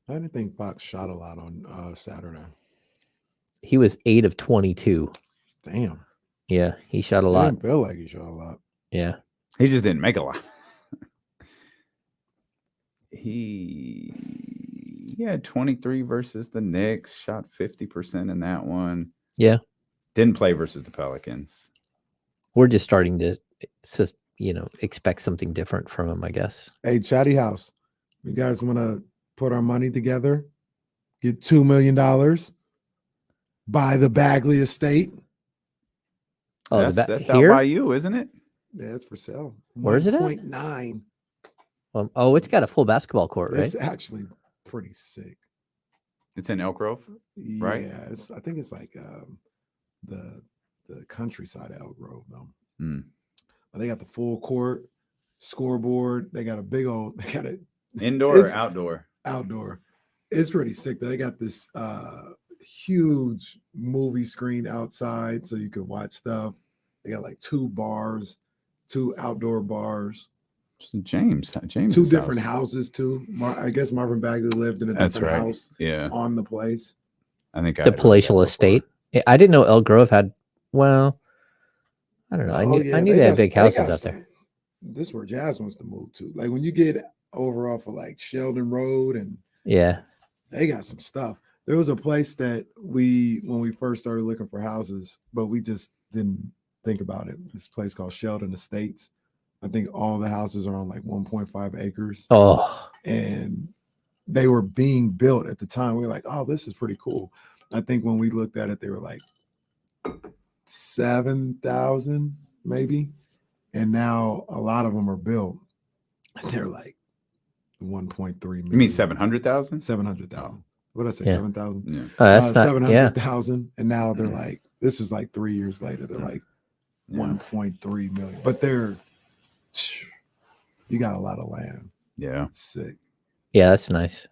I didn't think Fox shot a lot on Saturday. He was 8 of 22. Damn. Yeah, he shot a I lot. didn't feel like he shot a lot. Yeah. He just didn't make a lot. He had 23 versus the Knicks, shot 50% in that one. Yeah. Didn't play versus the Pelicans. We're just starting to, expect something different from him, I guess. Hey, Chatty House, you guys want to put our money together? Get $2 million. Buy the Bagley estate. Oh, that's here? out by you, isn't it? Yeah, it's for sale. Where is it at? 1.9. It's got a full basketball court, right? It's actually pretty sick. It's in Elk Grove, right? Yeah, I think it's like the countryside of Elk Grove, though. But they got the full court, scoreboard. They got a big old. They got it indoor or outdoor. Outdoor. It's pretty sick. They got this huge movie screen outside, so you could watch stuff. They got like 2 bars, 2 outdoor bars. James, two different houses too. I guess Marvin Bagley lived in a different house. Yeah, on the place. I think the palatial estate. I didn't know Elk Grove had. Well, I don't know. I knew they had big houses out there. This is where Jazz wants to move to. Like when you get over off of like Sheldon Road and they got some stuff. There was a place that when we first started looking for houses, but we just didn't think about it. This place called Sheldon Estates. I think all the houses are on like 1.5 acres. Oh, and they were being built at the time. We were like, oh, this is pretty cool. I think when we looked at it, they were like 7,000 maybe. And now a lot of them are built. They're like 1.3 million. You mean 700,000? 700,000. What did I say? 7,000? Yeah. That's 700,000. And now they're like, this is like 3 years later. They're like 1.3 million. But you got a lot of land. Yeah. It's sick. Yeah, that's nice.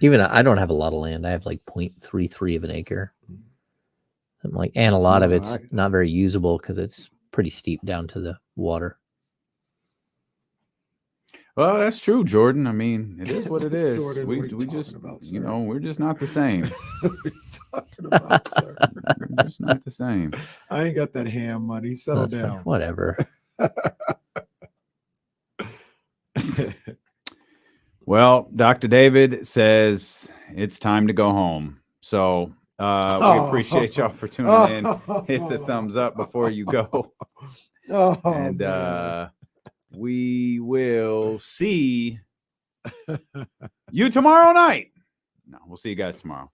Even I don't have a lot of land. I have like 0.33 of an acre. And a lot of it's not very usable because it's pretty steep down to the water. Well, that's true, Jordan. I mean, it is what it is. Jordan, we just, we're just not the same. What are you talking about, sir? We're just not the same. I ain't got that ham money. Settle down. Whatever. Well, Dr. David says it's time to go home. So we appreciate y'all for tuning in. Hit the thumbs up before you go. And we will see you tomorrow night. No, we'll see you guys tomorrow.